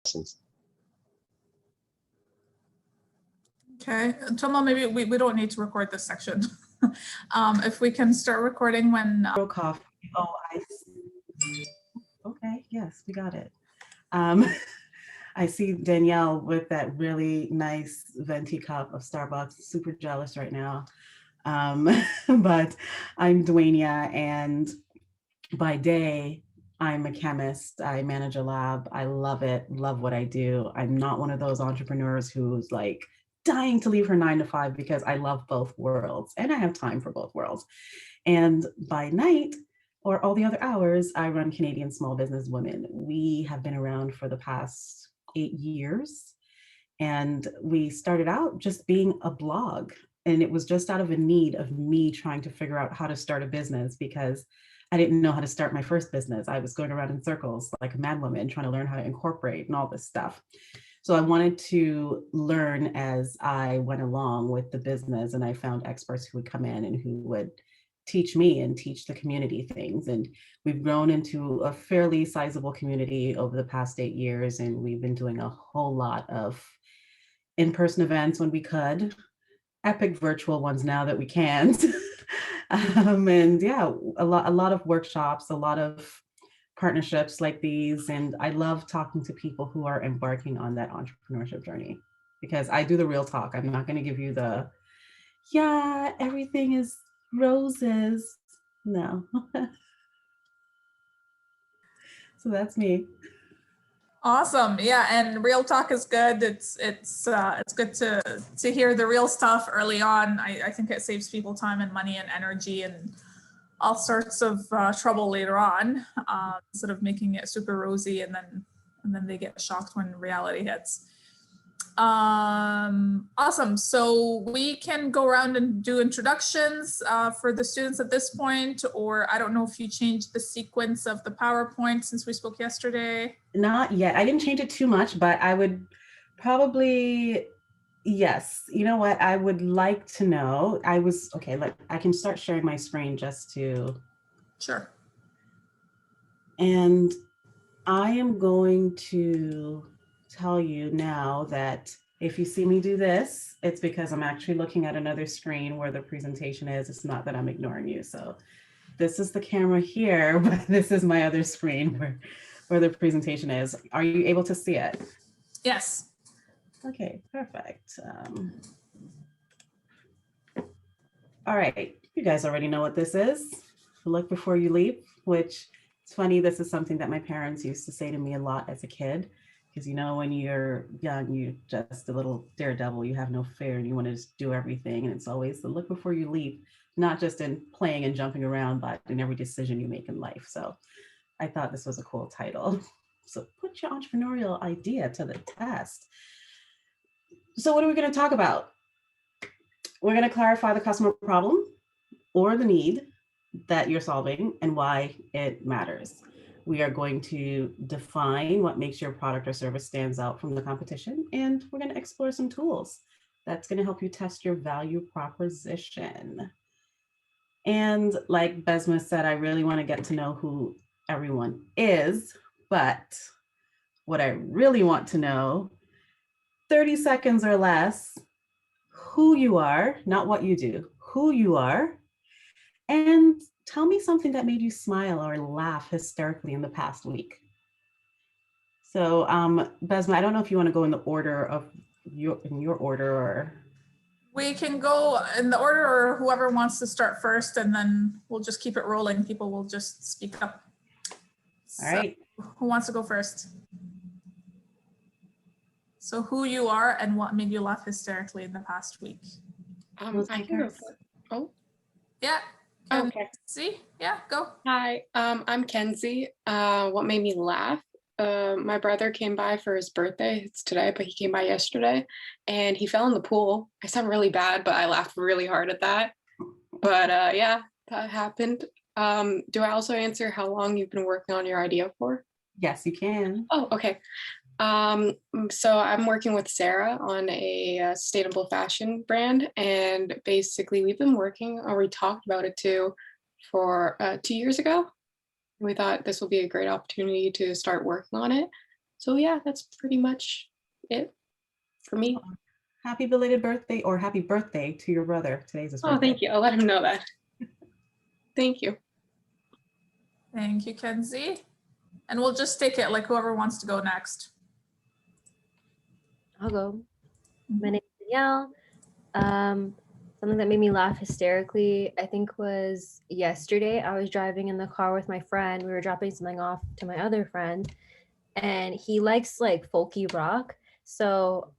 lessons. Okay, Tomo, maybe we don't need to record this section. If we can start recording when broke off. Oh, okay, yes, we got it. I see Danielle with that really nice venti cup of Starbucks. Super jealous right now. But I'm Dwaynia, and by day, I'm a chemist. I manage a lab. I love it, love what I do. I'm not one of those entrepreneurs who's like dying to leave her 9 to 5 because I love both worlds and I have time for both worlds. And by night, or all the other hours, I run Canadian Small Business Women. We have been around for the past 8 years. And we started out just being a blog. And it was just out of a need of me trying to figure out how to start a business because I didn't know how to start my first business. I was going around in circles like a madwoman trying to learn how to incorporate and all this stuff. So I wanted to learn as I went along with the business, and I found experts who would come in and who would teach me and teach the community things. And we've grown into a fairly sizable community over the past 8 years, and we've been doing a whole lot of in-person events when we could, epic virtual ones now that we can't. And yeah, a lot of workshops, a lot of partnerships like these. And I love talking to people who are embarking on that entrepreneurship journey because I do the real talk. I'm not going to give you the, yeah, everything is roses. No. So that's me. Awesome. Yeah, and real talk is good. It's good to hear the real stuff early on. I think it saves people time and money and energy and all sorts of trouble later on, instead of making it super rosy and then they get shocked when reality hits. Awesome. So we can go around and do introductions for the students at this point, or I don't know if you changed the sequence of the PowerPoint since we spoke yesterday. Not yet. I didn't change it too much, but I would probably, yes. You know what? I would like to know, okay, I can start sharing my screen just to. Sure. And I am going to tell you now that if you see me do this, it's because I'm actually looking at another screen where the presentation is. It's not that I'm ignoring you. So this is the camera here, but this is my other screen where the presentation is. Are you able to see it? Yes. Okay, perfect. All right, you guys already know what this is. Look before you leap, which it's funny, this is something that my parents used to say to me a lot as a kid. Because you know, when you're young, you're just a little daredevil, you have no fear and you want to just do everything. And it's always the look before you leap, not just in playing and jumping around, but in every decision you make in life. So I thought this was a cool title. So put your entrepreneurial idea to the test. So what are we going to talk about? We're going to clarify the customer problem or the need that you're solving and why it matters. We are going to define what makes your product or service stands out from the competition, and we're going to explore some tools that's going to help you test your value proposition. And like Besma said, I really want to get to know who everyone is, but what I really want to know, 30 seconds or less, who you are, not what you do, who you are, and tell me something that made you smile or laugh hysterically in the past week. So Besma, I don't know if you want to go in the order of your order or. We can go in the order or whoever wants to start first, and then we'll just keep it rolling. People will just speak up. All right. So, who wants to go first? So who you are and what made you laugh hysterically in the past week. I can go first. Oh. Yeah. Okay. See? Yeah, go. Hi, I'm Kenzie. What made me laugh? My brother came by for his birthday. It's today, but he came by yesterday and he fell in the pool. I sound really bad, but I laughed really hard at that. But yeah, that happened. Do I also answer how long you've been working on your idea for? Yes, you can. Oh, okay. So I'm working with Sarah on a sustainable fashion brand, and basically we've been working, or we talked about it too, for 2 years ago. We thought this will be a great opportunity to start working on it. So yeah, that's pretty much it for me. Happy belated birthday, or happy birthday to your brother. Today's his birthday. Oh, thank you. I'll let him know that. Thank you. Thank you, Kenzie. And we'll just take it like whoever wants to go next. I'll go. My name is Danielle. Something that made me laugh hysterically, I think, was yesterday. I was driving in the car with my friend. We were dropping something off to my other friend, and he likes like folky rock. So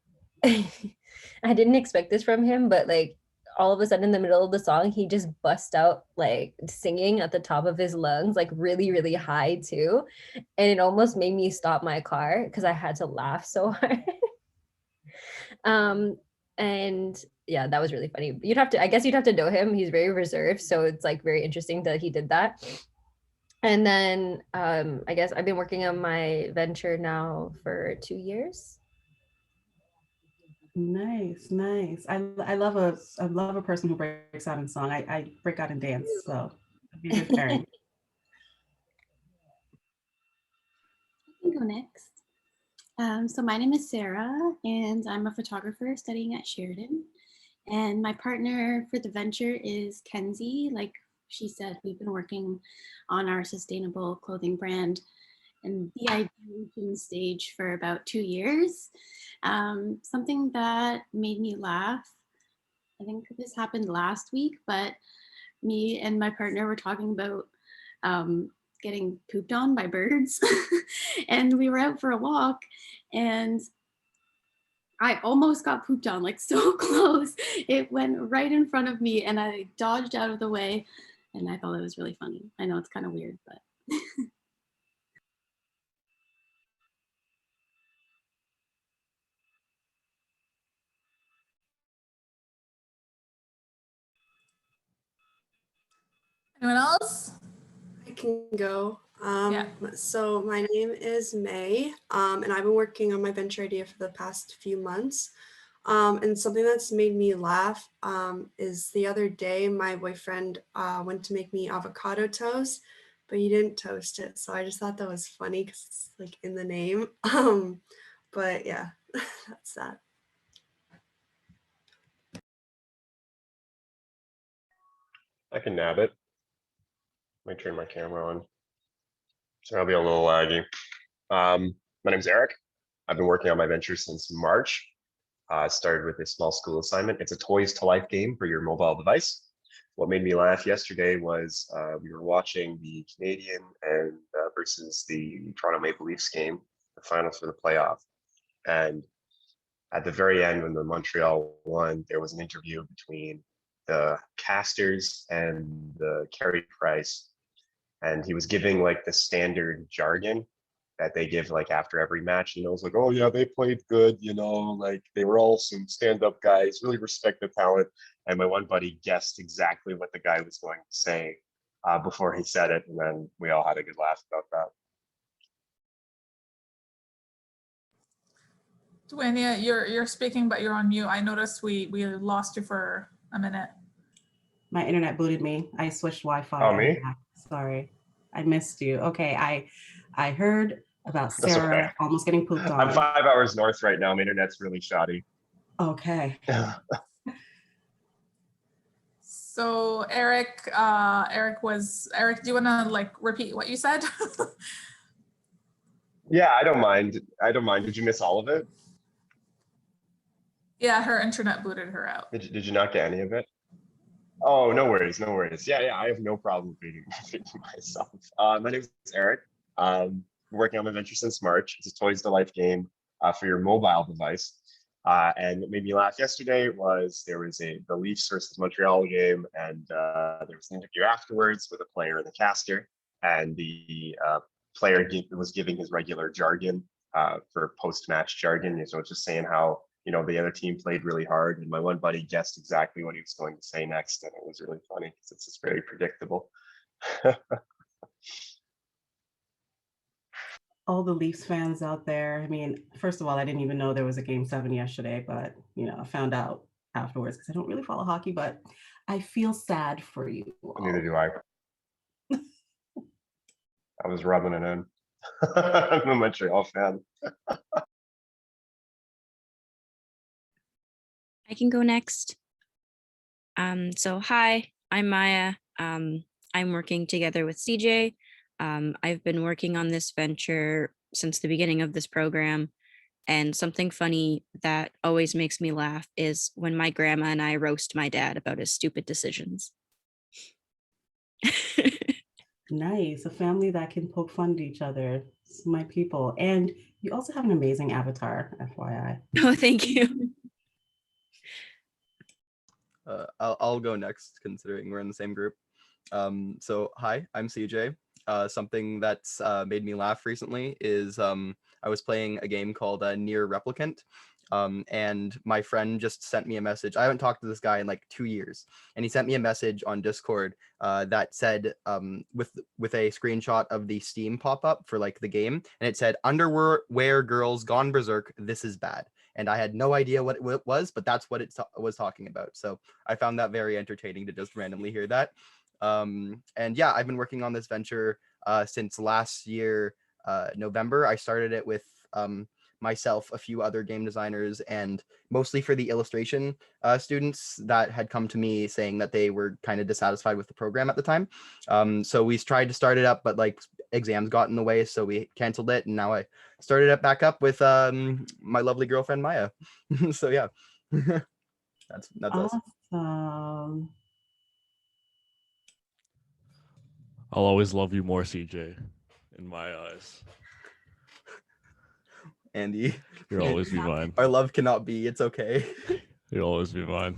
I didn't expect this from him, but like all of a sudden in the middle of the song, he just bust out like singing at the top of his lungs, like really, really high too. And it almost made me stop my car because I had to laugh so hard. And yeah, that was really funny. I guess you'd have to know him. He's very reserved. So it's like very interesting that he did that. And then I guess I've been working on my venture now for 2 years. Nice, nice. I love a person who breaks out in song. I break out in dance, so it'd be a good pairing. I can go next. So my name is Sarah, and I'm a photographer studying at Sheridan. And my partner for the venture is Kenzie. Like she said, we've been working on our sustainable clothing brand and the ideation stage for about 2 years. Something that made me laugh, I think this happened last week, but me and my partner were talking about getting pooped on by birds. And we were out for a walk and I almost got pooped on, like so close. It went right in front of me and I dodged out of the way and I thought it was really funny. I know it's kind of weird, but. Anyone else? I can go. Yeah. So my name is May, and I've been working on my venture idea for the past few months. And something that's made me laugh is the other day my boyfriend went to make me avocado toast, but he didn't toast it. So I just thought that was funny because it's like in the name. But yeah, that's that. I can nab it. Let me turn my camera on. So I'll be a little laggy. My name's Eric. I've been working on my venture since March. Started with a small school assignment. It's a toys to life game for your mobile device. What made me laugh yesterday was we were watching the Canadian and versus the Toronto Maple Leafs game, the finals for the playoff. And at the very end, when the Montreal won, there was an interview between the casters and the Carey Price, and he was giving like the standard jargon that they give like after every match. And I was like, oh yeah, they played good, you know, like they were all some stand-up guys, really respect the talent. And my one buddy guessed exactly what the guy was going to say before he said it, and then we all had a good laugh about that. Duania, you're speaking, but you're on mute. I noticed we lost you for a minute. My internet booted me. I switched Wi-Fi. Oh, me? Sorry, I missed you. Okay, I heard about That's Sarah okay. almost getting pooped on. I'm 5 hours north right now. My internet's really shoddy. Okay. So Eric, do you want to like repeat what you said? Yeah, I don't mind. Did you miss all of it? Yeah, her internet booted her out. Did you not get any of it? Oh, no worries, no worries. Yeah, I have no problem feeding myself. My name is Eric. I'm working on my venture since March. It's a Toys to Life game for your mobile device. And what made me laugh yesterday was there was the Leafs versus Montreal game, and there was an interview afterwards with a player and the caster, and the player was giving his regular jargon for post-match jargon. So it's just saying how, you know, the other team played really hard, and my one buddy guessed exactly what he was going to say next, and it was really funny because it's just very predictable. All the Leafs fans out there. I mean, first of all, I didn't even know there was a Game 7 yesterday, but you know, I found out afterwards because I don't really follow hockey, but I feel sad for you all. Neither do I. I was rubbing it in. I'm a Montreal fan. I can go next. So hi, I'm Maya. I'm working together with CJ. I've been working on this venture since the beginning of this program. And something funny that always makes me laugh is when my grandma and I roast my dad about his stupid decisions. Nice. A family that can poke fun at each other. It's my people. And you also have an amazing avatar, FYI. Oh, thank you. I'll go next, considering we're in the same group. So hi, I'm CJ. Something that's made me laugh recently is I was playing a game called Near Replicant, and my friend just sent me a message. I haven't talked to this guy in like 2 years, and he sent me a message on Discord that said with a screenshot of the Steam pop-up for like the game, and it said "Underwear girls gone berserk. This is bad." And I had no idea what it was, but that's what it was talking about. So I found that very entertaining to just randomly hear that. And yeah, I've been working on this venture since last year, November. I started it with myself, a few other game designers, and mostly for the illustration students that had come to me saying that they were kind of dissatisfied with the program at the time. So we tried to start it up, but like exams got in the way, so we canceled it. And now I started it back up with my lovely girlfriend, Maya. So yeah, that's us. Awesome. I'll always love you more, CJ, in my eyes. Andy, You'll always be mine. our love cannot be. It's okay. You'll always be mine.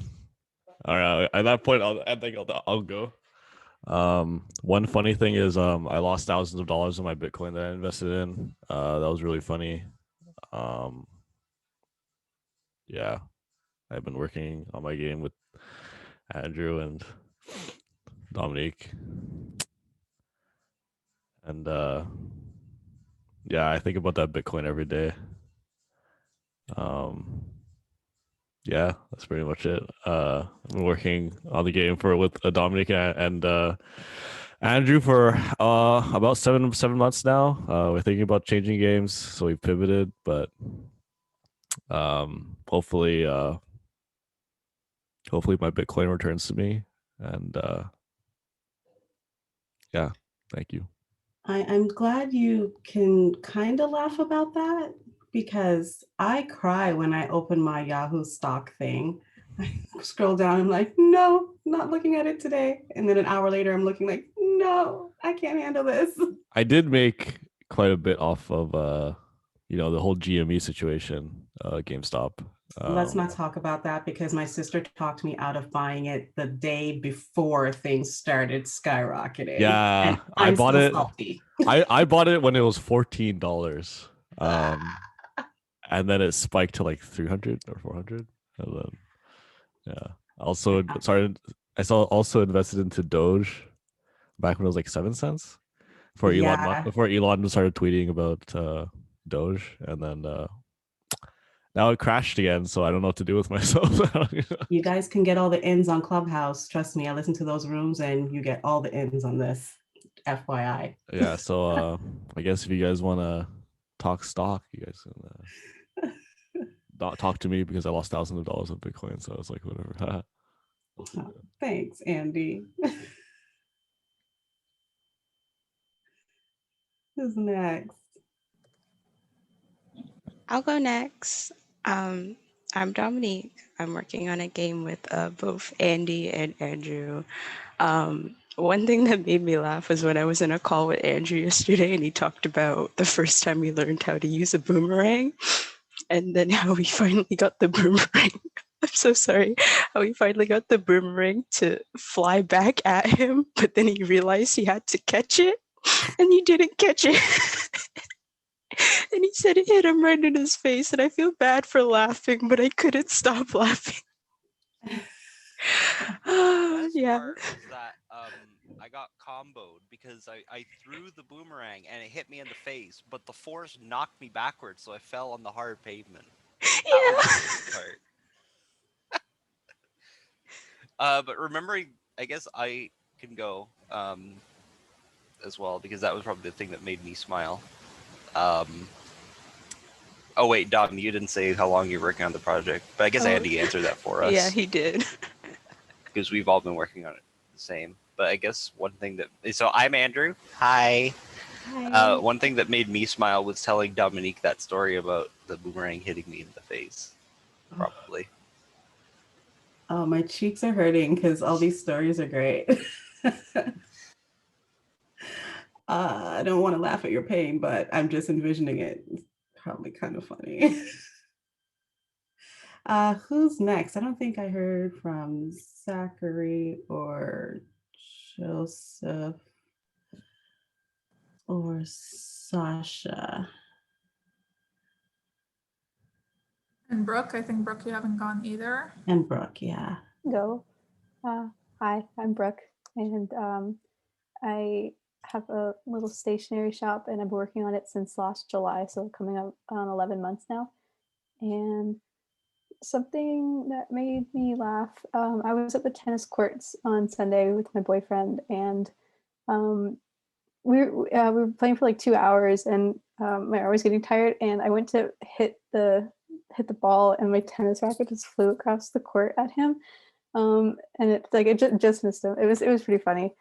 All right. At that point, I think I'll go. One funny thing is I lost thousands of dollars in my Bitcoin that I invested in. That was really funny. Yeah, I've been working on my game with Andrew and Dominique. And yeah, I think about that Bitcoin every day. Yeah, that's pretty much it. I've been working on the game with Dominic and Andrew for about seven months now. We're thinking about changing games, so we pivoted, but hopefully my Bitcoin returns to me. And yeah, thank you. I'm glad you can kind of laugh about that, because I cry when I open my Yahoo stock thing. I scroll down, I'm like, no, not looking at it today. And then an hour later, I'm looking like, no, I can't handle this. I did make quite a bit off of the whole GME situation, GameStop. Let's not talk about that, because my sister talked me out of buying it the day before things started skyrocketing. Yeah, and I I'm bought still it. salty. I bought it when it was $14. And then it spiked to like 300 or 400. And then yeah. Also also invested into Doge back when it was like 7 cents before Elon started tweeting about Doge, and then now it crashed again, so I don't know what to do with myself. You guys can get all the ins on Clubhouse. Trust me, I listen to those rooms and you get all the ins on this. FYI. Yeah, so I guess if you guys want to talk stock, you guys can not talk to me, because I lost thousands of dollars of Bitcoin, so it's like whatever. Oh, thanks, Andy. Who's next? I'll go next. I'm Dominique. I'm working on a game with both Andy and Andrew. One thing that made me laugh was when I was in a call with Andrew yesterday, and he talked about the first time he learned how to use a boomerang, and then how he finally got the boomerang. I'm so sorry. How he finally got the boomerang to fly back at him, but then he realized he had to catch it, and he didn't catch it. And he said it hit him right in his face, and I feel bad for laughing, but I couldn't stop laughing. Yeah. Part was that I got comboed because I threw the boomerang and it hit me in the face, but the force knocked me backwards, so I fell on the hard pavement. That was the part. But remembering, I guess I can go as well, because that was probably the thing that made me smile. Oh wait, Dom, you didn't say how long you're working on the project, but I guess Oh. Andy answered that for us. Yeah, he did. Because we've all been working on it the same. But I guess one thing that, so I'm Andrew. Hi. Hi. One thing that made me smile was telling Dominique that story about the boomerang hitting me in the face. Probably. Oh, my cheeks are hurting because all these stories are great. I don't want to laugh at your pain, but I'm just envisioning it. It's probably kind of funny. Who's next? I don't think I heard from Zachary or Joseph or Sasha. And Brooke, I think Brooke, you haven't gone either. And Brooke, yeah. Go. Hi, I'm Brooke, and I have a little stationery shop, and I've been working on it since last July, so coming up on 11 months now. And something that made me laugh, I was at the tennis courts on Sunday with my boyfriend, and we were playing for like 2 hours, and my arm was getting tired, and I went to hit the ball, and my tennis racket just flew across the court at him. And it like it just missed him. It was pretty funny.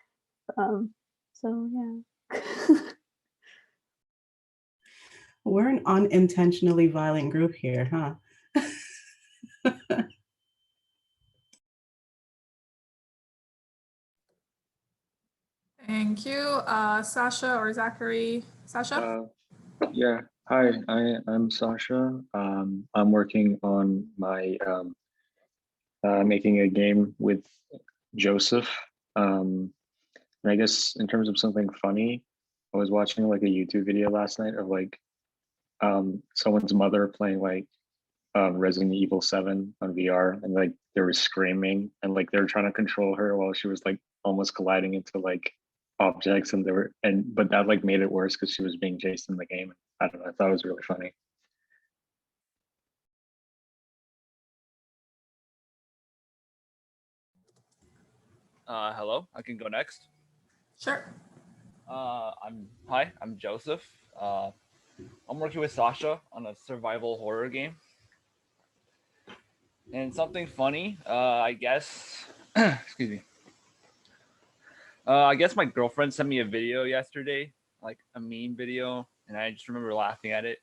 So yeah. We're an unintentionally violent group here, huh? Thank you. Sasha or Zachary? Sasha? Yeah. Hi, I'm Sasha. I'm working on my making a game with Joseph. And I guess in terms of something funny, I was watching like a YouTube video last night of like someone's mother playing like Resident Evil 7 on VR, and like they were screaming and like they were trying to control her while she was like almost colliding into like objects, and but that like made it worse because she was being chased in the game. I don't know, I thought it was really funny. Hello, I can go next. Sure. I'm Joseph. I'm working with Sasha on a survival horror game. And something funny, I guess. Excuse me. I guess my girlfriend sent me a video yesterday, like a meme video, and I just remember laughing at it.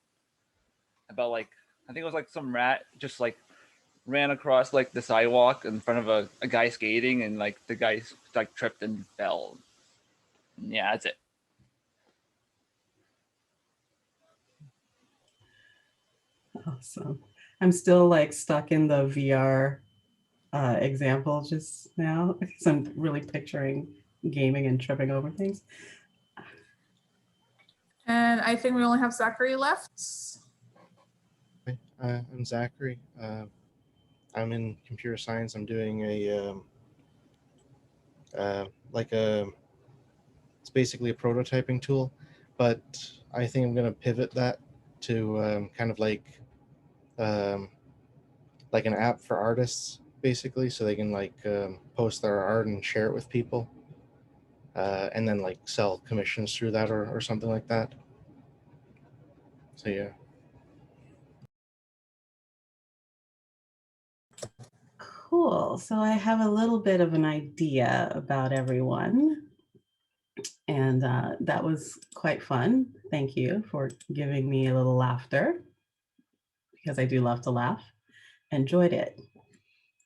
About like, I think it was like some rat just like ran across like the sidewalk in front of a guy skating, and like the guy like tripped and fell. And yeah, that's it. Awesome. I'm still like stuck in the VR example just now because I'm really picturing gaming and tripping over things. And I think we only have Zachary left. I'm Zachary. I'm in computer science. I'm doing it's basically a prototyping tool, but I think I'm going to pivot that to kind of like an app for artists, basically, so they can like post their art and share it with people, and then like sell commissions through that or something like that. So yeah. Cool. So I have a little bit of an idea about everyone. And that was quite fun. Thank you for giving me a little laughter, because I do love to laugh. Enjoyed it.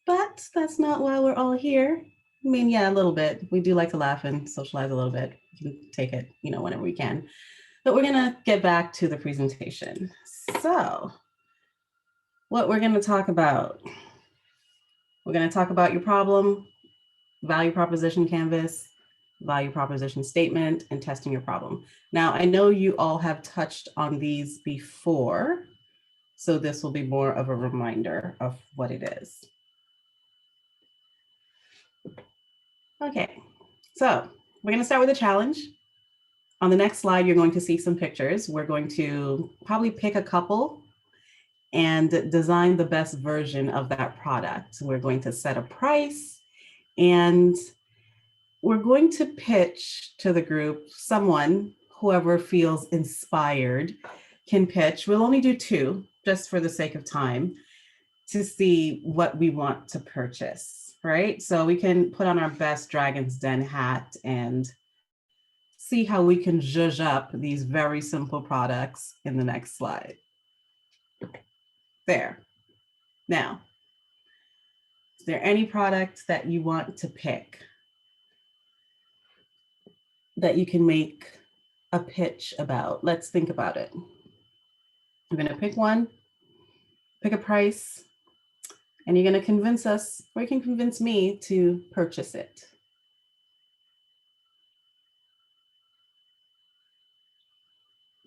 But that's not why we're all here. I mean, yeah, a little bit. We do like to laugh and socialize a little bit. We can take it, whenever we can. But we're gonna get back to the presentation. So what we're gonna talk about, we're gonna talk about your problem, value proposition canvas, value proposition statement, and testing your problem. Now, I know you all have touched on these before, so this will be more of a reminder of what it is. Okay, so we're gonna start with a challenge. On the next slide, you're going to see some pictures. We're going to probably pick a couple and design the best version of that product. We're going to set a price, and we're going to pitch to the group whoever feels inspired can pitch. We'll only do 2 just for the sake of time to see what we want to purchase, right? So we can put on our best Dragon's Den hat and see how we can zhuzh up these very simple products in the next slide. There. Now, is there any product that you want to pick that you can make a pitch about? Let's think about it. I'm going to pick one, pick a price, and you're going to convince us, or you can convince me to purchase it.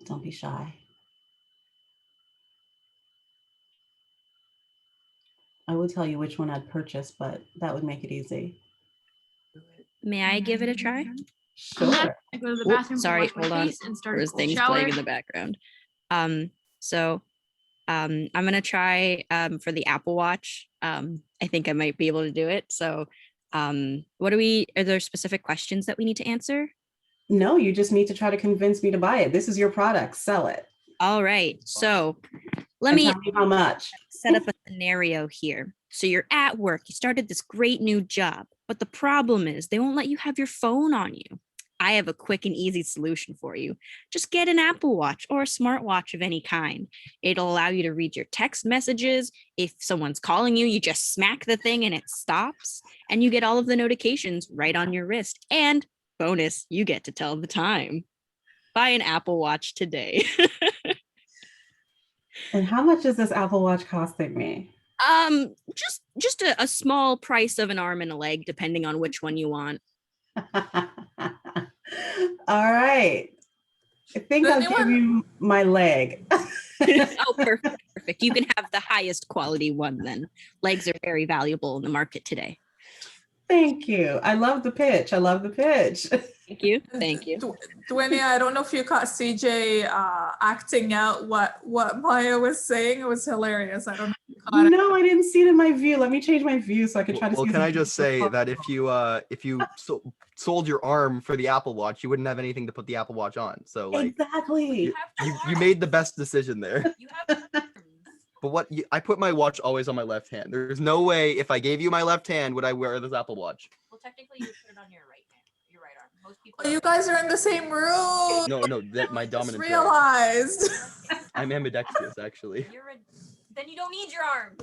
Don't be shy. I would tell you which one I'd purchase, but that would make it easy. May I give it a try? Sure. I go to the Oop, bathroom. sorry, Wash my hold on. face and start a There's cold things shower. playing in the background. I'm gonna try for the Apple Watch. I think I might be able to do it. So are there specific questions that we need to answer? No, you just need to try to convince me to buy it. This is your product, sell it. All right, so let And me tell me how much. set up a scenario here. So you're at work, you started this great new job, but the problem is they won't let you have your phone on you. I have a quick and easy solution for you. Just get an Apple Watch or a smartwatch of any kind. It'll allow you to read your text messages. If someone's calling you, you just smack the thing and it stops, and you get all of the notifications right on your wrist. And bonus, you get to tell the time. Buy an Apple Watch today. And how much is this Apple Watch costing me? Just a small price of an arm and a leg, depending on which one you want. All right. I think I'll give you my leg. Oh, perfect. You can have the highest quality one then. Legs are very valuable in the market today. Thank you. I love the pitch. Thank you. Duenia, I don't know if you caught CJ acting out what Maya was saying. It was hilarious. I don't know if you caught it. No, I didn't see it in my view. Let me change my view so I can try to see. Well, can I just say that if you sold your arm for the Apple Watch, you wouldn't have anything to put the Apple Watch on. So like, exactly, you made the best decision there. But I put my watch always on my left hand. There's no way if I gave you my left hand would I wear this Apple Watch. Well, technically, you would put it on your right hand, your right arm. Most people. Oh, you guys are in the same room. No, that my dominant. Realized. I'm ambidextrous, actually. Then you don't need your arms.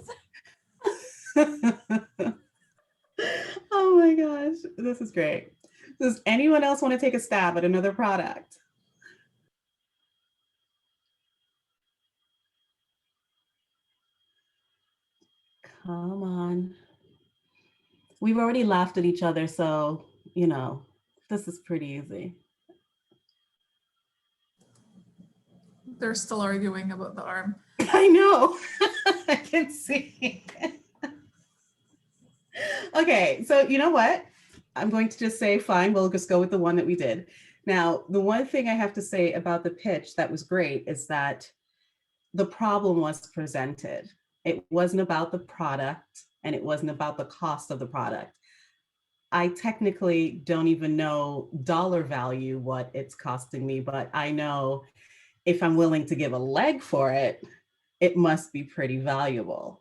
Oh my gosh, this is great. Does anyone else want to take a stab at another product? Come on. We've already laughed at each other, so, this is pretty easy. They're still arguing about the arm. I know. I can see. Okay, so you know what? I'm going to just say, fine, we'll just go with the one that we did. Now, the one thing I have to say about the pitch that was great is that the problem was presented. It wasn't about the product and it wasn't about the cost of the product. I technically don't even know dollar value what it's costing me, but I know if I'm willing to give a leg for it, it must be pretty valuable.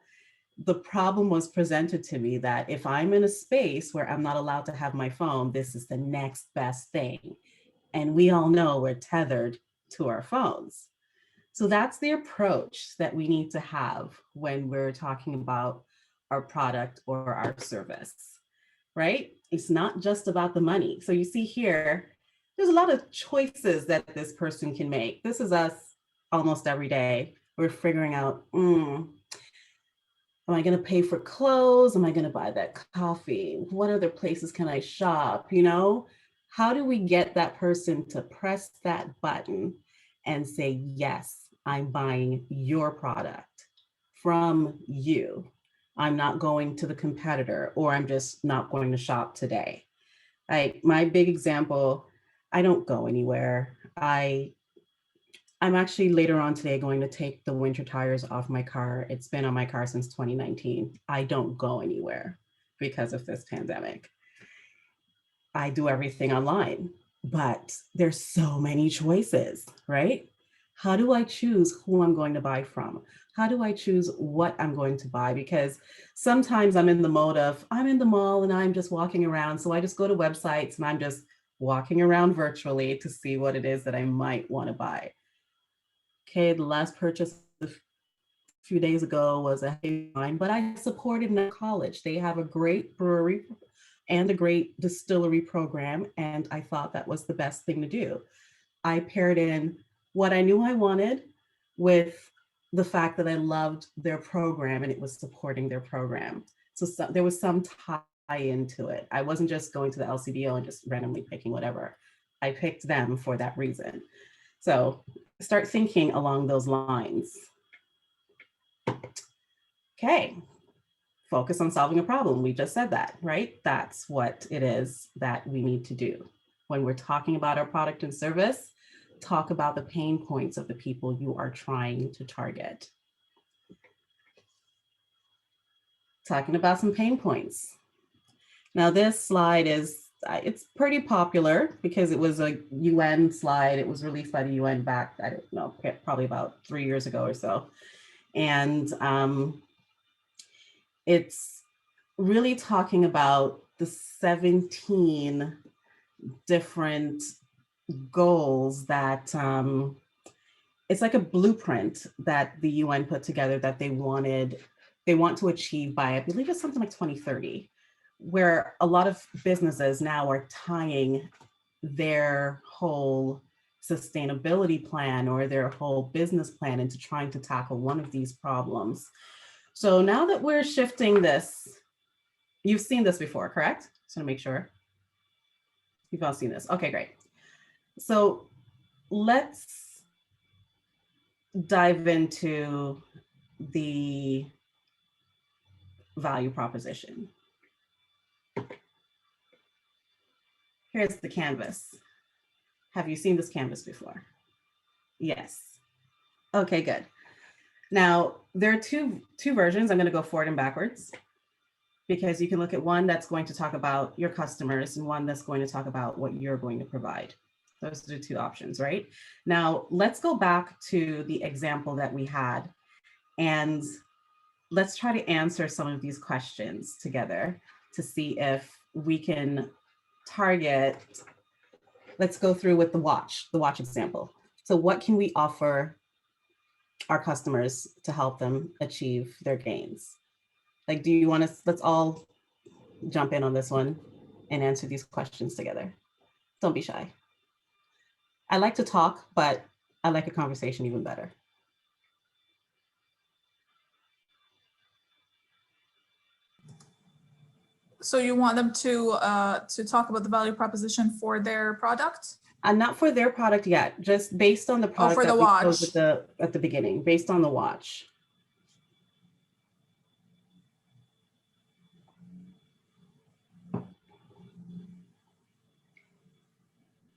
The problem was presented to me that if I'm in a space where I'm not allowed to have my phone, this is the next best thing. And we all know we're tethered to our phones. So that's the approach that we need to have when we're talking about our product or our service, right? It's not just about the money. So you see here, there's a lot of choices that this person can make. This is us almost every day. We're figuring out, am I going to pay for clothes? Am I going to buy that coffee? What other places can I shop? How do we get that person to press that button and say, yes, I'm buying your product from you. I'm not going to the competitor, or I'm just not going to shop today. My big example, I don't go anywhere. I'm actually later on today going to take the winter tires off my car. It's been on my car since 2019. I don't go anywhere because of this pandemic. I do everything online, but there's so many choices, right? How do I choose who I'm going to buy from? How do I choose what I'm going to buy? Because sometimes I'm in the mode of, I'm in the mall and I'm just walking around. So I just go to websites and I'm just walking around virtually to see what it is that I might want to buy. Okay, the last purchase a few days ago was a wine, but I supported in college. They have a great brewery and a great distillery program, and I thought that was the best thing to do. I paired in what I knew I wanted with the fact that I loved their program and it was supporting their program. So there was some tie into it. I wasn't just going to the LCBO and just randomly picking whatever. I picked them for that reason. So start thinking along those lines. Okay, focus on solving a problem. We just said that, right? That's what it is that we need to do. When we're talking about our product and service, talk about the pain points of the people you are trying to target. Talking about some pain points. Now this slide is, it's pretty popular because it was a UN slide. It was released by the UN back, I don't know, probably about 3 years ago or so. And it's really talking about the 17 different goals that it's like a blueprint that the UN put together that they want to achieve by, I believe it's something like 2030, where a lot of businesses now are tying their whole sustainability plan or their whole business plan into trying to tackle one of these problems. So now that we're shifting this, you've seen this before, correct? Just want to make sure. You've all seen this. Okay, great. So let's dive into the value proposition. Here's the canvas. Have you seen this canvas before? Yes. Okay, good. Now, there are two versions. I'm going to go forward and backwards because you can look at one that's going to talk about your customers and one that's going to talk about what you're going to provide. Those are the two options, right? Now, let's go back to the example that we had and let's try to answer some of these questions together to see if we can target. Let's go through with the watch example. So what can we offer our customers to help them achieve their gains? Like, do you want to, let's all jump in on this one and answer these questions together. Don't be shy. I like to talk, but I like a conversation even better. So you want them to talk about the value proposition for their product? Not for their product yet, just based on the product for the that we watch. chose at the beginning, based on the watch.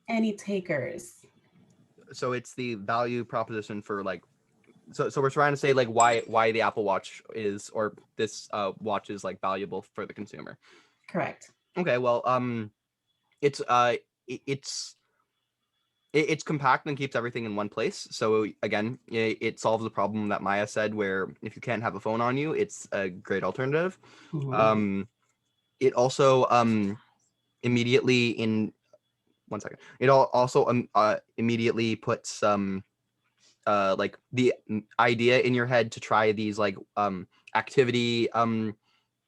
Any takers? So it's the value proposition for like, so we're trying to say like why the Apple Watch is, or this watch is like valuable for the consumer. Correct. Okay, well, it's compact and keeps everything in one place. So again, it solves the problem that Maya said, where if you can't have a phone on you, it's a great alternative. Mm-hmm. It also immediately in 1 second. It also immediately puts like the idea in your head to try these like activity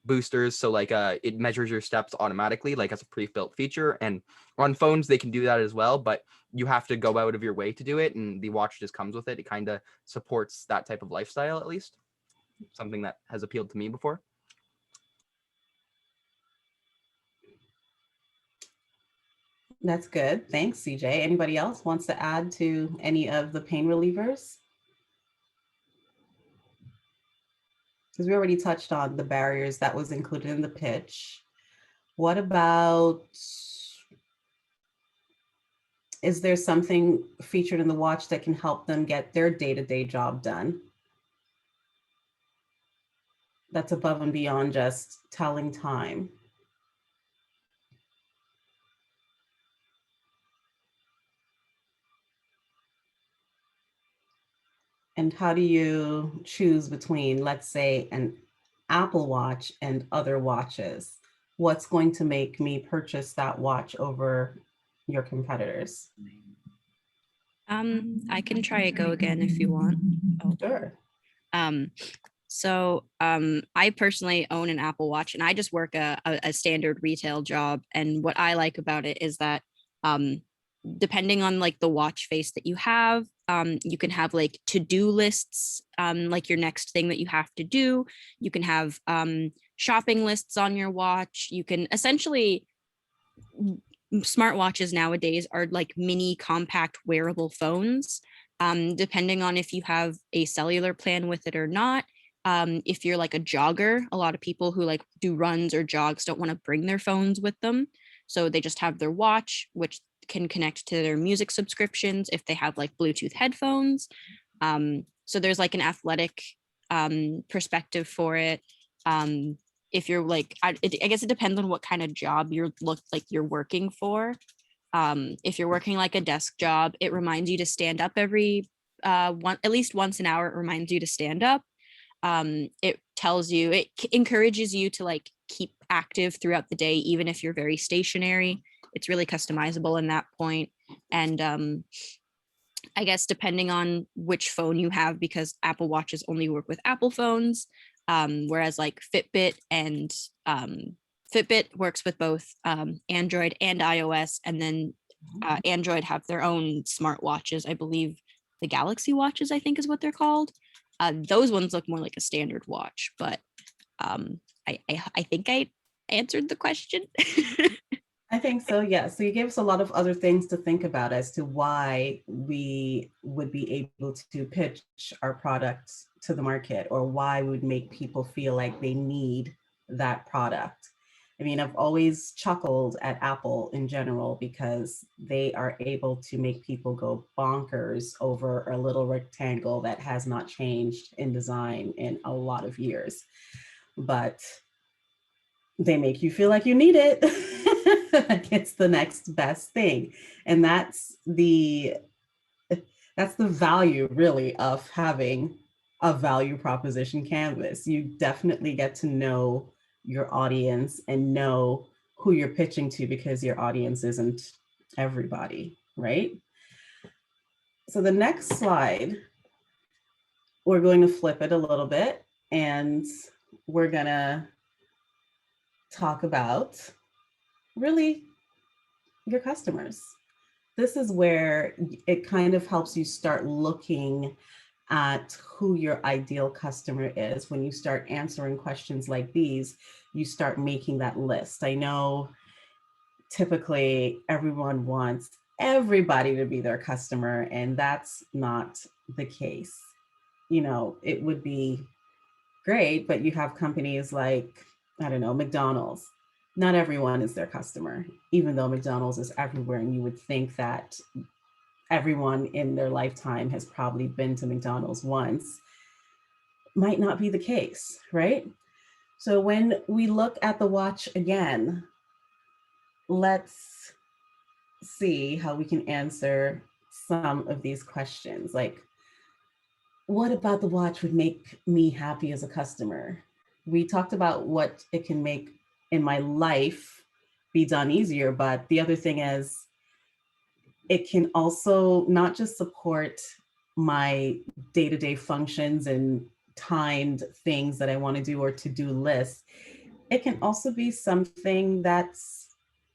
boosters. So like it measures your steps automatically, like as a pre-built feature. And on phones they can do that as well, but you have to go out of your way to do it, and the watch just comes with it. It kind of supports that type of lifestyle, at least something that has appealed to me before. That's good. Thanks, CJ. Anybody else wants to add to any of the pain relievers? Because we already touched on the barriers that was included in the pitch. What about, is there something featured in the watch that can help them get their day-to-day job done? That's above and beyond just telling time. And how do you choose between, let's say, an Apple Watch and other watches? What's going to make me purchase that watch over your competitors? I can try a go again if you want. Oh. Sure. I personally own an Apple Watch, and I just work a standard retail job. And what I like about it is that depending on like the watch face that you have, you can have like to-do lists, like your next thing that you have to do. You can have shopping lists on your watch. You can essentially, smartwatches nowadays are like mini compact wearable phones, depending on if you have a cellular plan with it or not. If you're like a jogger, a lot of people who like do runs or jogs don't want to bring their phones with them. So they just have their watch, which can connect to their music subscriptions if they have like Bluetooth headphones. So there's like an athletic perspective for it. If you're like, I guess it depends on what kind of job you're working for. If you're working like a desk job, it reminds you to stand up every at least once an hour. It reminds you to stand up. It encourages you to like keep active throughout the day, even if you're very stationary. It's really customizable in that point. And I guess depending on which phone you have, because Apple Watches only work with Apple phones, whereas like Fitbit works with both Android and iOS, and then Android have their own smart watches. I believe the Galaxy watches, I think is what they're called. Those ones look more like a standard watch, but I think I answered the question. I think so, yeah. So you gave us a lot of other things to think about as to why we would be able to pitch our products to the market, or why we would make people feel like they need that product. I mean, I've always chuckled at Apple in general because they are able to make people go bonkers over a little rectangle that has not changed in design in a lot of years. But they make you feel like you need it. Like it's the next best thing. And that's the value really of having a value proposition canvas. You definitely get to know your audience and know who you're pitching to, because your audience isn't everybody, right? So the next slide, we're going to flip it a little bit, and we're gonna talk about really your customers. This is where it kind of helps you start looking at who your ideal customer is. When you start answering questions like these, you start making that list. I know typically everyone wants everybody to be their customer, and that's not the case. You know, it would be great, but you have companies like, I don't know, McDonald's. Not everyone is their customer, even though McDonald's is everywhere, and you would think that everyone in their lifetime has probably been to McDonald's once. Might not be the case, right? So when we look at the watch again, let's see how we can answer some of these questions. Like, what about the watch would make me happy as a customer? We talked about what it can make in my life be done easier, but the other thing is it can also not just support my day-to-day functions and timed things that I want to do, or to-do lists. It can also be something that's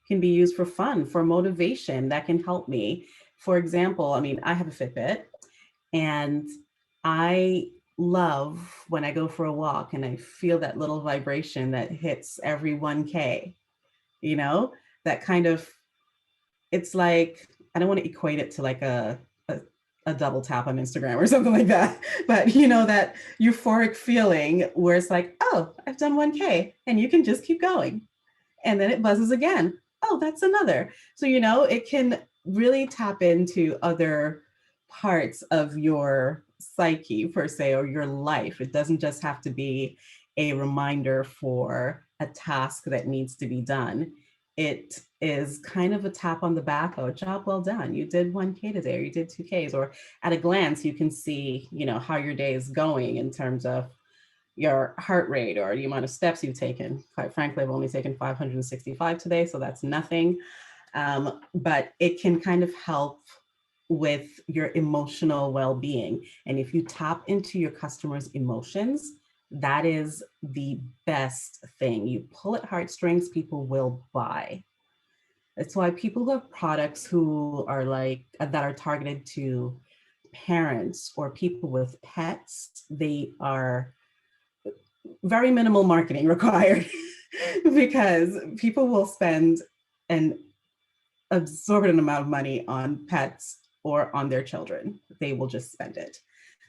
can be used for fun, for motivation, that can help me. For example, I mean, I have a Fitbit, and I love when I go for a walk and I feel that little vibration that hits every 1K, you know, that kind of, it's like, I don't want to equate it to like a double tap on Instagram or something like that, but you know, that euphoric feeling where it's like, oh, I've done 1K, and you can just keep going. And then it buzzes again. Oh, that's another. So, you know, it can really tap into other parts of your psyche per se, or your life. It doesn't just have to be a reminder for a task that needs to be done. It is kind of a tap on the back, or job well done. You did 1K today, or you did 2Ks, or at a glance, you can see, how your day is going in terms of your heart rate or the amount of steps you've taken. Quite frankly, I've only taken 565 today, so that's nothing. But it can kind of help with your emotional well-being. And if you tap into your customers' emotions, that is the best thing. You pull at heartstrings, people will buy. That's why people who have products who are that are targeted to parents or people with pets, they are very minimal marketing required because people will spend an absorbent amount of money on pets or on their children. They will just spend it.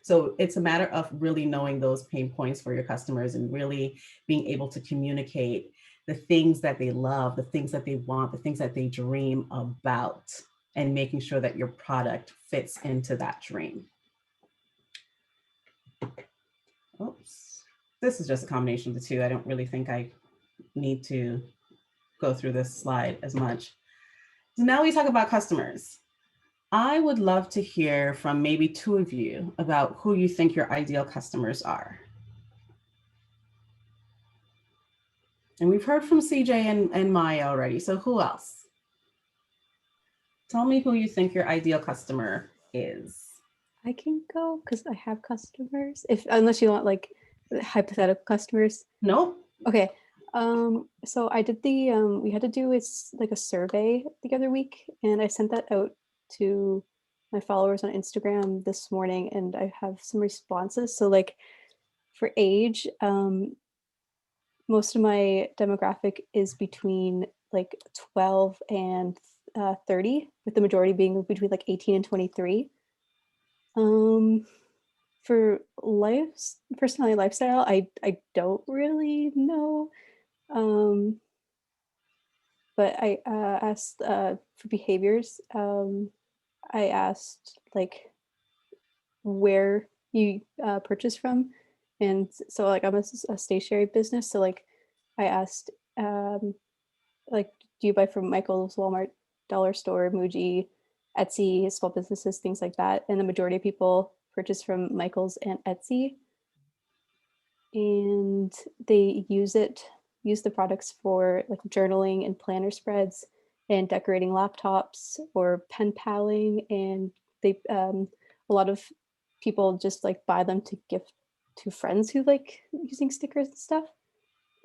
So it's a matter of really knowing those pain points for your customers and really being able to communicate the things that they love, the things that they want, the things that they dream about, and making sure that your product fits into that dream. Oops. This is just a combination of the two. I don't really think I need to go through this slide as much. So now we talk about customers. I would love to hear from maybe two of you about who you think your ideal customers are. And we've heard from CJ and Maya already, so who else? Tell me who you think your ideal customer is. I can go because I have customers. Unless you want like hypothetical customers. Nope. Okay. So I did we had to do like a survey the other week, and I sent that out to my followers on Instagram this morning, and I have some responses. So like for age, most of my demographic is between like 12 and 30, with the majority being between like 18 and 23. For personality lifestyle, I don't really know. But I asked for behaviors. I asked like where you purchase from, and so like I'm a stationery business, so like I asked like, do you buy from Michael's, Walmart, Dollar Store, Muji, Etsy, small businesses, things like that? And the majority of people purchase from Michael's and Etsy, and they use the products for like journaling and planner spreads and decorating laptops or pen paling, and they a lot of people just like buy them to gift to friends who like using stickers and stuff.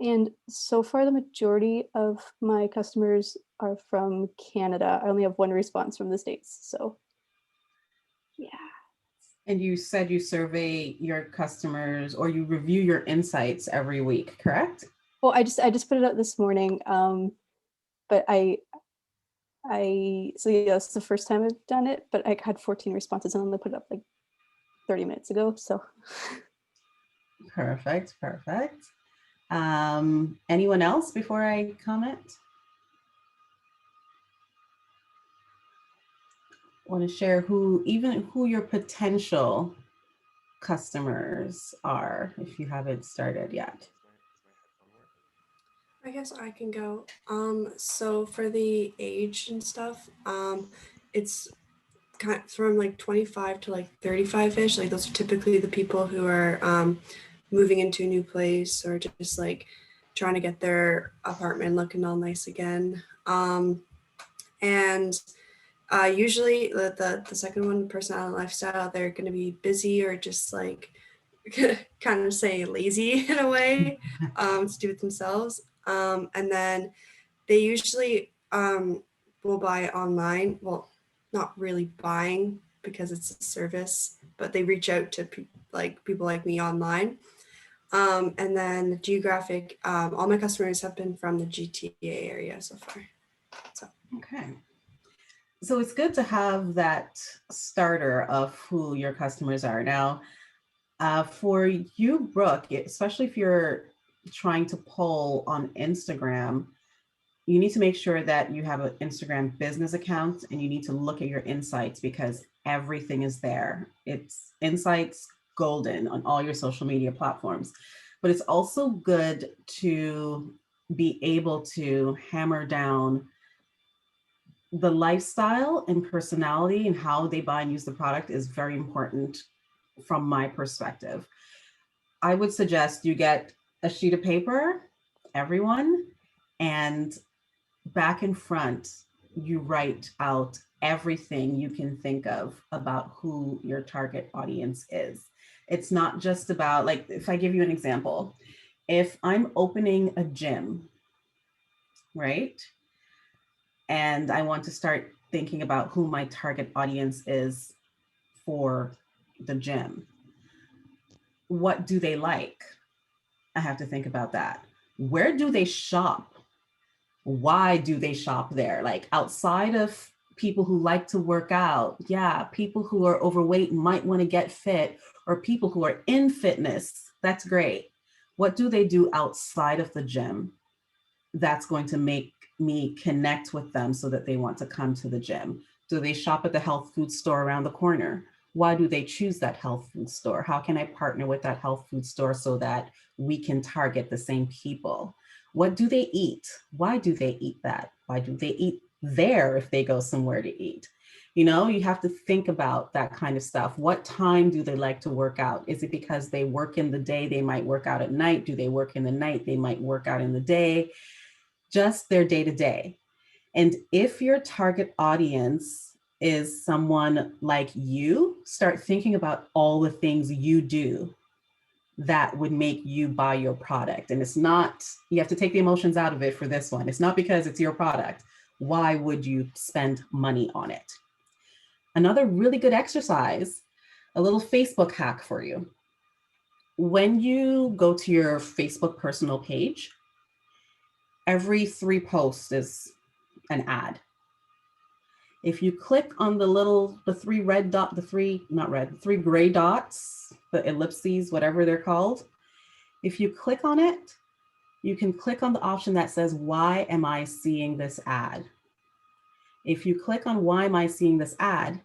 And so far the majority of my customers are from Canada. I only have one response from the States, so yeah. And you said you survey your customers, or you review your insights every week, correct? Well, I just put it out this morning, but so yeah, it's the first time I've done it, but I had 14 responses and only put it up like 30 minutes ago, so. Perfect. Anyone else before I comment? Want to share who your potential customers are if you haven't started yet? I guess I can go. So for the age and stuff, it's kind of from like 25 to like 35-ish. Like those are typically the people who are moving into a new place or just like trying to get their apartment looking all nice again. And usually the second one, personality lifestyle, they're going to be busy or just like kind of say lazy in a way to do it themselves. And then they usually will buy online. Well, not really buying because it's a service, but they reach out to people like me online. And then the geographic, all my customers have been from the GTA area so far. So. Okay. So it's good to have that starter of who your customers are. Now, for you, Brooke, especially if you're trying to poll on Instagram, you need to make sure that you have an Instagram business account, and you need to look at your insights because everything is there. It's insights golden on all your social media platforms. But it's also good to be able to hammer down the lifestyle and personality and how they buy and use the product is very important from my perspective. I would suggest you get a sheet of paper, everyone, and back and front, you write out everything you can think of about who your target audience is. It's not just about, like, if I give you an example, if I'm opening a gym, right? And I want to start thinking about who my target audience is for the gym. What do they like? I have to think about that. Where do they shop? Why do they shop there? Like, outside of people who like to work out, yeah, people who are overweight might want to get fit, or people who are in fitness, that's great. What do they do outside of the gym that's going to make me connect with them so that they want to come to the gym? Do they shop at the health food store around the corner? Why do they choose that health food store? How can I partner with that health food store so that we can target the same people? What do they eat? Why do they eat that? Why do they eat there if they go somewhere to eat? You know, you have to think about that kind of stuff. What time do they like to work out? Is it because they work in the day, they might work out at night? Do they work in the night, they might work out in the day? Just their day to day. And if your target audience is someone like you, start thinking about all the things you do that would make you buy your product. And it's not, you have to take the emotions out of it for this one. It's not because it's your product. Why would you spend money on it? Another really good exercise, a little Facebook hack for you. When you go to your Facebook personal page, every 3 posts is an ad. If you click on the 3 red dot, the 3, not red, the 3 gray dots, the ellipses, whatever they're called, if you click on it, you can click on the option that says, why am I seeing this ad? If you click on why am I seeing this ad,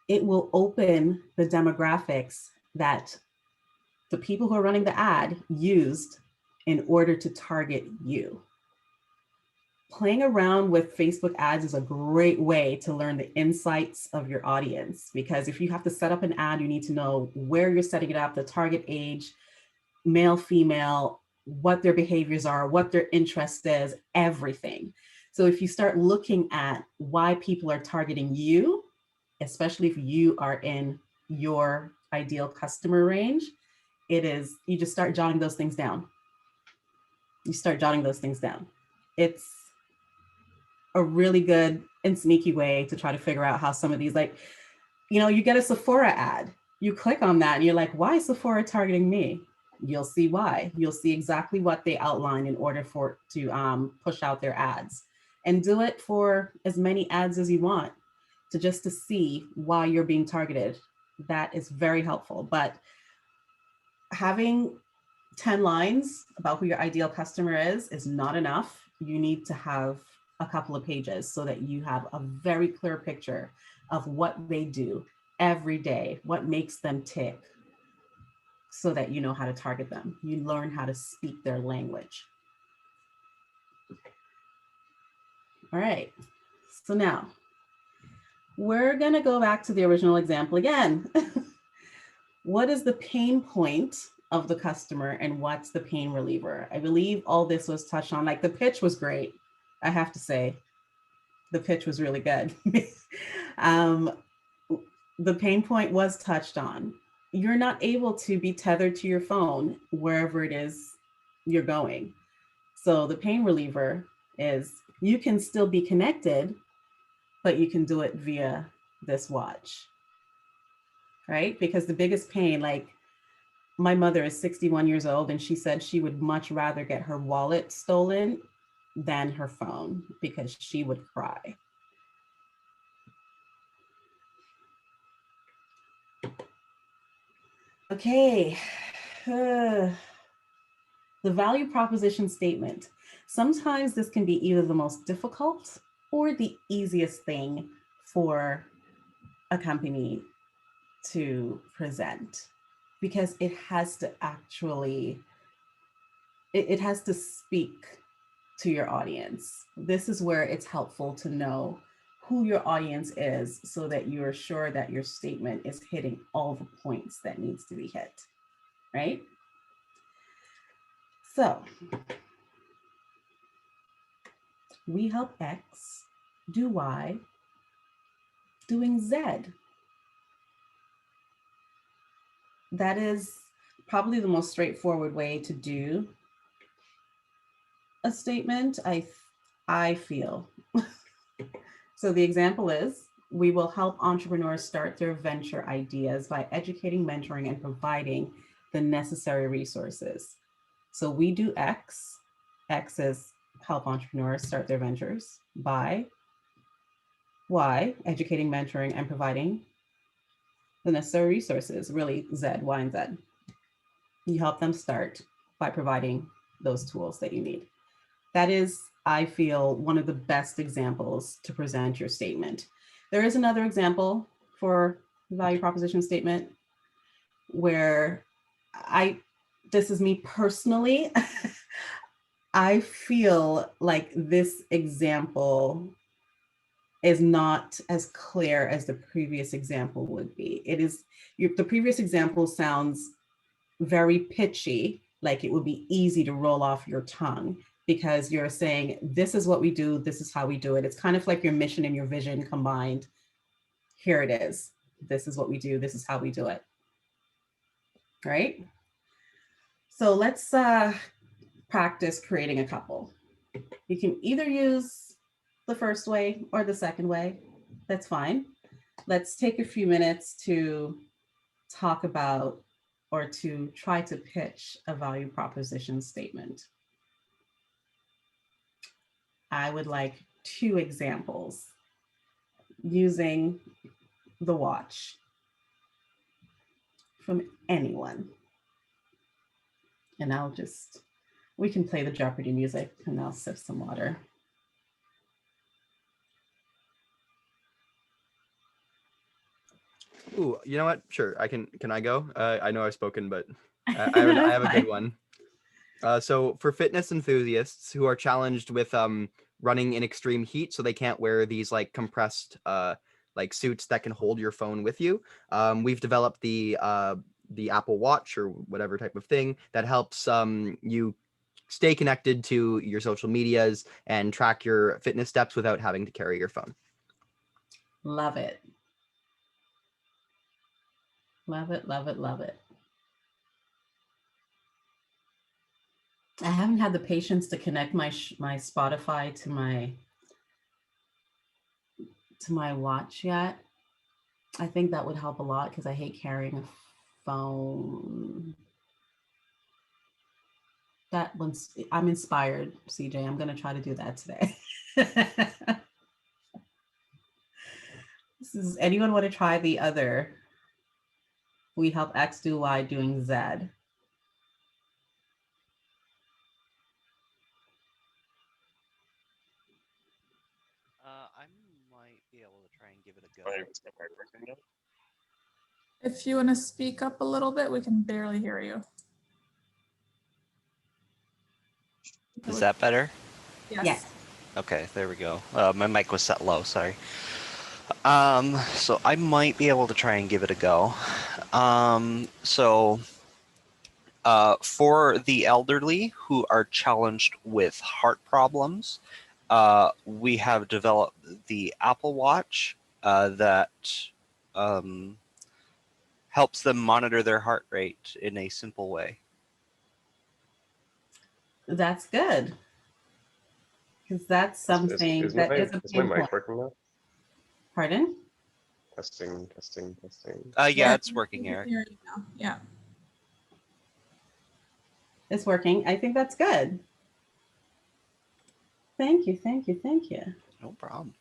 it will open the demographics that the people who are running the ad used in order to target you. Playing around with Facebook ads is a great way to learn the insights of your audience, because if you have to set up an ad, you need to know where you're setting it up, the target age, male, female, what their behaviors are, what their interest is, everything. So if you start looking at why people are targeting you, especially if you are in your ideal customer range, you just start jotting those things down. You start jotting those things down. It's a really good and sneaky way to try to figure out how some of these, like, you know, you get a Sephora ad, you click on that and you're like, why is Sephora targeting me? You'll see why. You'll see exactly what they outline in order to push out their ads, and do it for as many ads as you want to see why you're being targeted. That is very helpful. But having 10 lines about who your ideal customer is not enough. You need to have a couple of pages so that you have a very clear picture of what they do every day, what makes them tick, so that you know how to target them. You learn how to speak their language. All right, so now we're gonna go back to the original example again. What is the pain point of the customer and what's the pain reliever? I believe all this was touched on. Like, the pitch was great. I have to say, the pitch was really good. The pain point was touched on. You're not able to be tethered to your phone wherever it is you're going. So the pain reliever is, you can still be connected, but you can do it via this watch, right? Because the biggest pain, like, my mother is 61 years old and she said she would much rather get her wallet stolen than her phone because she would cry. Okay. The value proposition statement. Sometimes this can be either the most difficult or the easiest thing for a company to present, because it has to actually, it has to speak to your audience. This is where it's helpful to know who your audience is so that you're sure that your statement is hitting all the points that needs to be hit, right? So we help X do Y, doing Z. That is probably the most straightforward way to do a statement, I feel. So the example is, we will help entrepreneurs start their venture ideas by educating, mentoring, and providing the necessary resources. So we do X. X is help entrepreneurs start their ventures by Y, educating, mentoring, and providing the necessary resources, really Z, Y, and Z. You help them start by providing those tools that you need. That is, I feel, one of the best examples to present your statement. There is another example for the value proposition statement where this is me personally, I feel like this example is not as clear as the previous example would be. The previous example sounds very pitchy, like it would be easy to roll off your tongue because you're saying, this is what we do, this is how we do it. It's kind of like your mission and your vision combined. Here it is. This is what we do, this is how we do it. Right? So let's practice creating a couple. You can either use the first way or the second way. That's fine. Let's take a few minutes to talk about or to try to pitch a value proposition statement. I would like 2 examples using the watch from anyone. And we can play the Jeopardy music and I'll sip some water. Ooh, you know what? Sure, can I go? I know I've spoken, but I have a good one. So for fitness enthusiasts who are challenged with running in extreme heat, so they can't wear these like compressed like suits that can hold your phone with you, we've developed the Apple Watch or whatever type of thing that helps you stay connected to your social medias and track your fitness steps without having to carry your phone. Love it. Love it, love it, love it. I haven't had the patience to connect my Spotify to my watch yet. I think that would help a lot because I hate carrying a phone. I'm inspired, CJ. I'm going to try to do that today. Anyone want to try the other? We help X do Y doing Z. I might be able to try and give it a go. If you want to speak up a little bit, we can barely hear you. Is that better? Yes. Okay, there we go. My mic was set low, sorry. So I might be able to try and give it a go. For the elderly who are challenged with heart problems, we have developed the Apple Watch that helps them monitor their heart rate in a simple way. That's good. Because that's something is that my, is a is my pain point. mic working now? Pardon? Testing, testing, testing. Yeah, it's working, Eric. Yeah. It's working. I think that's good. Thank you, thank you, thank you. No problem.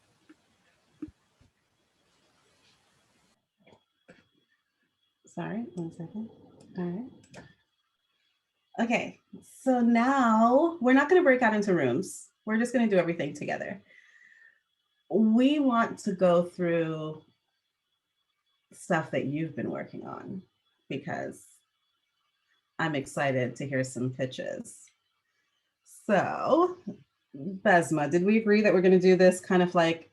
Sorry, 1 second. All right. Okay, so now we're not going to break out into rooms. We're just going to do everything together. We want to go through stuff that you've been working on because I'm excited to hear some pitches. So, Besma, did we agree that we're going to do this kind of like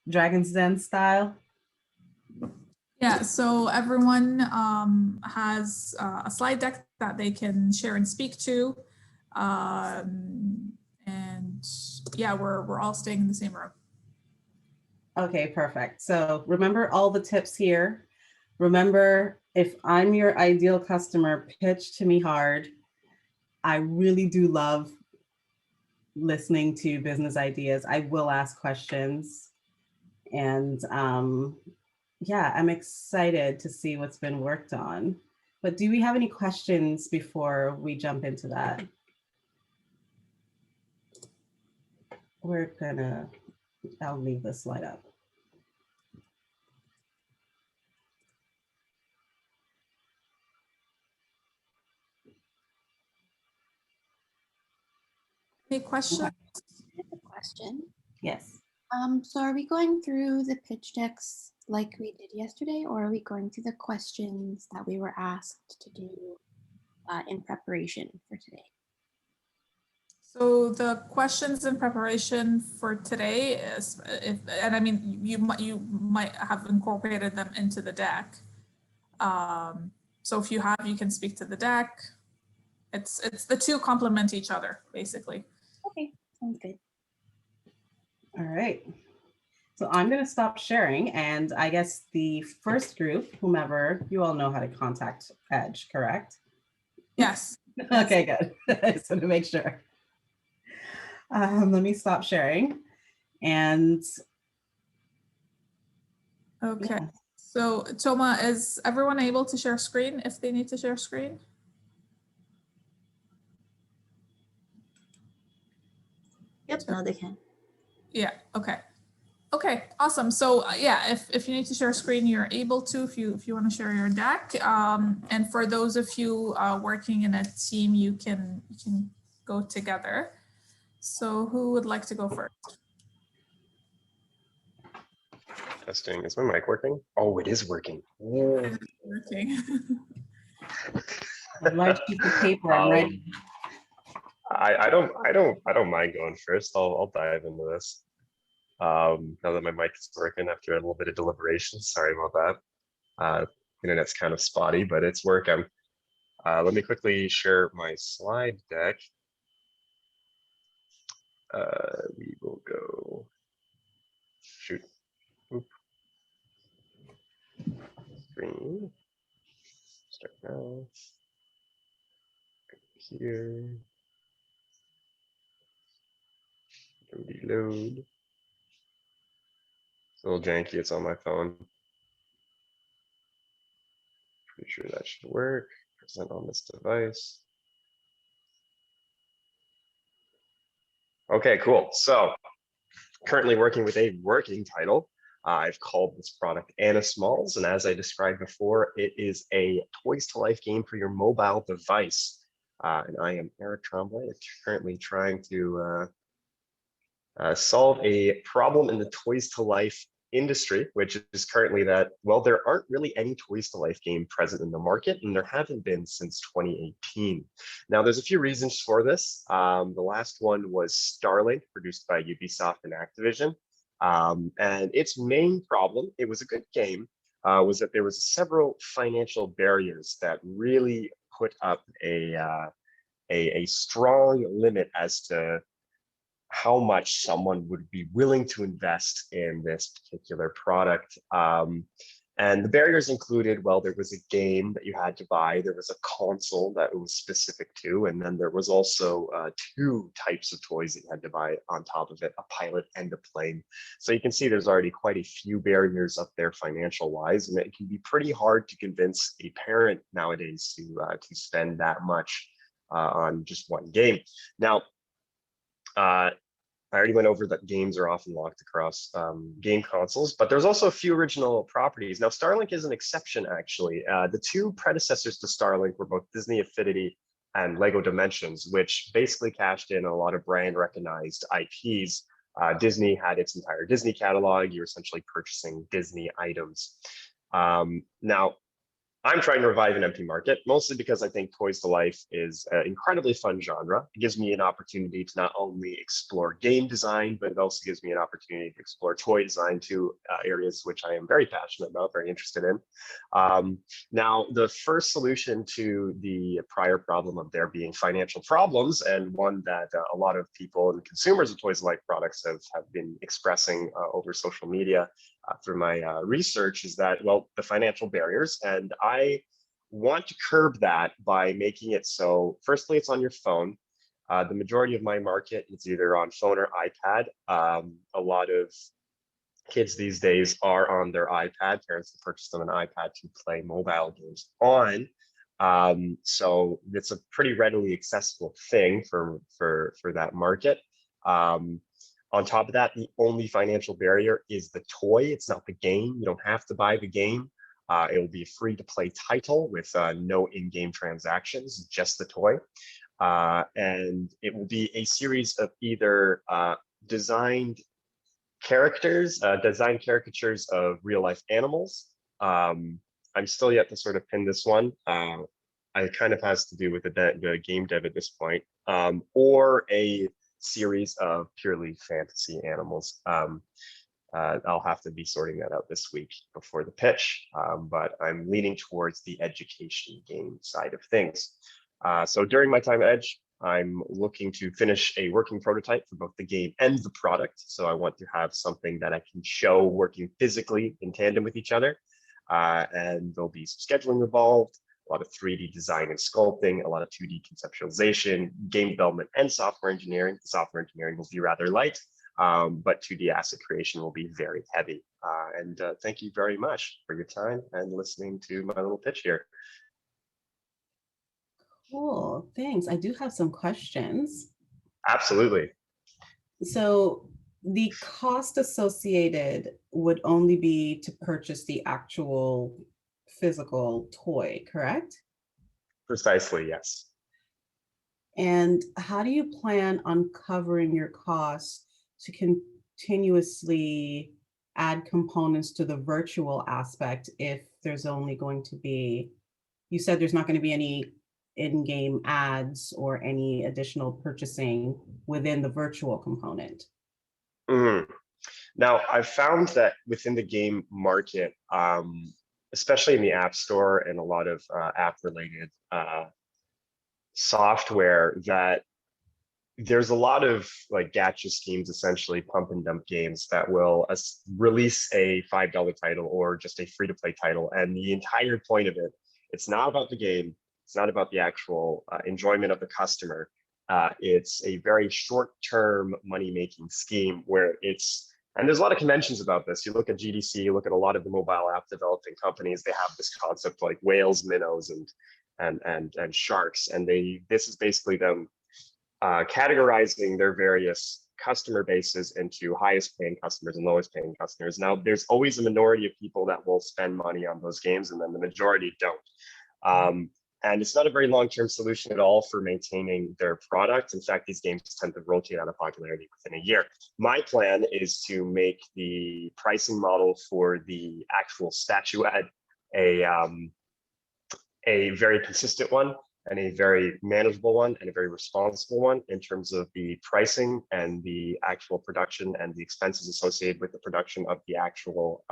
Dragon's Den style? Yeah, so everyone has a slide deck that they can share and speak to. And yeah, we're all staying in the same room. Okay, perfect. So remember all the tips here. Remember, if I'm your ideal customer, pitch to me hard. I really do love listening to business ideas. I will ask questions. And yeah, I'm excited to see what's been worked on. But do we have any questions before we jump into that? I'll leave this slide up. Any questions? I have a question. Yes. So are we going through the pitch decks like we did yesterday, or are we going through the questions that we were asked to do in preparation for today? So the questions in preparation for today is, and I mean, you might have incorporated them into the deck. So if you have, you can speak to the deck. It's the two complement each other, basically. Okay, sounds good. All right. So I'm going to stop sharing, and I guess the first group, whomever, you all know how to contact Edge, correct? Yes. Okay, good. I just want to make sure. Let me stop sharing. And okay. Yeah. So Toma, is everyone able to share screen if they need to share screen? Yep, no, they can. Yeah, okay. Okay, awesome. So yeah, if you need to share a screen, you're able to if you want to share your deck. And for those of you working in a team, you can go together. So who would like to go first? Testing. Is my mic working? Oh, it is working. Oh. Working. a large piece of paper, I'm ready. I don't mind going first. I'll dive into this. Now that my mic is working after a little bit of deliberation. Sorry about that. Internet's kind of spotty, but it's working. Let me quickly share my slide deck. We will go, shoot, oop. Screen, start now, here, reload. It's a little janky, it's on my phone. Pretty sure that should work. Present on this device. Okay, cool. So currently working with a working title. I've called this product Animals, and as I described before, it is a Toys to Life game for your mobile device. And I am Eric Tremblay, currently trying to solve a problem in the Toys to Life industry, which is currently that, well, there aren't really any Toys to Life game present in the market, and there haven't been since 2018. Now, there's a few reasons for this. The last one was Starlink, produced by Ubisoft and Activision. And its main problem, it was a good game, was that there was several financial barriers that really put up a strong limit as to how much someone would be willing to invest in this particular product. And the barriers included, well, there was a game that you had to buy, there was a console that it was specific to, and then there was also two types of toys that you had to buy on top of it, a pilot and a plane. So you can see there's already quite a few barriers up there financial wise, and it can be pretty hard to convince a parent nowadays to spend that much on just one game. Now, I already went over that games are often locked across game consoles, but there's also a few original properties. Now, Starlink is an exception, actually. The two predecessors to Starlink were both Disney Affinity and Lego Dimensions, which basically cashed in a lot of brand recognized IPs. Disney had its entire Disney catalog. You're essentially purchasing Disney items. Now, I'm trying to revive an empty market, mostly because I think Toys to Life is an incredibly fun genre. It gives me an opportunity to not only explore game design, but it also gives me an opportunity to explore toy design to areas which I am very passionate about, very interested in. Now, the first solution to the prior problem of there being financial problems, and one that a lot of people and consumers of Toys to Life products have been expressing over social media through my research, is that, well, the financial barriers. And I want to curb that by making it so, firstly, it's on your phone. The majority of my market is either on phone or iPad. A lot of kids these days are on their iPad. Parents have purchased them an iPad to play mobile games on. So it's a pretty readily accessible thing for that market. On top of that, the only financial barrier is the toy. It's not the game. You don't have to buy the game. It will be a free-to-play title with no in-game transactions, just the toy. And it will be a series of either designed characters, designed caricatures of real-life animals. I'm still yet to sort of pin this one. It kind of has to do with the game dev at this point, or a series of purely fantasy animals. I'll have to be sorting that out this week before the pitch, but I'm leaning towards the education game side of things. So during my time at Edge, I'm looking to finish a working prototype for both the game and the product. So I want to have something that I can show working physically in tandem with each other. And there'll be some scheduling involved, a lot of 3D design and sculpting, a lot of 2D conceptualization, game development, and software engineering. The software engineering will be rather light, but 2D asset creation will be very heavy. And thank you very much for your time and listening to my little pitch here. Cool, thanks. I do have some questions. Absolutely. So the cost associated would only be to purchase the actual physical toy, correct? Precisely, yes. And how do you plan on covering your costs to continuously add components to the virtual aspect if there's only going to be, you said there's not going to be any in-game ads or any additional purchasing within the virtual component? Now, I've found that within the game market, especially in the App Store and a lot of app-related software, that there's a lot of like gacha schemes, essentially pump and dump games that will release a $5 title or just a free-to-play title. And the entire point of it, it's not about the game. It's not about the actual enjoyment of the customer. It's a very short-term money-making scheme where and there's a lot of conventions about this. You look at GDC, you look at a lot of the mobile app developing companies, they have this concept like whales, minnows, and sharks. And this is basically them categorizing their various customer bases into highest paying customers and lowest paying customers. Now, there's always a minority of people that will spend money on those games, and then the majority don't. And it's not a very long-term solution at all for maintaining their product. In fact, these games tend to rotate out of popularity within a year. My plan is to make the pricing model for the actual statuette a very consistent one, and a very manageable one, and a very responsible one in terms of the pricing and the actual production and the expenses associated with the production of the actual,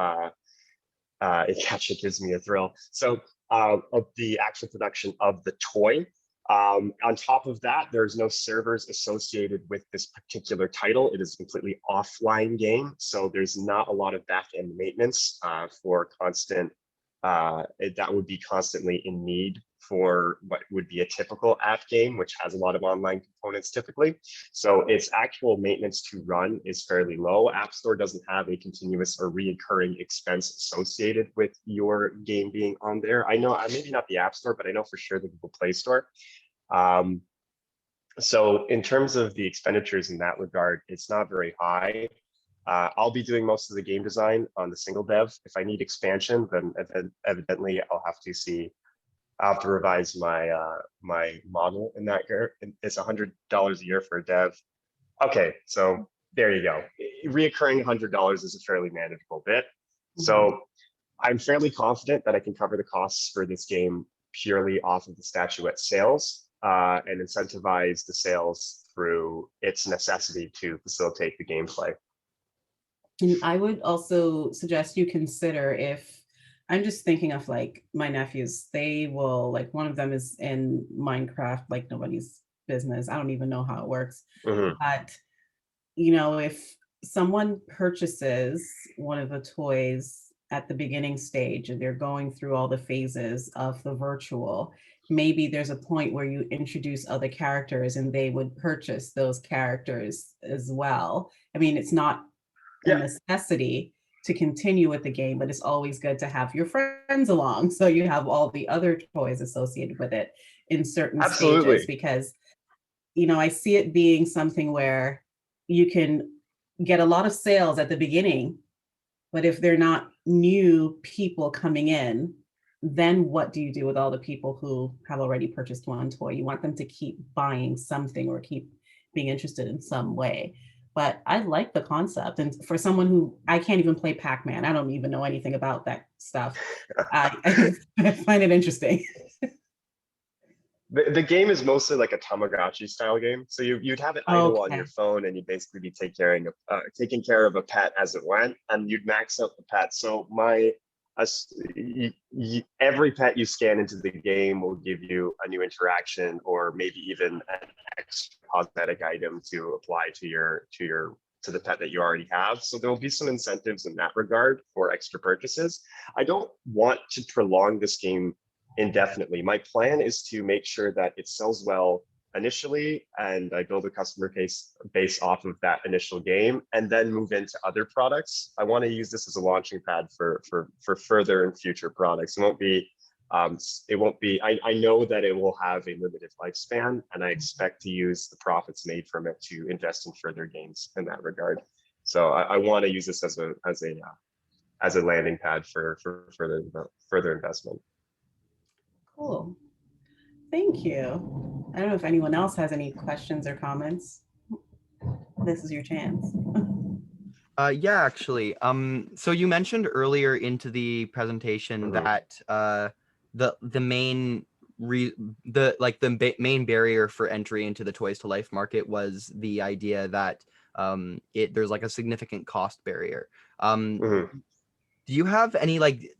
it actually gives me a thrill. So of the actual production of the toy. On top of that, there's no servers associated with this particular title. It is a completely offline game. So there's not a lot of back-end maintenance for constant, that would be constantly in need for what would be a typical app game, which has a lot of online components typically. So its actual maintenance to run is fairly low. App Store doesn't have a continuous or reoccurring expense associated with your game being on there. I know, maybe not the App Store, but I know for sure the Google Play Store. So in terms of the expenditures in that regard, it's not very high. I'll be doing most of the game design on the single dev. If I need expansion, then evidently I'll have to revise my my model in that year. It's $100 a year for a dev. Okay, so there you go. Reoccurring $100 is a fairly manageable bit. So I'm fairly confident that I can cover the costs for this game purely off of the statuette sales and incentivize the sales through its necessity to facilitate the gameplay. And I would also suggest you consider, if I'm just thinking of like my nephews, they will, like, one of them is in Minecraft like nobody's business. I don't even know how it works. But, you know, if someone purchases one of the toys at the beginning stage and they're going through all the phases of the virtual, maybe there's a point where you introduce other characters and they would purchase those characters as well. I mean, it's not a necessity to continue with the game, but it's always good to have your friends along. So you have all the other toys associated with it in certain stages, because, you know, I see it being something where you can get a lot of sales at the beginning, but if they're not new people coming in, then what do you do with all the people who have already purchased one toy? You want them to keep buying something or keep being interested in some way. But I like the concept. And for someone who, I can't even play Pac-Man, I don't even know anything about that stuff. I find it interesting. The game is mostly like a Tamagotchi style game. So you'd have it idle on your phone and you'd basically be taking care of a pet as it went, and you'd max out the pet. So every pet you scan into the game will give you a new interaction, or maybe even an extra cosmetic item to apply to the pet that you already have. So there will be some incentives in that regard for extra purchases. I don't want to prolong this game indefinitely. My plan is to make sure that it sells well initially, and I build a customer base off of that initial game, and then move into other products. I want to use this as a launching pad for further and future products. It won't be. I know that it will have a limited lifespan, and I expect to use the profits made from it to invest in further games in that regard. So I want to use this as a landing pad for further investment. Cool. Thank you. I don't know if anyone else has any questions or comments. This is your chance. Yeah, actually. So you mentioned earlier into the presentation that the main main barrier for entry into the Toys to Life market was the idea that there's like a significant cost barrier. Do you have any like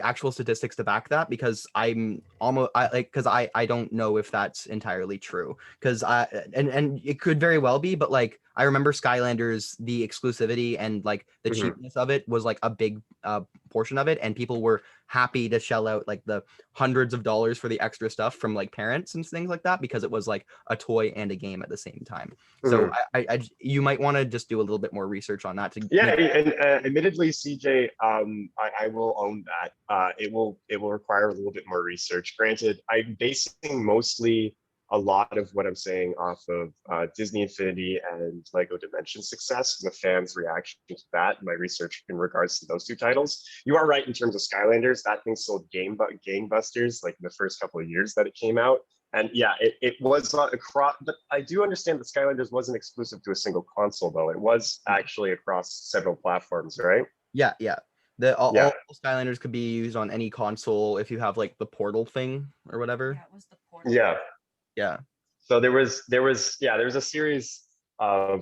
actual statistics to back that? Because I'm almost I don't know if that's entirely true, because and it could very well be, but like I remember Skylanders, the exclusivity and like the cheapness of it was like a big portion of it, and people were happy to shell out like the hundreds of dollars for the extra stuff from like parents and things like that, because it was like a toy and a game at the same time. So you might want to just do a little bit more research on that. And admittedly, CJ, I will own that. It will require a little bit more research. Granted, I'm basing mostly a lot of what I'm saying off of Disney Infinity and Lego Dimension success, and the fans' reaction to that, and my research in regards to those two titles. You are right in terms of Skylanders. That thing sold gangbusters like in the first couple of years that it came out. And yeah, it was not across, but I do understand that Skylanders wasn't exclusive to a single console, though. It was actually across several platforms, right? Yeah. All Skylanders could be used on any console if you have like the Portal thing or whatever. Yeah, it was the Portal. Yeah. So there was a series of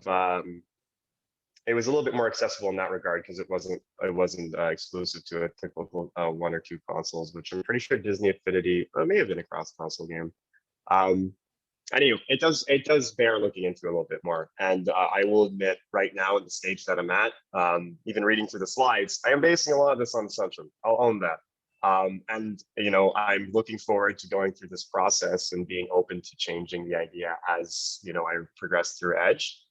it was a little bit more accessible in that regard, because it wasn't exclusive to a typical one or two consoles, which I'm pretty sure Disney Infinity may have been a cross-console game. Anyway, it does bear looking into a little bit more. And I will admit, right now, at the stage that I'm at, even reading through the slides, I am basing a lot of this on assumption. I'll own that. And you know, I'm looking forward to going through this process and being open to changing the idea as, you know, I progress through Edge.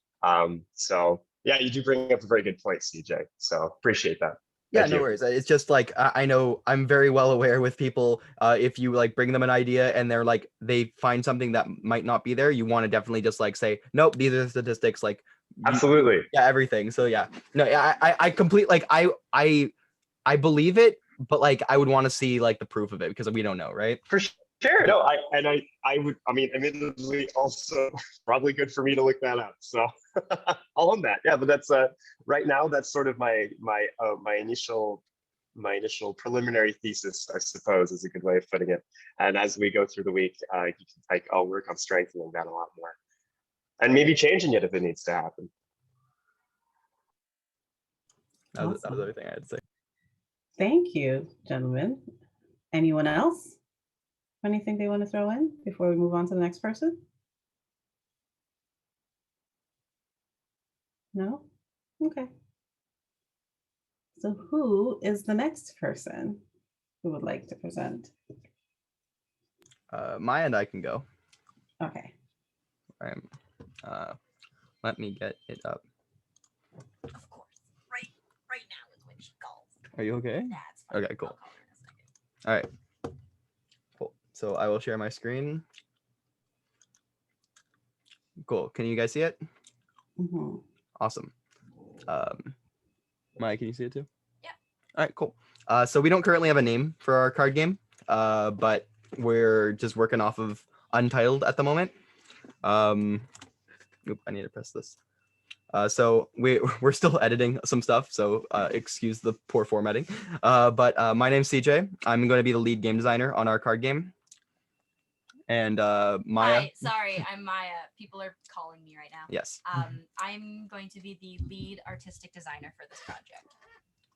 So yeah, you do bring up a very good point, CJ. So appreciate that. Yeah, no worries. It's just like I know I'm very well aware with people. If you like bring them an idea and they're like they find something that might not be there, you want to definitely just like say, nope, these are the statistics. Like absolutely, everything. So yeah, no, I complete like I believe it, but like I would want to see like the proof of it, because we don't know, right? For sure. No, I would. I mean, admittedly, also probably good for me to look that up. So I'll own that. Yeah, but that's right now. That's sort of my initial my initial preliminary thesis, I suppose, is a good way of putting it. And as we go through the week, I'll work on strengthening that a lot more, and maybe changing it if it needs to happen. That was everything I had to say. Thank you, gentlemen. Anyone else? Anything they want to throw in before we move on to the next person? No? Okay. So who is the next person who would like to present? Maya and I can go. Okay. All right. Let me get it up. Of course. Right now is when she calls. Are you okay? That's fine. Okay, cool. All right. Cool. So I will share my screen. Cool. Can you guys see it? Mm-hmm. Awesome. Maya, can you see it too? Yeah. All right, cool. So we don't currently have a name for our card game, but we're just working off of Untitled at the moment. Oop, I need to press this. So we're still editing some stuff, so excuse the poor formatting. But my name's CJ. I'm going to be the lead game designer on our card game. And Maya. Hi, sorry, I'm Maya. People are calling me right now. Yes. I'm going to be the lead artistic designer for this project.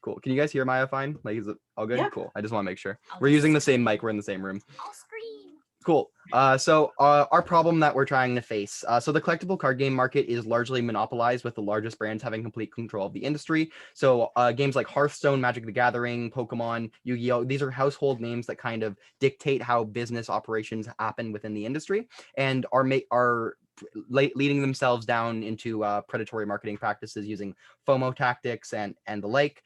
Cool. Can you guys hear Maya fine? Like, is it all good? Yeah. Cool. I just want to make sure. I'll We're just using the same mic. We're in the same room. I'll scream. Cool. So our problem that we're trying to face. So the collectible card game market is largely monopolized, with the largest brands having complete control of the industry. So games like Hearthstone, Magic the Gathering, Pokemon, Yu-Gi-Oh! These are household names that kind of dictate how business operations happen within the industry, and are leading themselves down into predatory marketing practices using FOMO tactics and the like,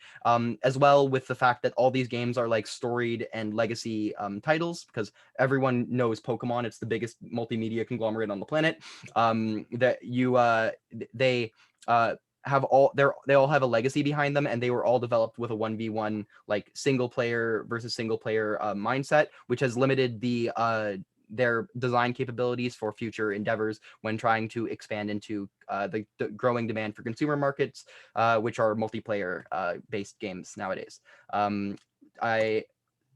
as well with the fact that all these games are like storied and legacy titles, because everyone knows Pokemon. It's the biggest multimedia conglomerate on the planet. They all have a legacy behind them, and they were all developed with a 1v1 like single player versus single player mindset, which has limited their design capabilities for future endeavors when trying to expand into the growing demand for consumer markets, which are multiplayer based games nowadays.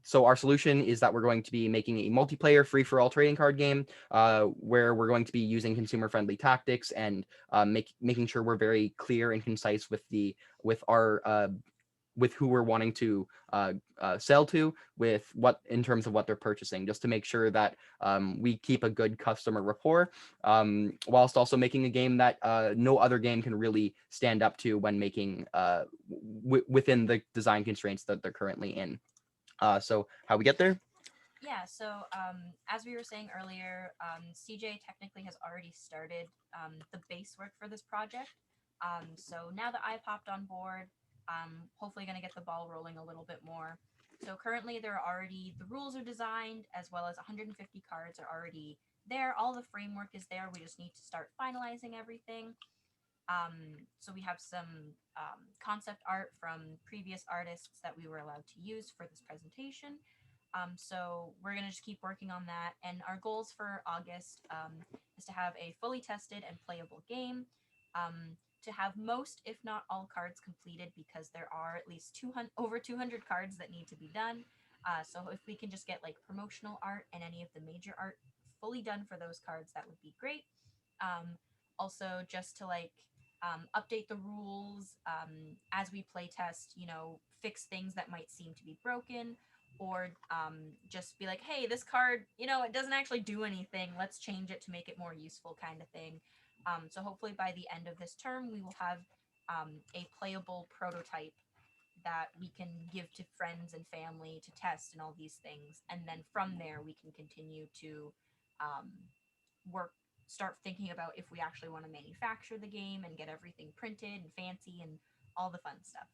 So our solution is that we're going to be making a multiplayer free-for-all trading card game, where we're going to be using consumer-friendly tactics and making sure we're very clear and concise with who we're wanting to sell to, with what in terms of what they're purchasing, just to make sure that we keep a good customer rapport, whilst also making a game that no other game can really stand up to when making within the design constraints that they're currently in. So how we get there? Yeah, so as we were saying earlier, CJ technically has already started the base work for this project. So now that I've hopped on board, hopefully going to get the ball rolling a little bit more. So currently the rules are designed, as well as 150 cards are already there. All the framework is there. We just need to start finalizing everything. So we have some concept art from previous artists that we were allowed to use for this presentation. So we're going to just keep working on that. And our goals for August is to have a fully tested and playable game, to have most, if not all, cards completed, because there are at least over 200 cards that need to be done. So if we can just get like promotional art and any of the major art fully done for those cards, that would be great. Also, just to update the rules as we play test, fix things that might seem to be broken, or just be like, hey, this card, it doesn't actually do anything. Let's change it to make it more useful, kind of thing. So hopefully by the end of this term, we will have a playable prototype that we can give to friends and family to test and all these things. And then from there, we can continue to start thinking about if we actually want to manufacture the game and get everything printed and fancy and all the fun stuff.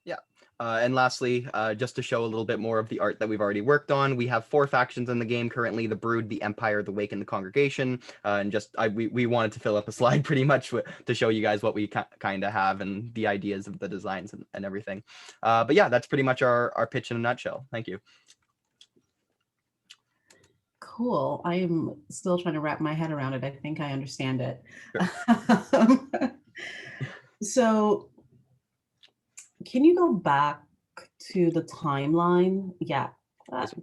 Yeah. And lastly, just to show a little bit more of the art that we've already worked on, we have 4 factions in the game currently: the Brood, the Empire, the Wake, and the Congregation. And we wanted to fill up a slide pretty much to show you guys what we kind of have and the ideas of the designs and everything. But yeah, that's pretty much our pitch in a nutshell. Thank you. Cool. I am still trying to wrap my head around it. I think I understand it. Sure. So can you go back to the timeline. Yeah, This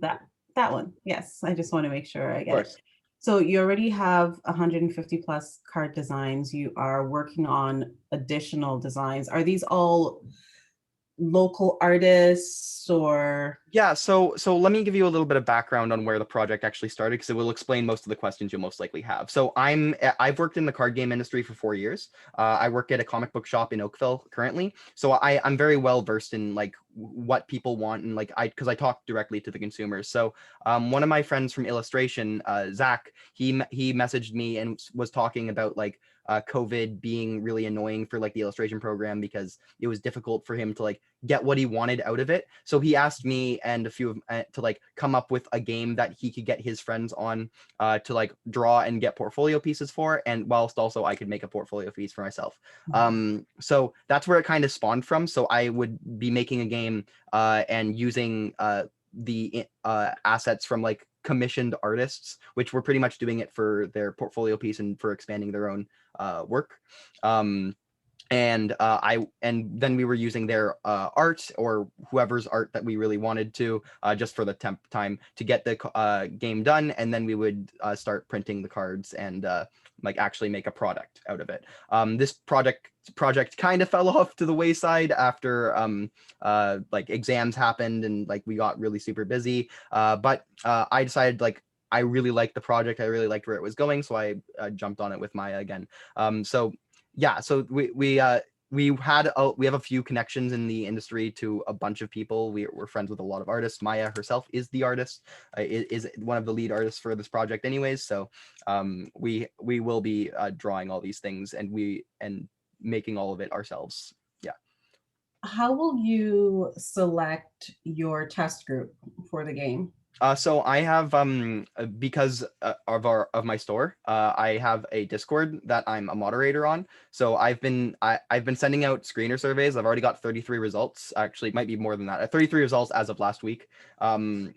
that one. Yes, I just want to make sure I Of get it. course. So you already have 150 plus card designs. You are working on additional designs. Are these all local artists or? Yeah, so let me give you a little bit of background on where the project actually started, because it will explain most of the questions you'll most likely have. So I've worked in the card game industry for 4 years. I work at a comic book shop in Oakville currently, so I'm very well versed in like what people want, and like because I talk directly to the consumers. So one of my friends from illustration, Zach, he messaged me and was talking about like COVID being really annoying for like the illustration program, because it was difficult for him to like get what he wanted out of it. So he asked me and a few of to like come up with a game that he could get his friends on to like draw and get portfolio pieces for, and whilst also I could make a portfolio piece for myself. So that's where it kind of spawned from. So I would be making a game and using the assets from like commissioned artists, which were pretty much doing it for their portfolio piece and for expanding their own work. And then we were using their art or whoever's art that we really wanted to just for the time to get the game done, and then we would start printing the cards and like actually make a product out of it. This project kind of fell off to the wayside after like exams happened and like we got really super busy, but I decided like I really liked the project, I really liked where it was going, so I jumped on it with Maya again. So yeah, so we have a few connections in the industry to a bunch of people. We're friends with a lot of artists. Maya herself is the artist, is one of the lead artists for this project anyways. So we will be drawing all these things and making all of it ourselves. Yeah. How will you select your test group for the game? So I have because of my store, I have a Discord that I'm a moderator on. So I've been sending out screener surveys. I've already got 33 results. Actually, it might be more than that. 33 results as of last week. In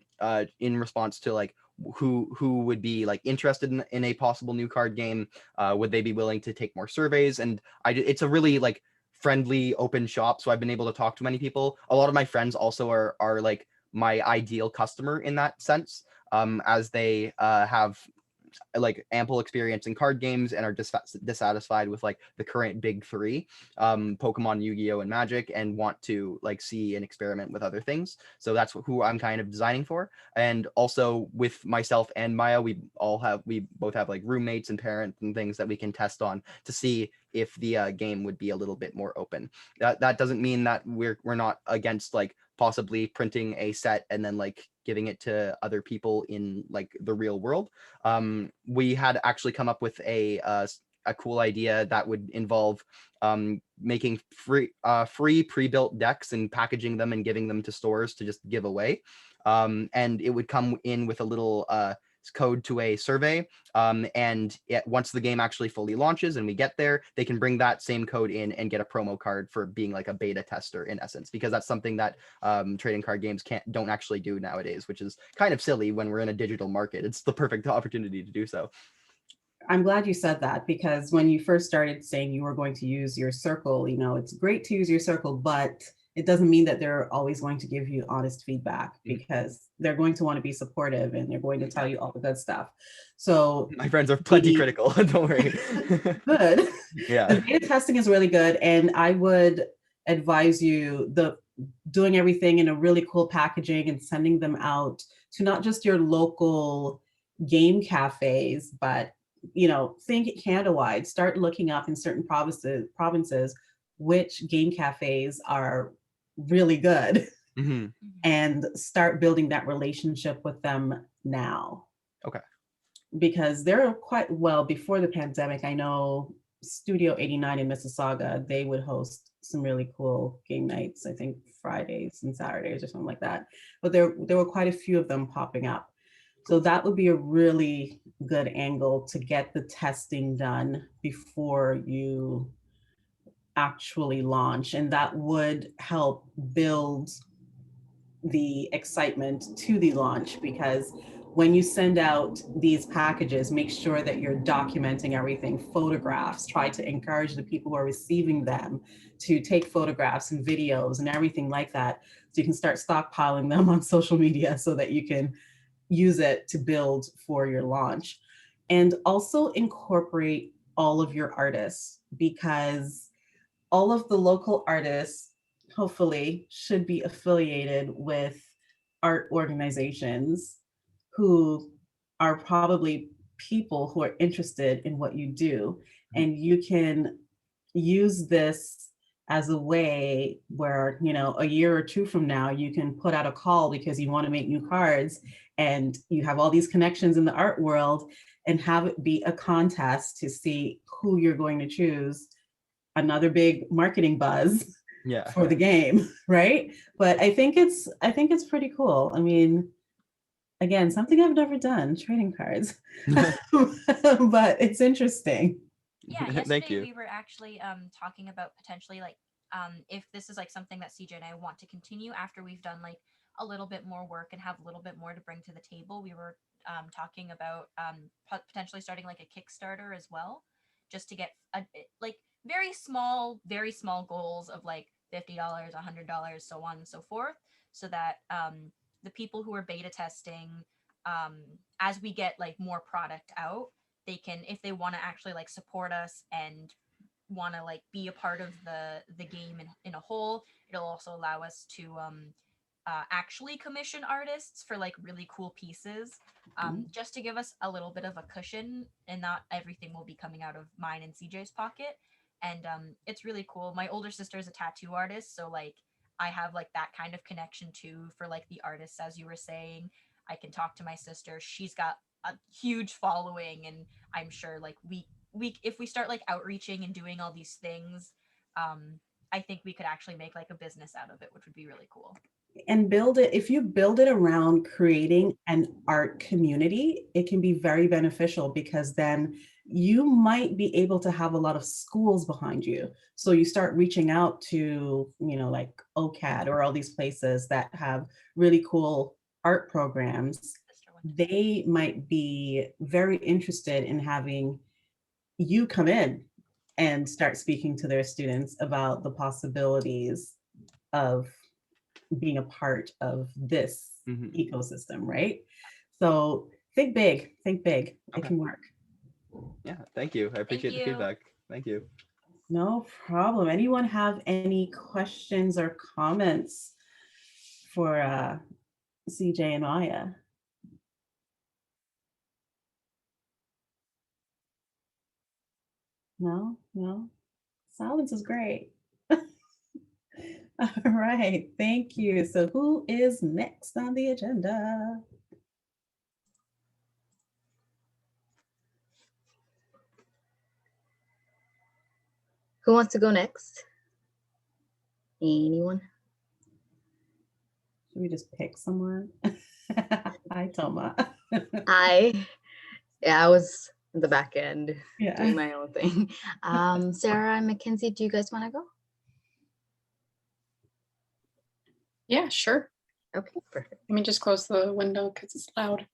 response to like who would be like interested in a possible new card game. Would they be willing to take more surveys? And it's a really like friendly, open shop. So I've been able to talk to many people. A lot of my friends also are like my ideal customer in that sense, as they have like ample experience in card games and are dissatisfied with like the current big three, Pokemon, Yu-Gi-Oh, and Magic, and want to like see and experiment with other things. So that's who I'm kind of designing for. And also with myself and Maya, we both have like roommates and parents and things that we can test on to see if the game would be a little bit more open. That doesn't mean that we're not against like possibly printing a set and then like giving it to other people in like the real world. We had actually come up with a cool idea that would involve making free pre-built decks and packaging them and giving them to stores to just give away. And it would come in with a little code to a survey, and once the game actually fully launches and we get there, they can bring that same code in and get a promo card for being like a beta tester in essence, because that's something that trading card games don't actually do nowadays, which is kind of silly when we're in a digital market. It's the perfect opportunity to do so. I'm glad you said that, because when you first started saying you were going to use your circle, it's great to use your circle, but it doesn't mean that they're always going to give you honest feedback, because they're going to want to be supportive and they're going to tell you all the good stuff. So my friends are plenty critical. Don't worry. Good. Yeah. The beta testing is really good. And I would advise you doing everything in a really cool packaging and sending them out to not just your local game cafes, but think Canada-wide. Start looking up in certain provinces which game cafes are really good, and start building that relationship with them now. Okay. Because they're quite well before the pandemic. I know Studio 89 in Mississauga, they would host some really cool game nights, I think Fridays and Saturdays or something like that. But there were quite a few of them popping up. So that would be a really good angle to get the testing done before you actually launch. And that would help build the excitement to the launch, because when you send out these packages, make sure that you're documenting everything, photographs, try to encourage the people who are receiving them to take photographs and videos and everything like that. So you can start stockpiling them on social media so that you can use it to build for your launch. And also incorporate all of your artists, because all of the local artists hopefully should be affiliated with art organizations who are probably people who are interested in what you do. And you can use this as a way where, you know, a year or two from now, you can put out a call because you want to make new cards and you have all these connections in the art world, and have it be a contest to see who you're going to choose. Another big marketing buzz for the game, right? But I think it's pretty cool. I mean, again, something I've never done, trading cards, but it's interesting. Yeah, yesterday we were actually talking about potentially like if this is like something that CJ and I want to continue after we've done like a little bit more work and have a little bit more to bring to the table. We were talking about potentially starting like a Kickstarter as well, just to get like very small goals of like $50, $100, so on and so forth, so that the people who are beta testing, as we get like more product out, they can, if they want to actually like support us and want to like be a part of the game in a whole, it'll also allow us to actually commission artists for like really cool pieces, just to give us a little bit of a cushion, and not everything will be coming out of mine and CJ's pocket. And it's really cool. My older sister is a tattoo artist, so like I have like that kind of connection too for like the artists, as you were saying. I can talk to my sister. She's got a huge following, and I'm sure like we if we start like outreaching and doing all these things, I think we could actually make like a business out of it, which would be really cool. And build it, if you build it around creating an art community, it can be very beneficial, because then you might be able to have a lot of schools behind you. So you start reaching out to, you know, like OCAD or all these places that have really cool art programs. They might be very interested in having you come in and start speaking to their students about the possibilities of being a part of this ecosystem, right? So think big, it can work. Yeah, thank you. I appreciate the feedback. Thank you. No problem. Anyone have any questions or comments for CJ and Maya? No. Silence is great. All right, thank you. So who is next on the agenda? Who wants to go next? Anyone? Should we just pick someone? Hi, Toma. I was in the back end Yeah. doing my own thing. Sarah and Mackenzie, do you guys want to go? Yeah, sure. Okay, perfect. Let me just close the window because it's loud.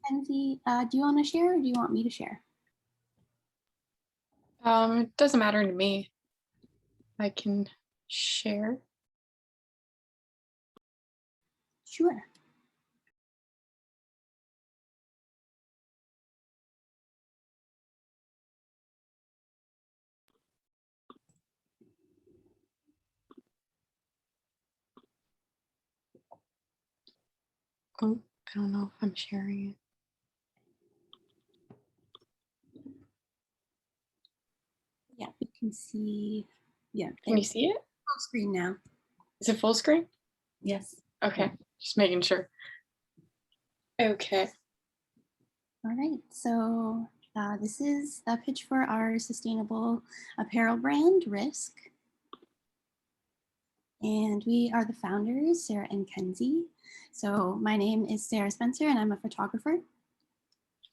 Kenzie, do you want to share or do you want me to share? It doesn't matter to me. I can share. Sure. Oh, I don't know if I'm sharing it. Yeah, we can see. Yeah. Can you see it? Full screen now. Is it full screen? Yes. Okay, just making sure. Okay. All right, so this is a pitch for our sustainable apparel brand, Risk. And we are the founders, Sarah and Kenzie. So my name is Sarah Spencer and I'm a photographer.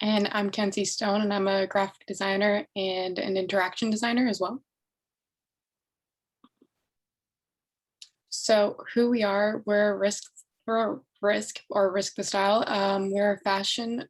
And I'm Kenzie Stone and I'm a graphic designer and an interaction designer as well. So who we are, we're Risk or Risk the Style. We're a fashion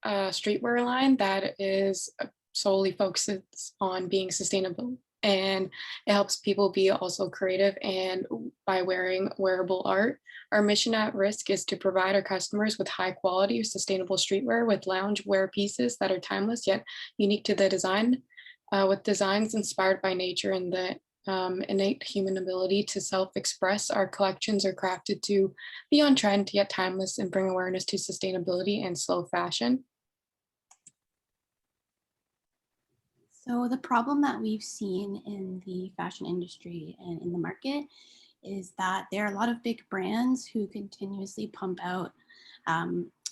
streetwear line that is solely focuses on being sustainable, and it helps people be also creative and by wearing wearable art. Our mission at Risk is to provide our customers with high quality sustainable streetwear with lounge wear pieces that are timeless yet unique to the design, with designs inspired by nature and the innate human ability to self-express. Our collections are crafted to be on trend yet timeless and bring awareness to sustainability and slow fashion. So the problem that we've seen in the fashion industry and in the market is that there are a lot of big brands who continuously pump out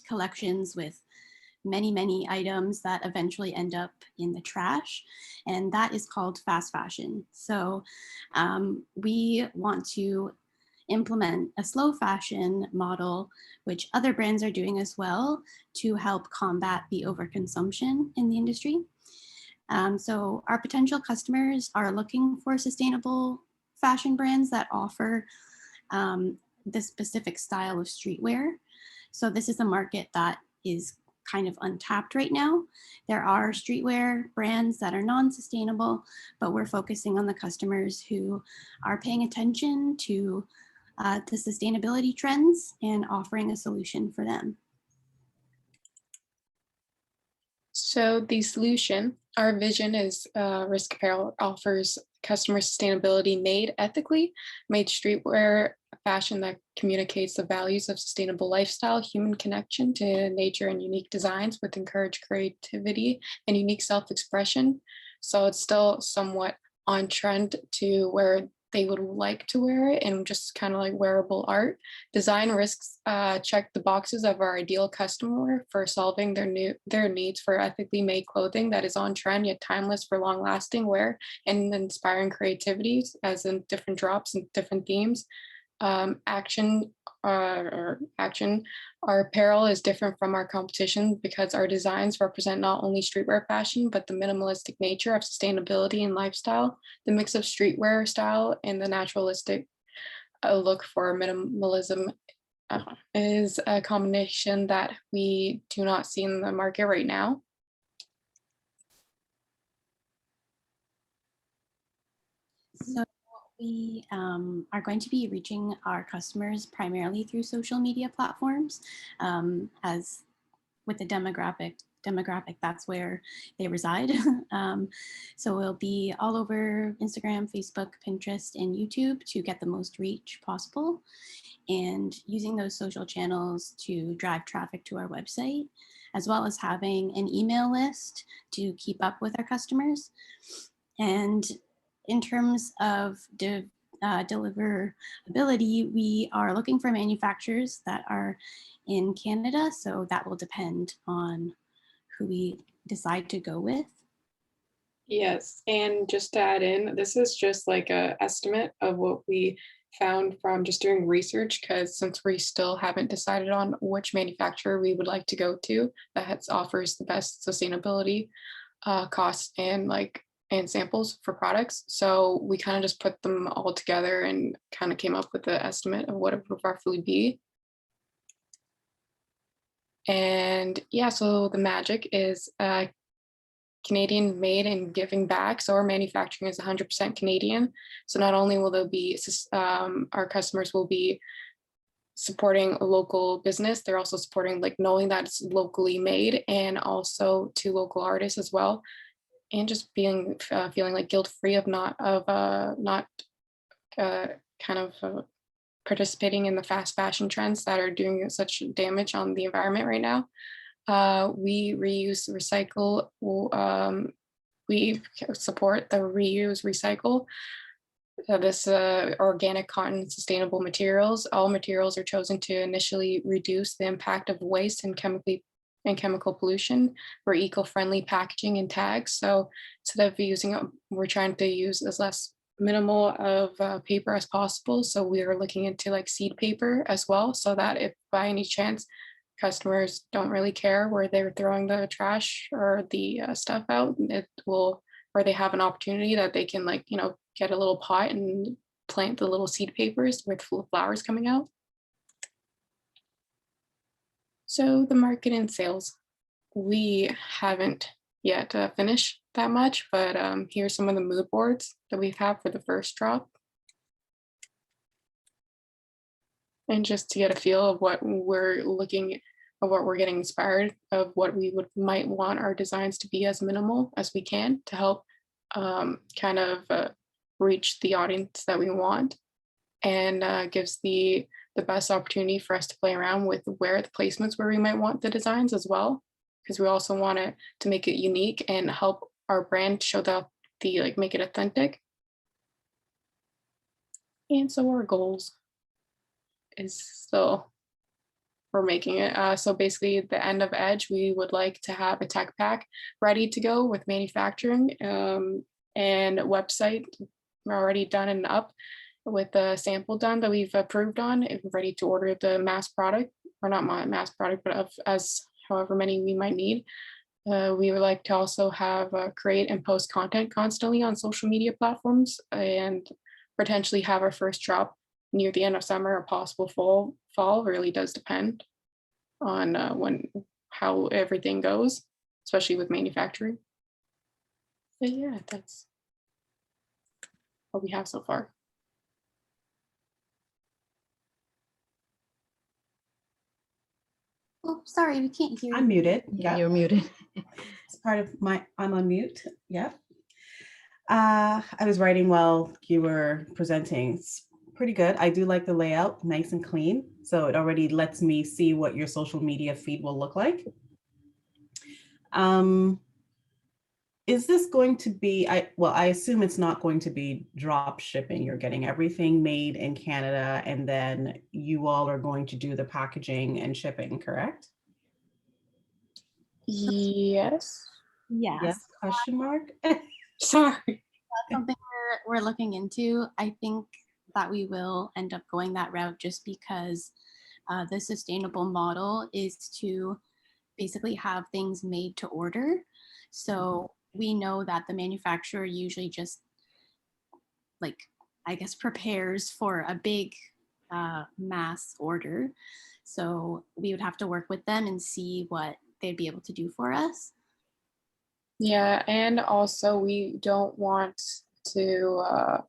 collections with many items that eventually end up in the trash, and that is called fast fashion. So we want to implement a slow fashion model, which other brands are doing as well, to help combat the overconsumption in the industry. So our potential customers are looking for sustainable fashion brands that offer the specific style of streetwear. So this is a market that is kind of untapped right now. There are streetwear brands that are non-sustainable, but we're focusing on the customers who are paying attention to the sustainability trends and offering a solution for them. So the solution, our vision is Risk Apparel offers customer sustainability made ethically, made streetwear fashion that communicates the values of sustainable lifestyle, human connection to nature, and unique designs with encouraged creativity and unique self-expression. So it's still somewhat on trend to where they would like to wear it and just kind of like wearable art. Design Risks check the boxes of our ideal customer for solving their needs for ethically made clothing that is on trend yet timeless for long lasting wear and inspiring creativity as in different drops and different themes. Action, our apparel is different from our competition because our designs represent not only streetwear fashion, but the minimalistic nature of sustainability and lifestyle. The mix of streetwear style and the naturalistic look for minimalism is a combination that we do not see in the market right now. So we are going to be reaching our customers primarily through social media platforms, as with the demographic, that's where they reside. So we'll be all over Instagram, Facebook, Pinterest, and YouTube to get the most reach possible, and using those social channels to drive traffic to our website, as well as having an email list to keep up with our customers. And in terms of deliverability, we are looking for manufacturers that are in Canada, so that will depend on who we decide to go with. Yes, and just to add in, this is just like an estimate of what we found from just doing research, because since we still haven't decided on which manufacturer we would like to go to that offers the best sustainability costs and samples for products. So we kind of just put them all together and kind of came up with the estimate of what it would roughly be. And yeah, so the magic is Canadian made and giving back. So our manufacturing is 100% Canadian. So not only will there be, our customers will be supporting a local business, they're also supporting like knowing that it's locally made, and also to local artists as well. And just being feeling like guilt-free of not participating in the fast fashion trends that are doing such damage on the environment right now. We reuse, recycle. We support the reuse, recycle. This organic cotton sustainable materials. All materials are chosen to initially reduce the impact of waste and chemical pollution for eco-friendly packaging and tags. So instead of we're trying to use as less minimal of paper as possible. So we are looking into like seed paper as well, so that if by any chance customers don't really care where they're throwing the trash or the stuff out, or they have an opportunity that they can get a little pot and plant the little seed papers with flowers coming out. So the market and sales, we haven't yet finished that much, but here's some of the mood boards that we've had for the first drop. And just to get a feel of what we're looking of what we're getting inspired of, what we might want our designs to be as minimal as we can to help kind of reach the audience that we want, and gives the best opportunity for us to play around with where the placements where we might want the designs as well, because we also want it to make it unique and help our brand show the like make it authentic. And so our goals is still we're making it. So basically at the end of Edge, we would like to have a tech pack ready to go with manufacturing and website already done and up with the sample done that we've approved on, if we're ready to order the mass product, or not mass product, but as however many we might need. We would like to also have create and post content constantly on social media platforms, and potentially have our first drop near the end of summer or possible fall. Really does depend on how everything goes, especially with manufacturing. But yeah, that's what we have so far. Oh, sorry, we can't hear I'm you. muted. Yeah, Yep. you're muted. It's part of I'm on mute. Yep. I was writing while you were presenting. It's pretty good. I do like the layout, nice and clean. So it already lets me see what your social media feed will look like. Is this going to be, I assume it's not going to be drop shipping. You're getting everything made in Canada, and then you all are going to do the packaging and shipping, correct? Yes. Yes. Yes, question mark? Sorry. That's something we're looking into. I think that we will end up going that route just because the sustainable model is to basically have things made to order. So we know that the manufacturer usually just like, I guess, prepares for a big mass order. So we would have to work with them and see what they'd be able to do for us. Yeah, and also we don't want to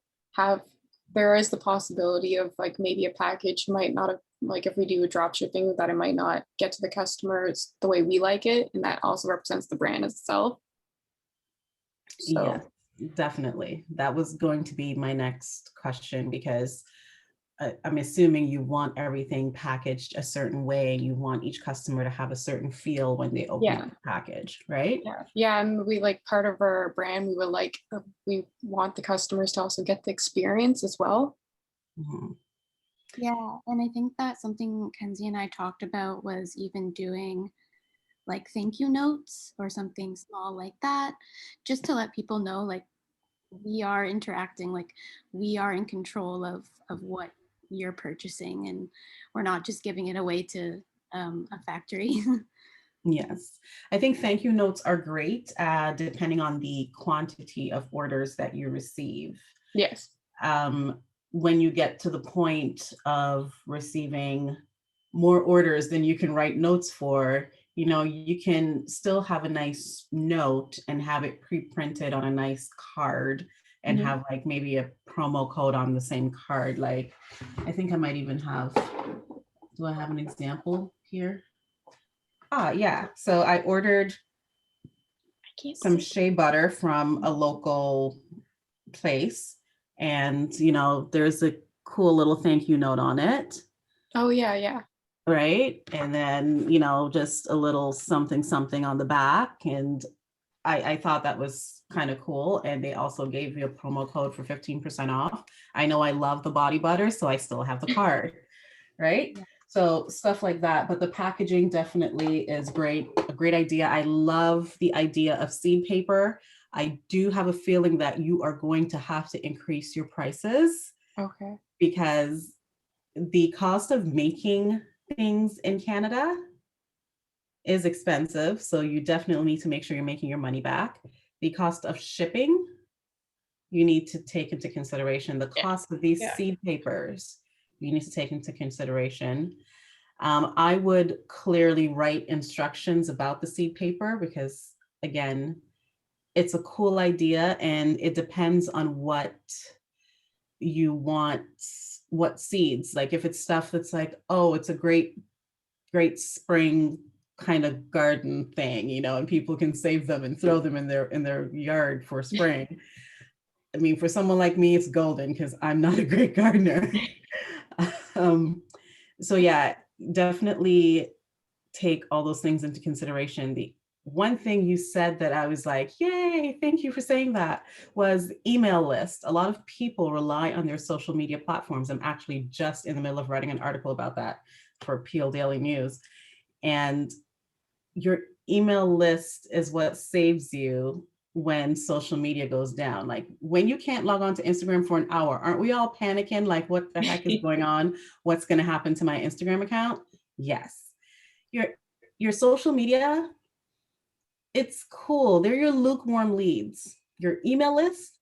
there is the possibility of like maybe a package might not have, like if we do a drop shipping, that it might not get to the customers the way we like it, and that also represents the brand itself. So Yeah, definitely. That was going to be my next question, because I'm assuming you want everything packaged a certain way. You want each customer to have a certain feel when they open Yeah. the package, right? Yeah, and we like part of our brand, we would like we want the customers to also get the experience as well. Mhm. Yeah, and I think that something Kenzie and I talked about was even doing like thank you notes or something small like that, just to let people know like we are interacting, like we are in control of what you're purchasing, and we're not just giving it away to a factory. Yes, I think thank you notes are great, depending on the quantity of orders that you receive. Yes. When you get to the point of receiving more orders than you can write notes for, you know, you can still have a nice note and have it pre-printed on a nice card and Mhm. have like maybe a promo code on the same card. Like, I think I might even have, do I have an example here? Yeah, so I ordered some shea butter from a local place, and you know, there's a cool little thank you note on it. Oh yeah. Right, and then you know, just a little something something on the back, and I thought that was kind of cool. And they also gave you a promo code for 15% off. I know I love the body butter, so I still have the card, right? So stuff like that. But the packaging definitely is great, a great idea. I love the idea of seed paper. I do have a feeling that you are going to have to increase your prices, Okay. because the cost of making things in Canada is expensive. So you definitely need to make sure you're making your money back. The cost of shipping you need to take into consideration. The cost of these Yeah. seed papers, you need to take into consideration. I would clearly write instructions about the seed paper because, again, it's a cool idea and it depends on what you want, what seeds. Like if it's stuff that's like, oh, it's a great spring kind of garden thing, you know, and people can save them and throw them in their yard for spring. I mean, for someone like me, it's golden because I'm not a great gardener. So yeah, definitely take all those things into consideration. The one thing you said that I was like, yay, thank you for saying that, was email list. A lot of people rely on their social media platforms. I'm actually just in the middle of writing an article about that for Peel Daily News. And your email list is what saves you when social media goes down. Like when you can't log on to Instagram for an hour, aren't we all panicking? Like what the heck is going on? What's going to happen to my Instagram account? Yes. Your social media, it's cool. They're your lukewarm leads. Your email list,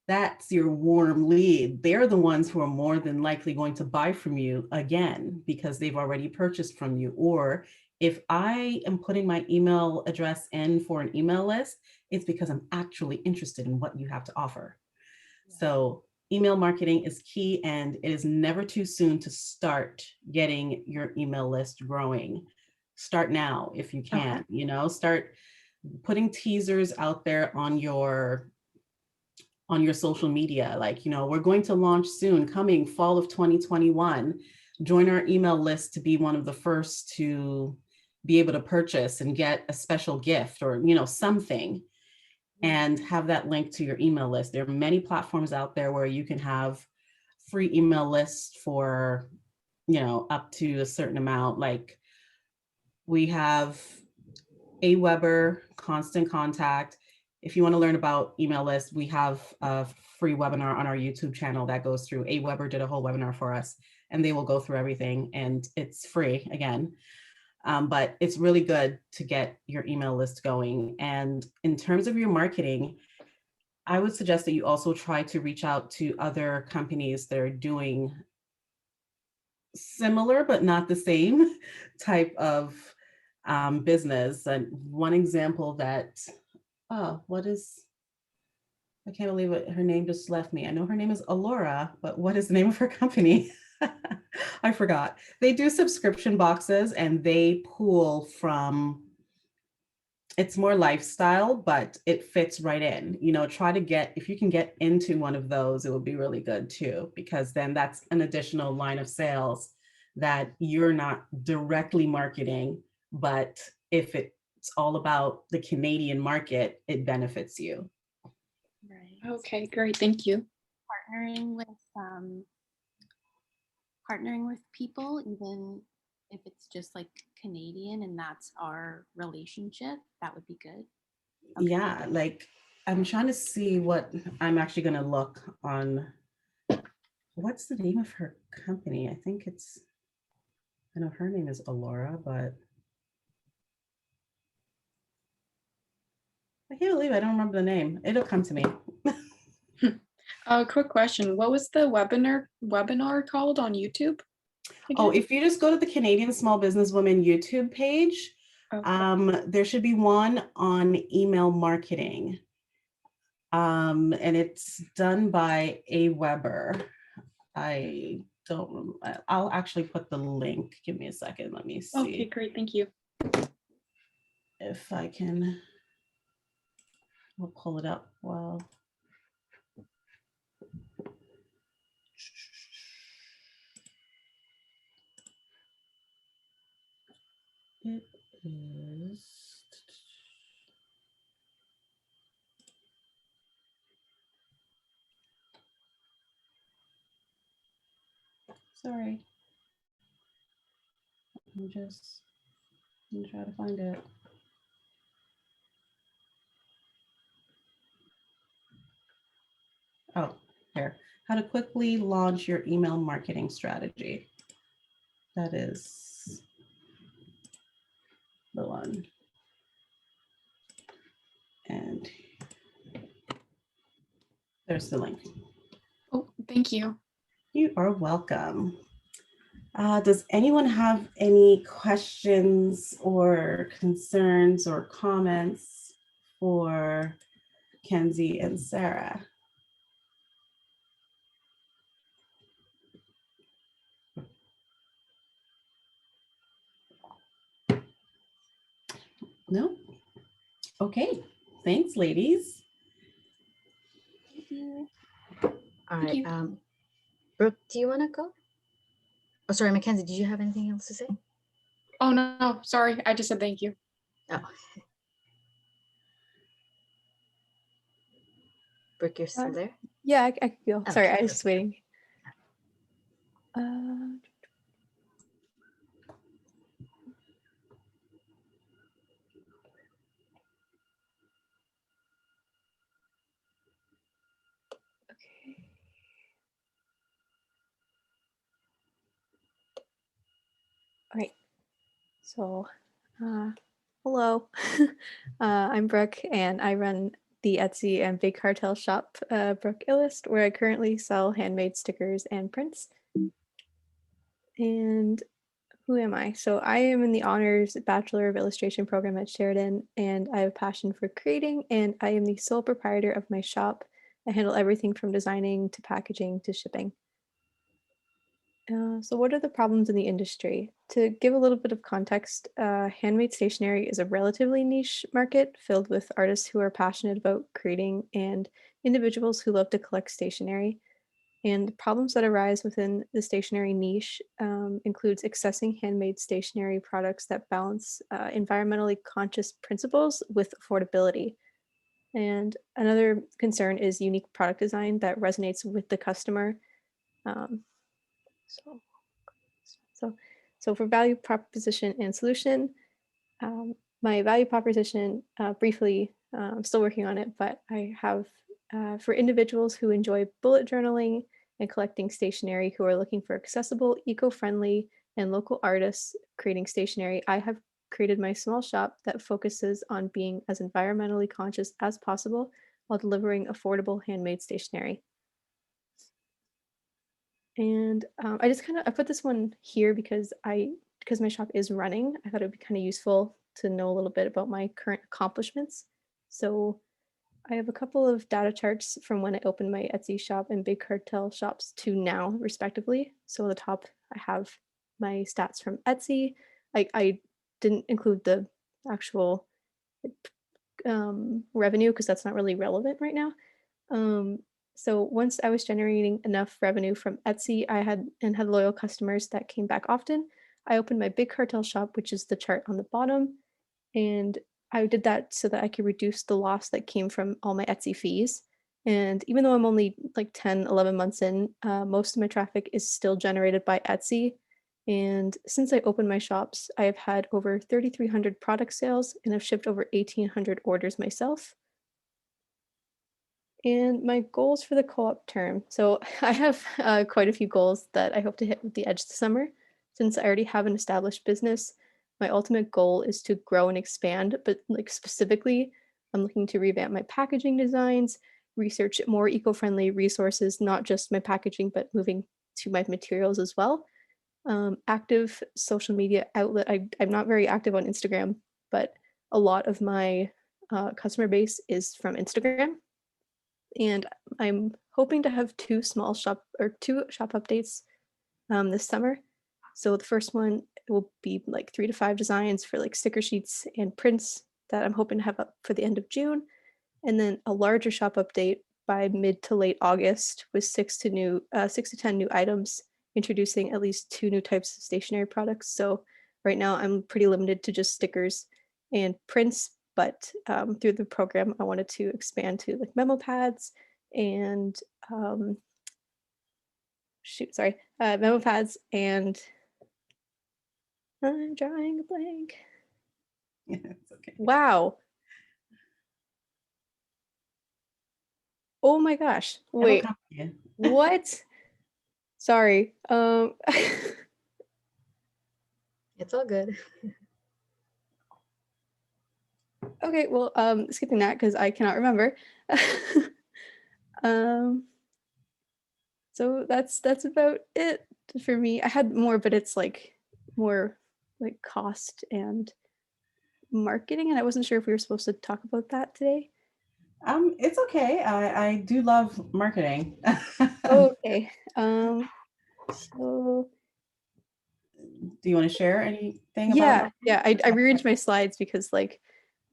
that's your warm lead. They're the ones who are more than likely going to buy from you again because they've already purchased from you. Or if I am putting my email address in for an email list, it's because I'm actually interested in what you have to offer. So email marketing is key, and it is never too soon to start getting your email list growing. Start now if you can, you know, start putting teasers out there on your social media. Like, you know, we're going to launch soon, coming fall of 2021. Join our email list to be one of the first to be able to purchase and get a special gift or, you know, something, and have that link to your email list. There are many platforms out there where you can have free email lists for, you know, up to a certain amount. Like we have Aweber, Constant Contact. If you want to learn about email lists, we have a free webinar on our YouTube channel that goes through. Aweber did a whole webinar for us, and they will go through everything, and it's free again. But it's really good to get your email list going. And in terms of your marketing, I would suggest that you also try to reach out to other companies that are doing similar but not the same type of business. And one example that, oh, I can't believe it, her name just left me. I know her name is Alora, but what is the name of her company? I forgot. They do subscription boxes and they pull from, it's more lifestyle, but it fits right in. You know, try to get, if you can get into one of those, it would be really good too, because then that's an additional line of sales that you're not directly marketing, but if it's all about the Canadian market, it benefits you. Right. Okay, great. Thank you. Partnering with people, even if it's just like Canadian and that's our relationship, that would be good. Okay. Yeah, like I'm trying to see what I'm actually going to look on. What's the name of her company? I think it's, I know her name is Alora, but I can't believe I don't remember the name. It'll come to me. Quick question. What was the webinar called on YouTube? Oh, if you just go to the Canadian Small Businesswoman YouTube page, there should be one on email marketing. And it's done by Aweber. I'll actually put the link. Give me a second. Let me see. Okay, great. Thank you. If I can, we'll pull it up. Well, it is. Sorry. I'm just gonna try to find it. Oh, here. How to quickly launch your email marketing strategy. That is the one. And There's the link. Oh, thank you. You are welcome. Does anyone have any questions or concerns or comments for Kenzie and Sarah? No? Okay, thanks, ladies. All right. Brooke, do you want to go? Oh, sorry, Mackenzie, did you have anything else to say? Oh, no, sorry. I just said thank you. Oh. Brooke, you're still there? Yeah, I could go. Okay, Sorry, I was just waiting. All right. So, hello. I'm Brooke, and I run the Etsy and Big Cartel shop, Brooke Illust, where I currently sell handmade stickers and prints. And who am I? So I am in the Honors Bachelor of Illustration program at Sheridan, and I have a passion for creating, and I am the sole proprietor of my shop. I handle everything from designing to packaging to shipping. So what are the problems in the industry? To give a little bit of context, handmade stationery is a relatively niche market filled with artists who are passionate about creating and individuals who love to collect stationery. And problems that arise within the stationery niche includes accessing handmade stationery products that balance environmentally conscious principles with affordability. And another concern is unique product design that resonates with the customer. Um, so so for value proposition and solution, my value proposition, briefly, I'm still working on it, but I have for individuals who enjoy bullet journaling and collecting stationery who are looking for accessible, eco-friendly, and local artists creating stationery, I have created my small shop that focuses on being as environmentally conscious as possible while delivering affordable handmade stationery. And I just I put this one here because my shop is running, I thought it would be kind of useful to know a little bit about my current accomplishments. So I have a couple of data charts from when I opened my Etsy shop and Big Cartel shops to now, respectively. So at the top, I have my stats from Etsy. I didn't include the actual revenue because that's not really relevant right now. So once I was generating enough revenue from Etsy, I had loyal customers that came back often. I opened my Big Cartel shop, which is the chart on the bottom, and I did that so that I could reduce the loss that came from all my Etsy fees. And even though I'm only like 10, 11 months in, most of my traffic is still generated by Etsy. And since I opened my shops, I have had over 3,300 product sales and have shipped over 1,800 orders myself. And my goals for the co-op term. So I have quite a few goals that I hope to hit with the Edge this summer. Since I already have an established business, my ultimate goal is to grow and expand, but like specifically, I'm looking to revamp my packaging designs, research more eco-friendly resources, not just my packaging, but moving to my materials as well. Active social media outlet. I'm not very active on Instagram, but a lot of my customer base is from Instagram. And I'm hoping to have two shop updates this summer. So the first one will be like 3 to 5 designs for like sticker sheets and prints that I'm hoping to have up for the end of June, and then a larger shop update by mid to late August with 6 to 10 new items, introducing at least 2 new types of stationery products. So right now I'm pretty limited to just stickers and prints, but through the program I wanted to expand to like memo pads and memo pads, and I'm drawing a blank. Yeah, it's okay. Wow. Oh my gosh. Wait. What? Sorry. It's all good. Okay, well, skipping that because I cannot remember. Um, so that's about it for me. I had more, but it's like more like cost and marketing, and I wasn't sure if we were supposed to talk about that today. It's okay. I do love marketing. Oh, okay. So Do you want to share anything about yeah, marketing? yeah. I rearranged my slides because like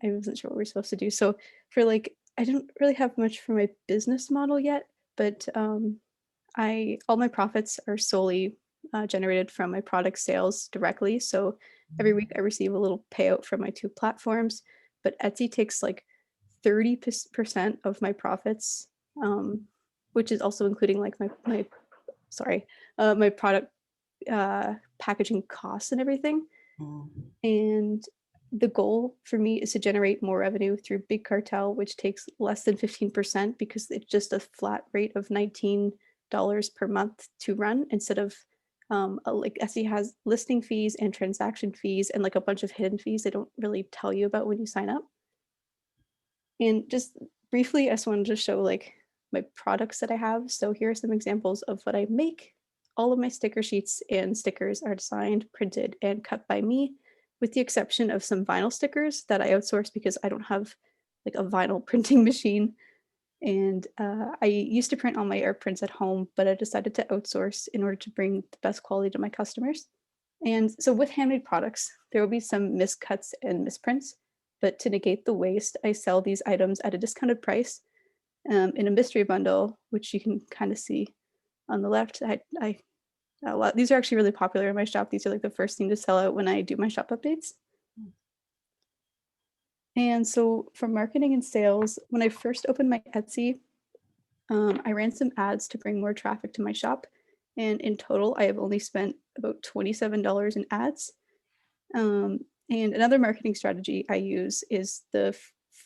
I wasn't sure what we are supposed to do. So for like, I didn't really have much for my business model yet, but all my profits are solely generated from my product sales directly. So every week I receive a little payout from my two platforms, but Etsy takes like 30% of my profits, which is also including like my product packaging costs and everything. And the goal for me is to generate more revenue through Big Cartel, which takes less than 15% because it's just a flat rate of $19 per month to run instead of like Etsy has listing fees and transaction fees and like a bunch of hidden fees they don't really tell you about when you sign up. And just briefly, I just wanted to show like my products that I have. So here are some examples of what I make. All of my sticker sheets and stickers are designed, printed, and cut by me, with the exception of some vinyl stickers that I outsource because I don't have like a vinyl printing machine. And I used to print all my art prints at home, but I decided to outsource in order to bring the best quality to my customers. And so with handmade products, there will be some miscuts and misprints, but to negate the waste, I sell these items at a discounted price in a mystery bundle, which you can kind of see on the left. These are actually really popular in my shop. These are like the first thing to sell out when I do my shop updates. And so for marketing and sales, when I first opened my Etsy, I ran some ads to bring more traffic to my shop. And in total, I have only spent about $27 in ads. And another marketing strategy I use is the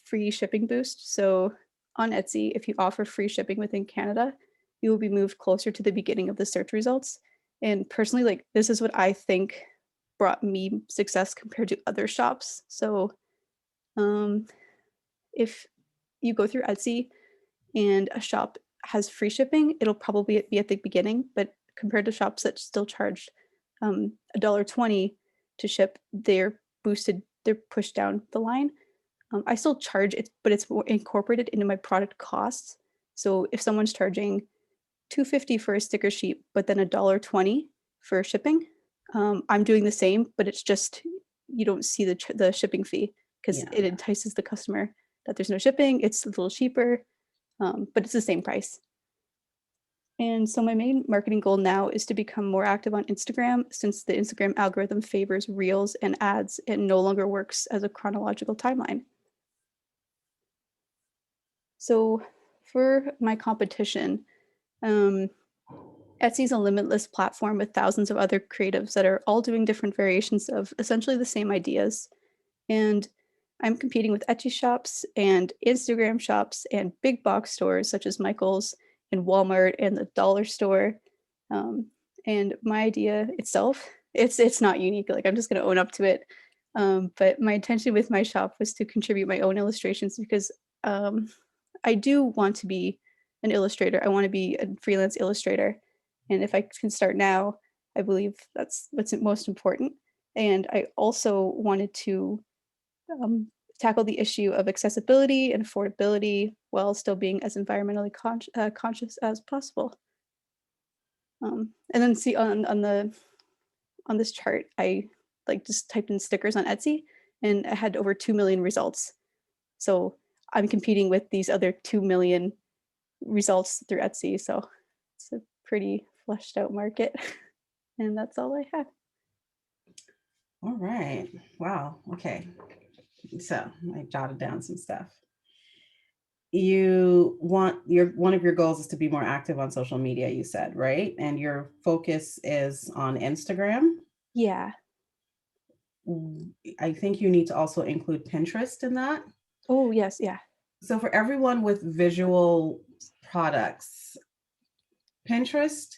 free shipping boost. So on Etsy, if you offer free shipping within Canada, you will be moved closer to the beginning of the search results. And personally, like this is what I think brought me success compared to other shops. So if you go through Etsy and a shop has free shipping, it'll probably be at the beginning, but compared to shops that still charge $1.20 to ship, they're pushed down the line. I still charge it, but it's more incorporated into my product costs. So if someone's charging $2.50 for a sticker sheet, but then $1.20 for shipping, I'm doing the same, but it's just you don't see the shipping fee because it entices the customer that there's no shipping. It's a little cheaper, but it's the same price. And so my main marketing goal now is to become more active on Instagram since the Instagram algorithm favors reels and ads and no longer works as a chronological timeline. So for my competition, Etsy is a limitless platform with thousands of other creatives that are all doing different variations of essentially the same ideas. And I'm competing with Etsy shops and Instagram shops and big box stores such as Michael's and Walmart and the dollar store. And my idea itself, it's not unique. Like I'm just going to own up to it. But my intention with my shop was to contribute my own illustrations because I do want to be an illustrator. I want to be a freelance illustrator. And if I can start now, I believe that's what's most important. And I also wanted to tackle the issue of accessibility and affordability while still being as environmentally conscious as possible. And then see on this chart, I like just typed in stickers on Etsy and I had over 2 million results. So I'm competing with these other 2 million results through Etsy. So it's a pretty fleshed out market. And that's all I have. All right. Wow. Okay. So I jotted down some stuff. One of your goals is to be more active on social media, you said, right? And your focus is on Instagram. Yeah. I think you need to also include Pinterest in that. Oh, yes. Yeah. So for everyone with visual products, Pinterest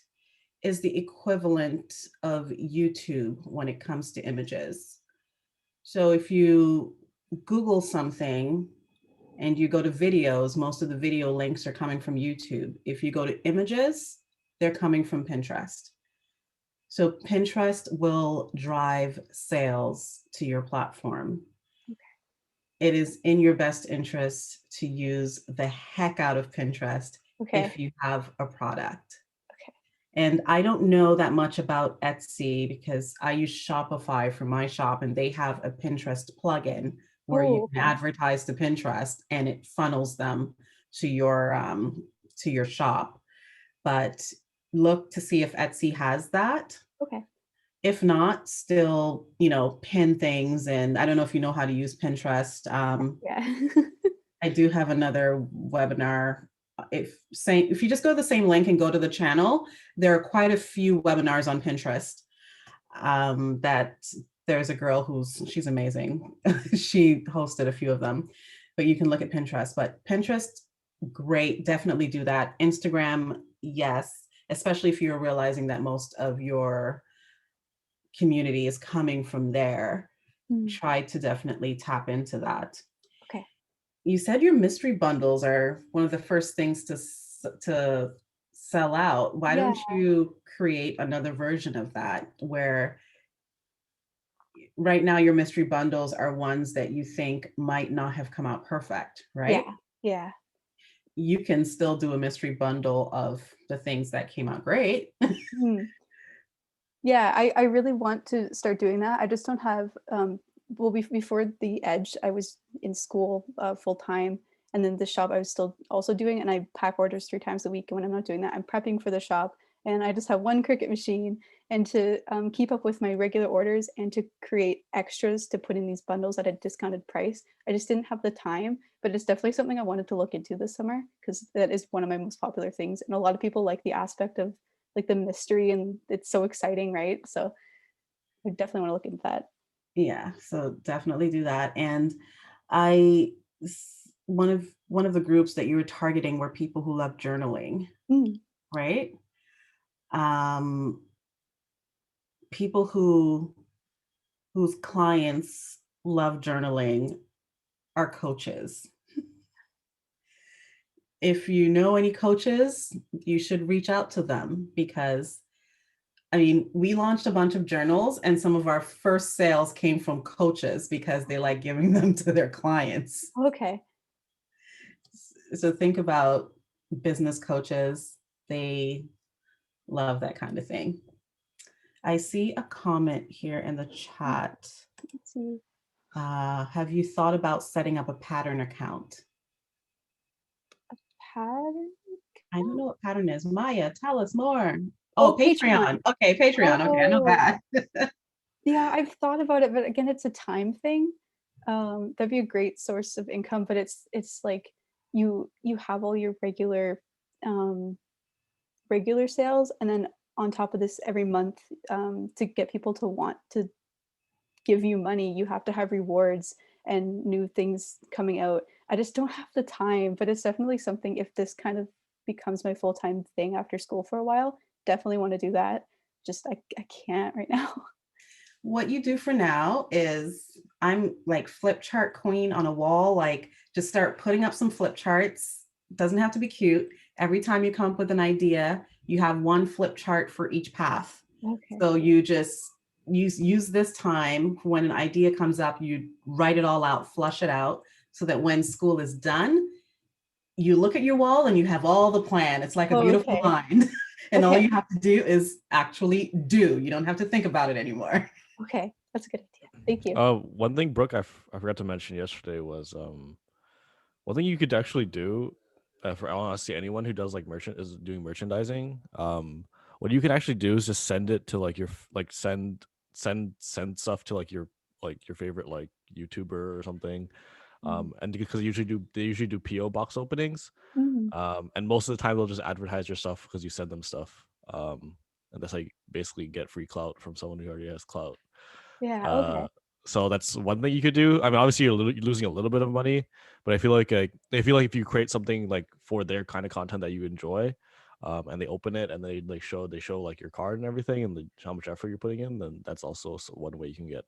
is the equivalent of YouTube when it comes to images. So if you Google something and you go to videos, most of the video links are coming from YouTube. If you go to images, they're coming from Pinterest. So Pinterest will drive sales to your platform. It is in your best interest to use the heck out of Pinterest if you have a product. And I don't know that much about Etsy because I use Shopify for my shop, and they have a Pinterest plugin where you can advertise to Pinterest and it funnels them to your shop. But look to see if Etsy has that. Okay. If not, still, pin things. And I don't know if you know how to use Pinterest. Yeah. I do have another webinar. If you just go to the same link and go to the channel, there are quite a few webinars on Pinterest. That there's a girl she's amazing. She hosted a few of them, but you can look at Pinterest. But Pinterest, great, definitely do that. Instagram, yes, especially if you're realizing that most of your community is coming from there. Try to definitely tap into that. Okay. You said your mystery bundles are one of the first things to sell out. Why don't you create another version of that, where right now your mystery bundles are ones that you think might not have come out perfect, right? Yeah. You can still do a mystery bundle of the things that came out great. Yeah, I really want to start doing that. I just don't have, before the Edge, I was in school full time, and then the shop I was still also doing, and I pack orders 3 times a week. And when I'm not doing that, I'm prepping for the shop, and I just have one Cricut machine. And to keep up with my regular orders and to create extras to put in these bundles at a discounted price, I just didn't have the time. But it's definitely something I wanted to look into this summer, because that is one of my most popular things. And a lot of people like the aspect of like the mystery, and it's so exciting, right? So I definitely want to look into that. Yeah, so definitely do that. And one of the groups that you were targeting were people who love journaling, right? People whose clients love journaling are coaches. If you know any coaches, you should reach out to them, because we launched a bunch of journals, and some of our first sales came from coaches because they like giving them to their clients. Okay. So think about business coaches. They love that kind of thing. I see a comment here in the chat. Let's see. Have you thought about setting up a pattern account? Pattern? I don't know what pattern is. Maya, tell us more. Oh, Patreon. Okay, Patreon. Okay, I know that. Yeah, I've thought about it, but again, it's a time thing. That'd be a great source of income, but it's like you have all your regular sales, and then on top of this, every month, to get people to want to give you money, you have to have rewards and new things coming out. I just don't have the time, but it's definitely something, if this kind of becomes my full-time thing after school for a while, definitely want to do that. Just I can't right now. What you do for now is, I'm like flip chart queen on a wall. Like, just start putting up some flip charts. Doesn't have to be cute. Every time you come up with an idea, you have one flip chart for each path. Okay. So you just use this time, when an idea comes up, you write it all out, flush it out, so that when school is done, you look at your wall and you have all the plan. It's like a beautiful mind. And all you have to do is actually do. You don't have to think about it anymore. Okay, that's a good idea. Thank you. One thing, Brooke, I forgot to mention yesterday was one thing you could actually do for honestly anyone who does like is doing merchandising. What you can actually do is just send it to like your send stuff to like your favorite like YouTuber or something. And because they usually do PO box openings. And most of the time they'll just advertise your stuff because you send them stuff. And that's like basically get free clout from someone who already has clout. Yeah, okay. So that's one thing you could do. I mean, obviously you're losing a little bit of money, but I feel like if you create something like for their kind of content that you enjoy, and they open it and they show like your card and everything and how much effort you're putting in, then that's also one way you can get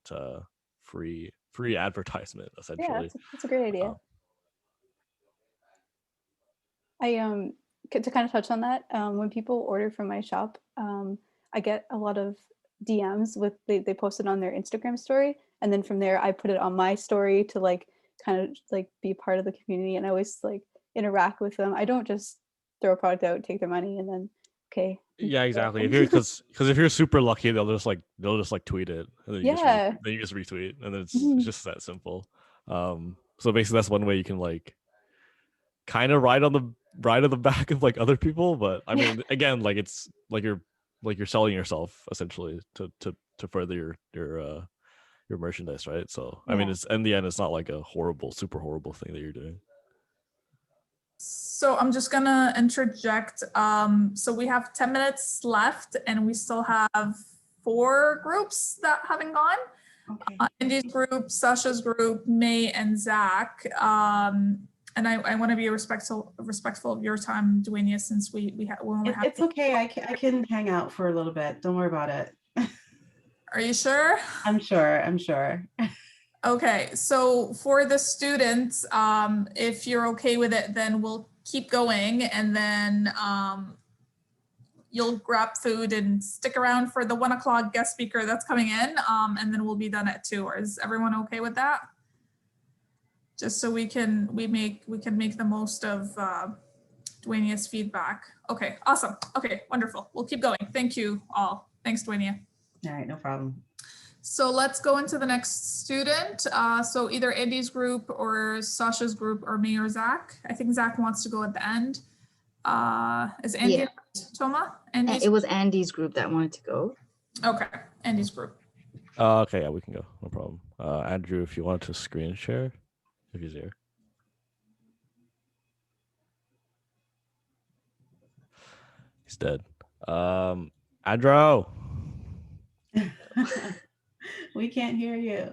free advertisement essentially. Yeah, that's a great idea. To kind of touch on that, when people order from my shop, I get a lot of DMs with they post it on their Instagram story, and then from there I put it on my story to like kind of like be a part of the community, and I always like interact with them. I don't just throw a product out, take their money, and then okay. Yeah, exactly. If you're because if you're super lucky, they'll just like tweet it, and then Yeah. then you just retweet, and then it's Mhm. just that simple. So basically, that's one way you can like kind of ride on the back of like other people, but I mean, again, like it's like you're selling yourself essentially to further your merchandise, right? So I mean, Yeah. it's in the end, it's not like a super horrible thing that you're doing. So I'm just gonna interject. So we have 10 minutes left and we still have 4 groups that haven't gone. Okay. Andy's group, Sasha's group, May and Zach. And I want to be respectful of your time, Dwayne, since we only have. It's okay. I can hang out for a little bit. Don't worry about it. Are you sure? I'm sure. Okay, so for the students, if you're okay with it, then we'll keep going, and then you'll grab food and stick around for the 1 o'clock guest speaker that's coming in, and then we'll be done at 2. Is everyone okay with that? Just so we can make the most of Dwaynia's feedback. Okay, awesome. Okay, wonderful. We'll keep going. Thank you all. Thanks, Dwaynia. All right, no problem. So let's go into the next student. So either Andy's group or Sasha's group or me or Zach. I think Zach wants to go at the end. Is Andy Yeah. Toma? It was Andy's group that wanted to go. Okay, Andy's group. Okay, yeah, we can go. No problem. Andrew, if you want to screen share, if he's here. He's dead. Andrew. We can't hear you.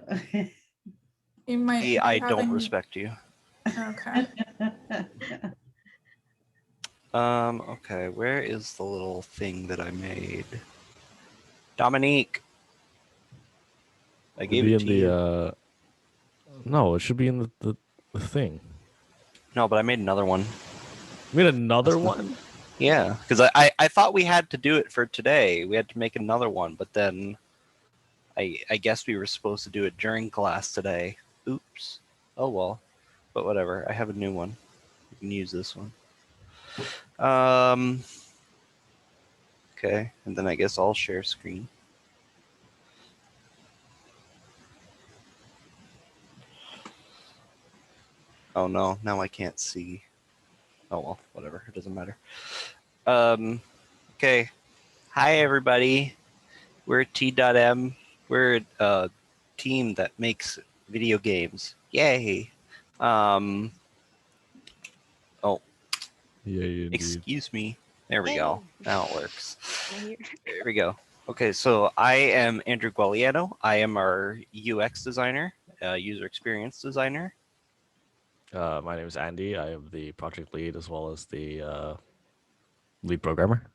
You might. Hey, I don't respect you. Okay. Okay, where is the little thing that I made? Dominique. I gave it to you. No, it should be in the thing. No, but I made another one. You made another one? Yeah, because I thought we had to do it for today. We had to make another one, but then I guess we were supposed to do it during class today. Oops. Oh well. But whatever. I have a new one. You can use this one. Okay, and then I guess I'll share screen. Oh no, now I can't see. Oh well, whatever. It doesn't matter. Okay. Hi everybody. We're T.M. We're a team that makes video games. Yay. Oh. Yeah, excuse me. There we go. Now it works. There we go. Okay, so I am Andrew Gualiano. I am our UX designer, user experience designer. My name is Andy. I am the project lead as well as the lead programmer.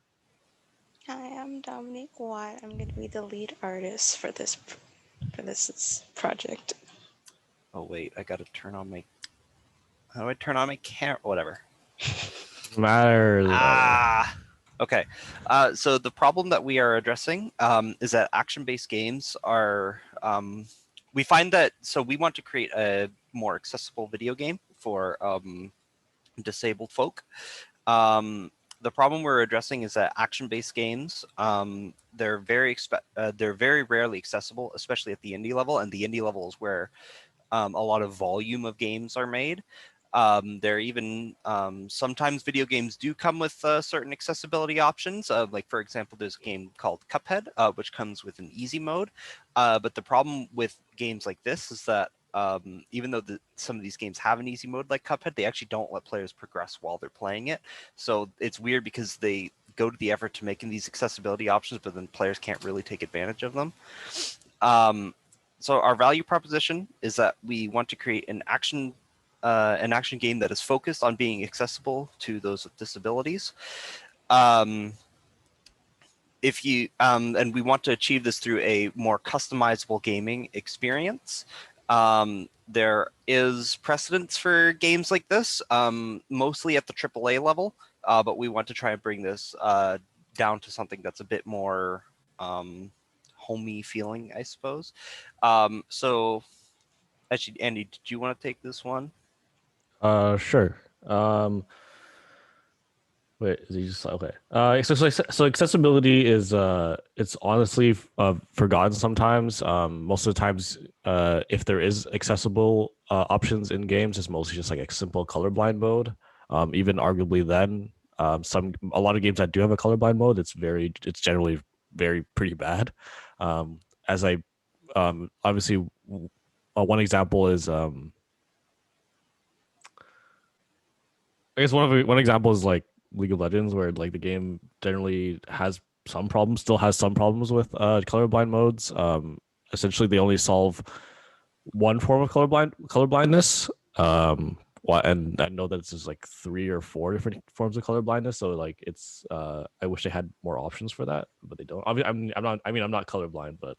Hi, I'm Dominique Watt. I'm going to be the lead artist for this project. Oh wait, I gotta turn on my. How do I turn on my camera? Whatever. Matters. Okay. So the problem that we are addressing is that action-based games are. We find that we want to create a more accessible video game for disabled folk. The problem we're addressing is that action-based games, they're very rarely accessible, especially at the indie level, and the indie level is where a lot of volume of games are made. There even sometimes video games do come with certain accessibility options. Like for example, there's a game called Cuphead, which comes with an easy mode. But the problem with games like this is that even though some of these games have an easy mode like Cuphead, they actually don't let players progress while they're playing it. So it's weird because they go to the effort to making these accessibility options, but then players can't really take advantage of them. So our value proposition is that we want to create an action game that is focused on being accessible to those with disabilities. If you and we want to achieve this through a more customizable gaming experience. there is precedence for games like this, mostly at the AAA level, but we want to try and bring this down to something that's a bit more homey feeling, I suppose. So actually, Andy, did you want to take this one? Sure. Wait, is he just okay? So accessibility is it's honestly forgotten sometimes. Most of the times, if there is accessible options in games, it's mostly just like a simple colorblind mode. Even arguably then, a lot of games that do have a colorblind mode, it's generally very pretty bad. As I obviously one example is I guess one example is like League of Legends, where like the game generally has some problems, still has some problems with colorblind modes. Essentially, they only solve one form of colorblindness. And I know that it's just like 3 or 4 different forms of colorblindness. So like it's I wish they had more options for that, but they don't. I'm not colorblind, but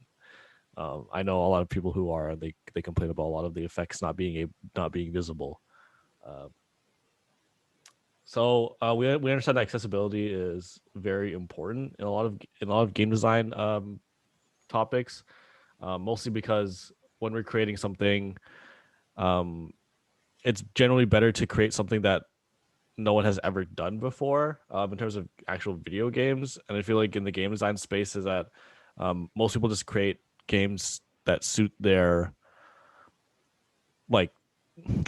I know a lot of people who are, and they complain about a lot of the effects not being visible. So we understand that accessibility is very important in a lot of game design topics, mostly because when we're creating something, it's generally better to create something that no one has ever done before in terms of actual video games. And I feel like in the game design space is that most people just create games that suit their, like,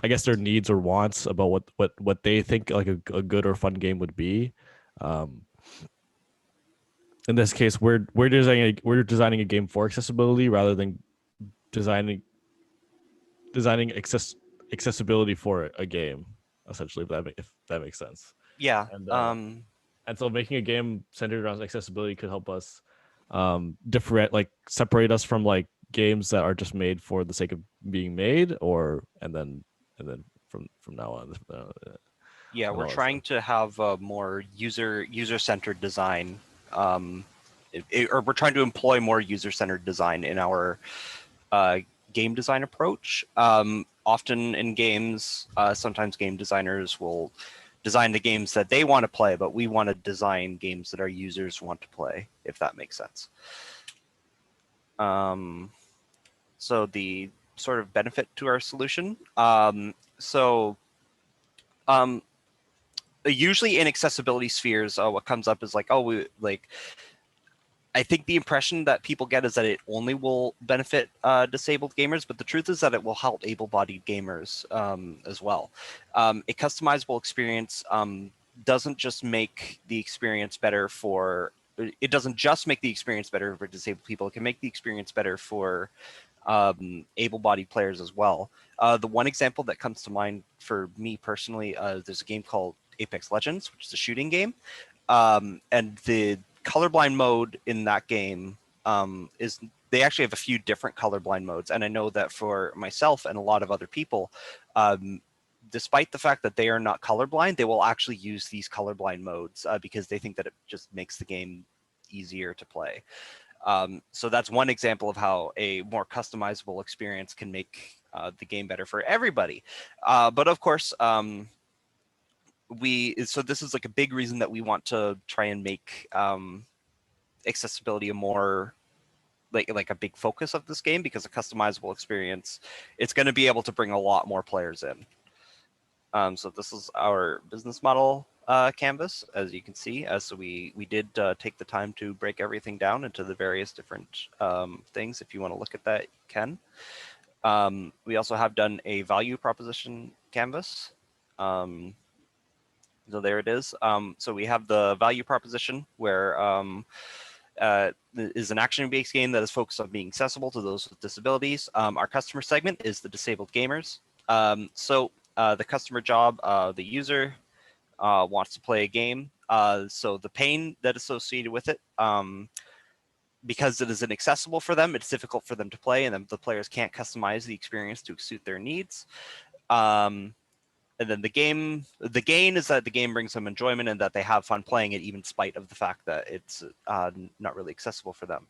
I guess, their needs or wants about what they think like a good or fun game would be. Um, in this case, we're designing a game for accessibility rather than designing accessibility for a game. Essentially, if that makes sense. Yeah. And so making a game centered around accessibility could help us separate us from like games that are just made for the sake of being made, and then from now on. Yeah, and we're all that trying to have a more user-centered design, or we're trying to employ more user-centered design in our game design approach. Often in games, sometimes game designers will design the games that they want to play, but we want to design games that our users want to play, if that makes sense. So the sort of benefit to our solution. Usually in accessibility spheres, what comes up is like, I think the impression that people get is that it only will benefit disabled gamers, but the truth is that it will help able-bodied gamers as well. A customizable experience doesn't just make the experience better for, it doesn't just make the experience better for disabled people, it can make the experience better for able-bodied players as well. The one example that comes to mind for me personally, there's a game called Apex Legends, which is a shooting game. And the colorblind mode in that game is, they actually have a few different colorblind modes. And I know that for myself and a lot of other people, despite the fact that they are not colorblind, they will actually use these colorblind modes because they think that it just makes the game easier to play. So that's one example of how a more customizable experience can make the game better for everybody. But of course, so this is like a big reason that we want to try and make accessibility a more like a big focus of this game, because a customizable experience, it's going to be able to bring a lot more players in. So this is our business model canvas, as you can see. So we did take the time to break everything down into the various different things. If you want to look at that, you can. We also have done a value proposition canvas. So there it is. So we have the value proposition, where is an action-based game that is focused on being accessible to those with disabilities. Our customer segment is the disabled gamers. So the customer job, the user wants to play a game. So the pain that is associated with it, because it is inaccessible for them, it's difficult for them to play, and then the players can't customize the experience to suit their needs. And then the gain is that the game brings them enjoyment and that they have fun playing it, even in spite of the fact that it's not really accessible for them.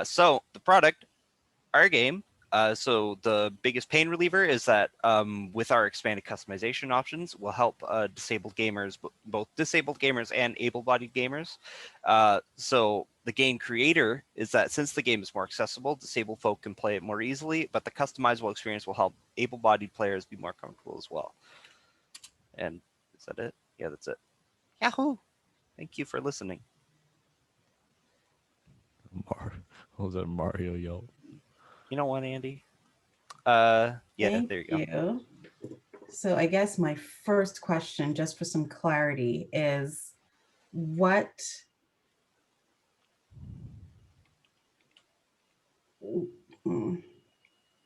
So the product, our game, So the biggest pain reliever is that with our expanded customization options, will help disabled gamers, both disabled gamers and able-bodied gamers. So the game creator is that since the game is more accessible, disabled folk can play it more easily, but the customizable experience will help able-bodied players be more comfortable as well. And is that it? Yeah, that's it. Yahoo! Thank you for listening. What was that, Mario Yo? You know what, Andy? Yeah, Thank there you go. So I guess my first question, just for some clarity, is what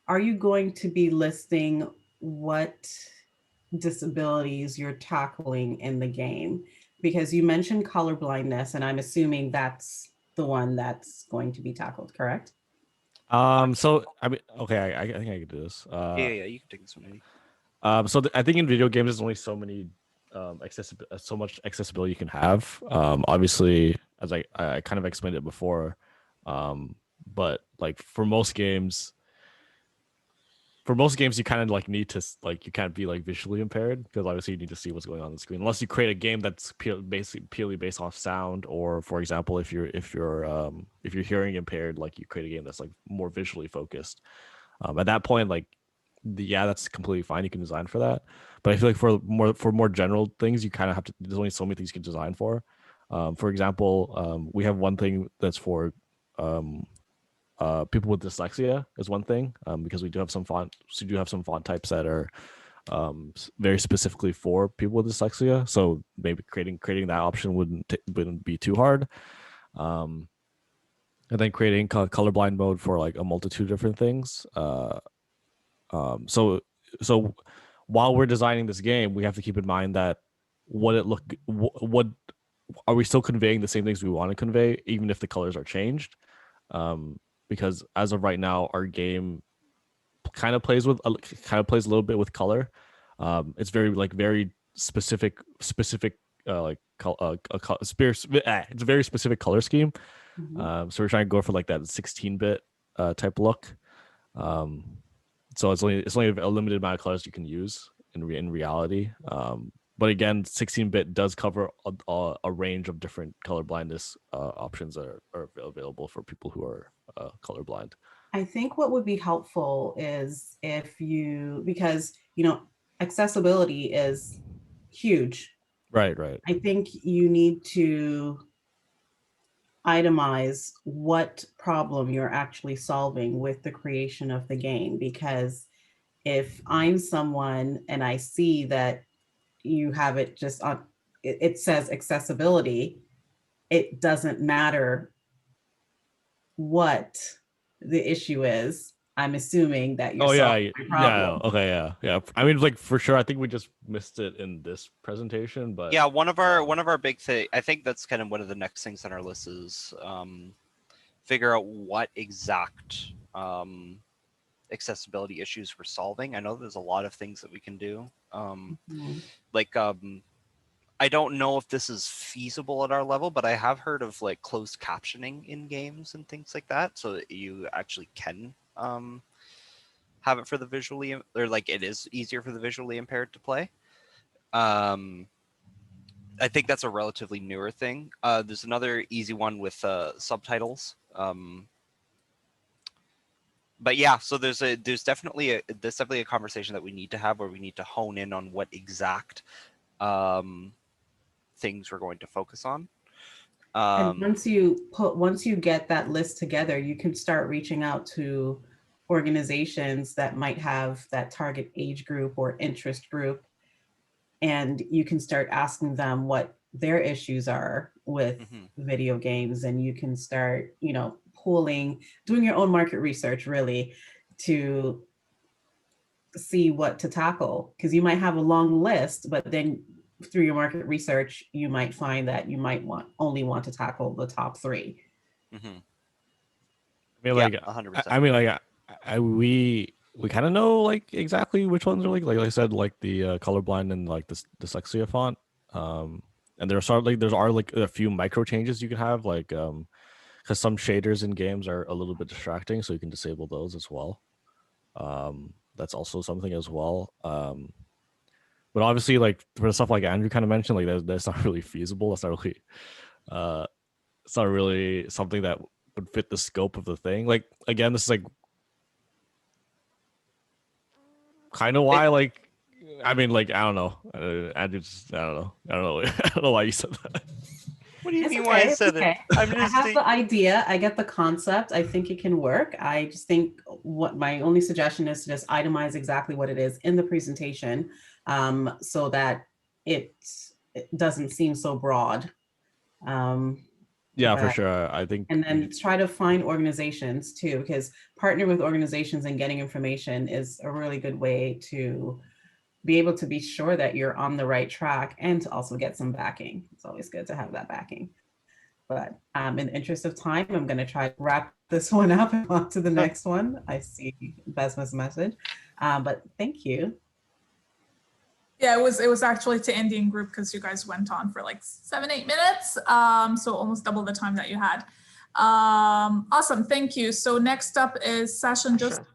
are you going to be listing what disabilities you're tackling in the game? Because you mentioned color blindness, and I'm assuming that's the one that's going to be tackled, correct? So I mean, okay, I think I can do this. Yeah, you can take this one, Andy. So I think in video games, there's only so many so much accessibility you can have. Obviously, as I kind of explained it before, but like for most games, you kind of like need to like you can't be like visually impaired because obviously you need to see what's going on the screen unless you create a game that's basically purely based off sound, or for example if you're hearing impaired, like you create a game that's like more visually focused. At that point, like yeah, that's completely fine. You can design for that, but I feel like for more general things, you kind of have to. There's only so many things you can design for. For example, we have one thing that's for people with dyslexia is one thing, because we do have some font types that are very specifically for people with dyslexia. So maybe creating that option wouldn't be too hard. And then creating colorblind mode for like a multitude of different things. So while we're designing this game, we have to keep in mind that what are we still conveying the same things we want to convey, even if the colors are changed? Because as of right now, our game kind of plays a little bit with color. It's very specific it's a very specific color scheme. So we're trying to go for like that 16-bit type look. So it's only a limited amount of colors you can use in reality. But again, 16-bit does cover a range of different color blindness options that are available for people who are colorblind. I think what would be helpful is because accessibility is huge. Right. I think you need to itemize what problem you're actually solving with the creation of the game, because if I'm someone and I see that you have it just on, it says accessibility, it doesn't matter what the issue is. I'm assuming that you're solving my problem. Okay, yeah. I mean, like for sure, I think we just missed it in this presentation, but yeah, one of our big thing, I think that's kind of one of the next things on our list is figure out what exact accessibility issues we're solving. I know there's a lot of things that we can do. Like I don't know if this is feasible at our level, but I have heard of like closed captioning in games and things like that, so that you actually can have it for the visually, or like it is easier for the visually impaired to play. I think that's a relatively newer thing. There's another easy one with subtitles. But yeah, so there's definitely a conversation that we need to have where we need to hone in on what exact things we're going to focus on. And once you get that list together, you can start reaching out to organizations that might have that target age group or interest group, and you can start asking them what their issues are with video games, and you can start, doing your own market research really to see what to tackle, because you might have a long list, but then through your market research, you might find that you might only want to tackle the top 3. I mean, like, 100%. I mean, like, we kind of know like exactly which ones are like I said, like the colorblind and like the dyslexia font. And there are a few micro changes you can have, like because some shaders in games are a little bit distracting, so you can disable those as well. That's also something as well. But obviously, like for stuff like Andrew kind of mentioned, like that's not really feasible. Uh, it's not really something that would fit the scope of the thing. Like again, this is like kind of why, like, I mean, like I don't know, Andrew. Just, I don't know. I don't know. I don't know why you said that. What do you It's mean why I okay. It's said it? okay. I'm I just have the idea. I get the concept. I think it can work. I just think what my only suggestion is to just itemize exactly what it is in the presentation, so that it doesn't seem so broad. Yeah, for But sure. I think and then try to find organizations too, because partner with organizations and getting information is a really good way to be able to be sure that you're on the right track and to also get some backing. It's always good to have that backing. But in the interest of time, I'm going to try to wrap this one up and on to the next one. I see Besma's message, but thank you. Yeah, it was actually to Andy and group because you guys went on for like 7-8 minutes. So almost double the time that you had. Awesome, thank you. So next up is Sasha Joseph.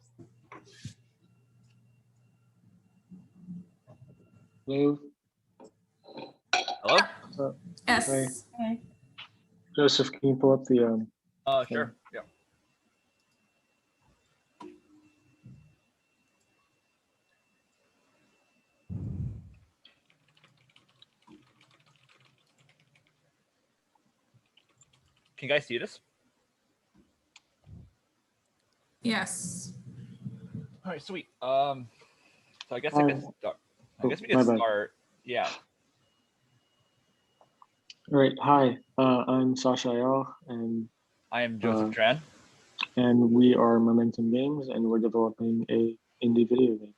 Hello. Hello. Yes. Hi. Joseph, can you pull up the Sure. Yeah. Can you guys see this? Yes. All right, sweet. So I guess I could start. I guess we my could bad. start. Yeah. All right. Hi, I'm Sasha Ayal, and I am Joseph Tran. And we are Momentum Games, and we're developing a indie video game.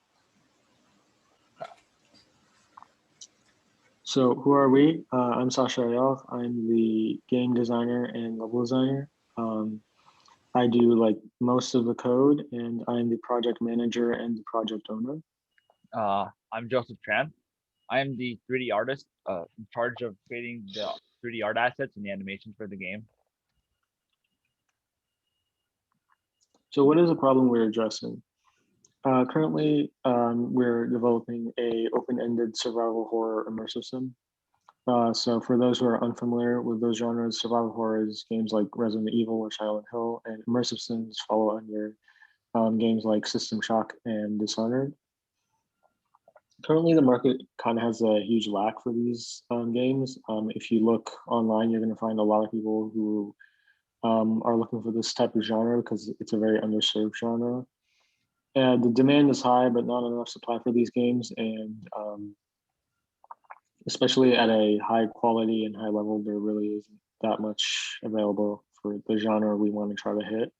So who are we? I'm Sasha Ayal. I'm the game designer and level designer. I do like most of the code, and I'm the project manager and the project owner. I'm Joseph Tran. I am the 3D artist in charge of creating the 3D art assets and the animations for the game. So what is the problem we're addressing? Currently, we're developing a open-ended survival horror immersive sim. So for those who are unfamiliar with those genres, survival horror is games like Resident Evil or Silent Hill, and immersive sims follow under games like System Shock and Dishonored. Currently, the market kind of has a huge lack for these games. If you look online, you're going to find a lot of people who are looking for this type of genre because it's a very underserved genre. And the demand is high, but not enough supply for these games. And especially at a high quality and high level, there really isn't that much available for the genre we want to try to hit.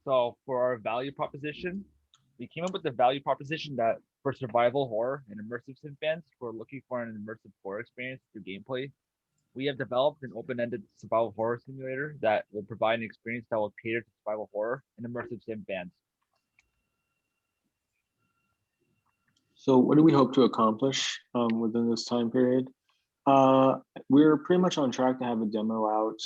So for our value proposition, we came up with the value proposition that for survival horror and immersive sim fans who are looking for an immersive horror experience through gameplay, we have developed an open-ended survival horror simulator that will provide an experience that will cater to survival horror and immersive sim fans. So what do we hope to accomplish within this time period? We're pretty much on track to have a demo out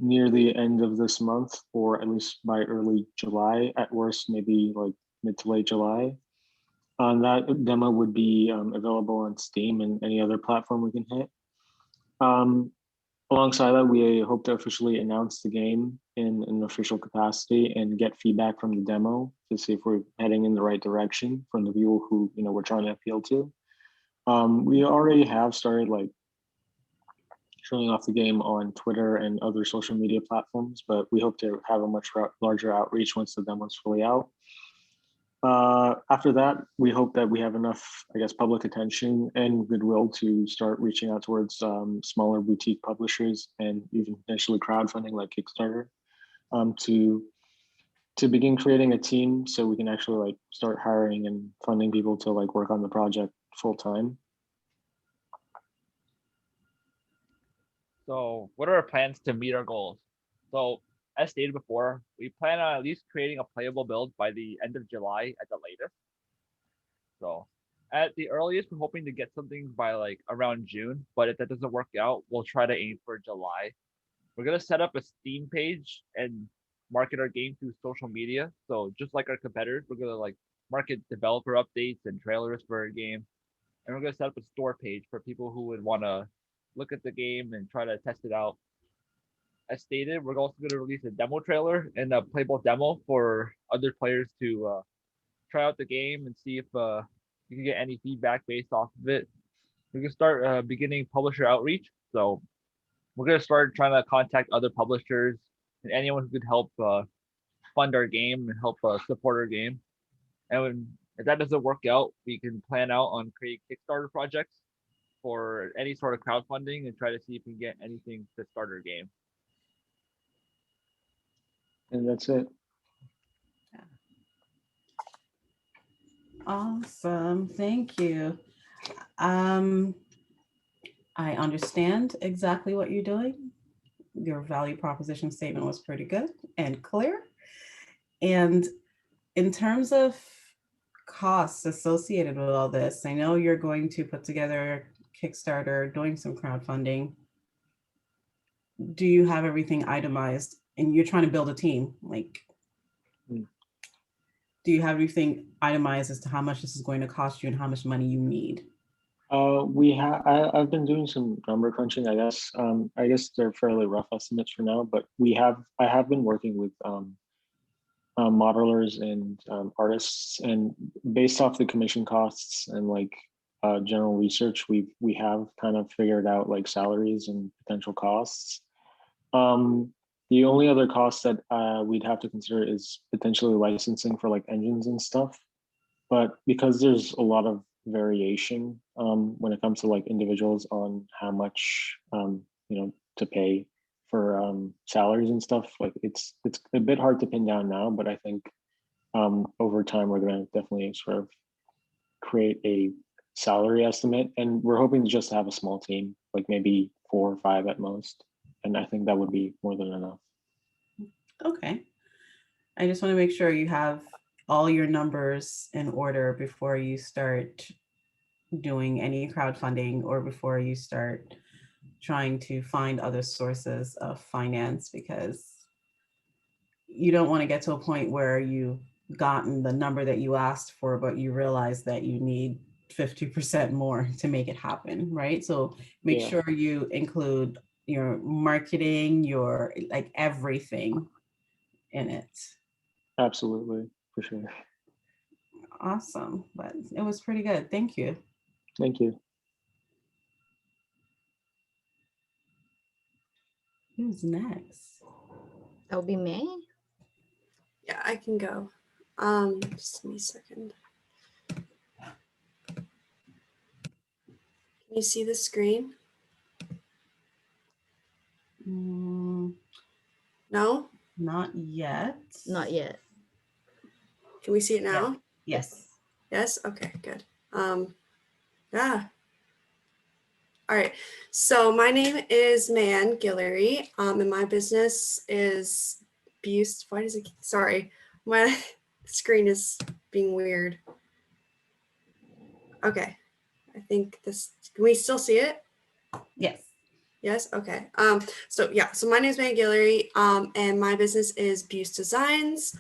near the end of this month, or at least by early July, at worst, maybe like mid to late July. That demo would be available on Steam and any other platform we can hit. Alongside that, we hope to officially announce the game in an official capacity and get feedback from the demo to see if we're heading in the right direction from the people who we're trying to appeal to. We already have started like showing off the game on Twitter and other social media platforms, but we hope to have a much larger outreach once the demo is fully out. After that, we hope that we have enough, I guess, public attention and goodwill to start reaching out towards smaller boutique publishers and even potentially crowdfunding like Kickstarter to begin creating a team so we can actually like start hiring and funding people to like work on the project full time. So what are our plans to meet our goals? So as stated before, we plan on at least creating a playable build by the end of July at the latest. So at the earliest, we're hoping to get something by like around June, but if that doesn't work out, we'll try to aim for July. We're gonna set up a Steam page and market our game through social media. So just like our competitors, we're gonna like market developer updates and trailers for our game, and we're gonna set up a store page for people who would want to look at the game and try to test it out. As stated, we're also going to release a demo trailer and a playable demo for other players to try out the game and see if you can get any feedback based off of it. We're going to start beginning publisher outreach. So we're going to start trying to contact other publishers and anyone who could help fund our game and help support our game. And if that doesn't work out, we can plan out on creating Kickstarter projects for any sort of crowdfunding and try to see if we can get anything to start our game. And that's it. Awesome. Thank you. I understand exactly what you're doing. Your value proposition statement was pretty good and clear. And in terms of costs associated with all this, I know you're going to put together Kickstarter, doing some crowdfunding. Do you have everything itemized? And you're trying to build a team, like, do you have everything itemized as to how much this is going to cost you and how much money you need? I've been doing some number crunching, I guess. I guess they're fairly rough estimates for now, but I have been working with modelers and artists, and based off the commission costs and like general research, we have kind of figured out like salaries and potential costs. The only other cost that we'd have to consider is potentially licensing for like engines and stuff. But because there's a lot of variation when it comes to like individuals on how much to pay for salaries and stuff, like it's a bit hard to pin down now. But I think over time we're going to definitely sort of create a salary estimate, and we're hoping to just have a small team, like maybe 4 or 5 at most. And I think that would be more than enough. Okay. I just want to make sure you have all your numbers in order before you start doing any crowdfunding or before you start trying to find other sources of finance, because you don't want to get to a point where you've gotten the number that you asked for, but you realize that you need 50% more to make it happen, right? So make sure you include your marketing, your like everything in it. Absolutely, for sure. Awesome, but it was pretty good. Thank you. Thank you. Who's next? That would be May. Yeah, I can go. Just give me a second. Can you see the screen? No? Not yet. Not yet. Can we see it now? Yes. Yes? Okay, good. Yeah. All right. So my name is Mayan Guillory, and my business is why does it, sorry, my screen is being weird. Okay. I think this, can we still see it? Yes. Yes. Okay. So my name is Mayan Guillory, and my business is Buse Designs.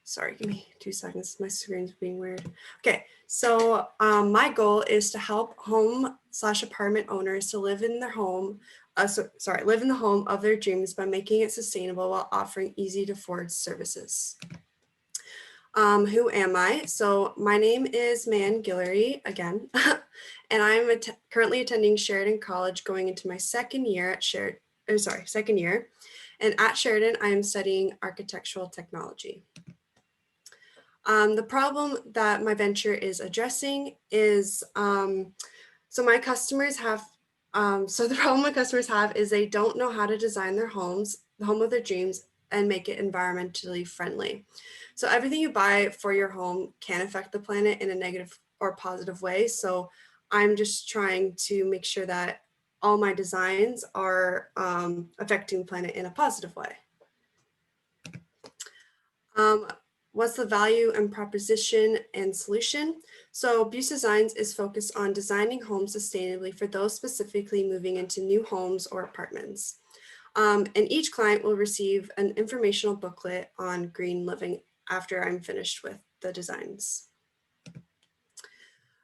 Sorry, give me 2 seconds. My screen's being weird. Okay. So my goal is to help home/apartment owners to live in their home. Live in the home of their dreams by making it sustainable while offering easy to afford services. Who am I? So my name is Mayan Guillory again, and I'm currently attending Sheridan College, going into my second year at Sheridan. And at Sheridan, I am studying architectural technology. The problem that my venture is addressing is, so my customers have, the problem my customers have is they don't know how to design their homes, the home of their dreams, and make it environmentally friendly. So everything you buy for your home can affect the planet in a negative or positive way. So I'm just trying to make sure that all my designs are affecting the planet in a positive way. What's the value and proposition and solution? So Buse Designs is focused on designing homes sustainably for those specifically moving into new homes or apartments. And each client will receive an informational booklet on green living after I'm finished with the designs.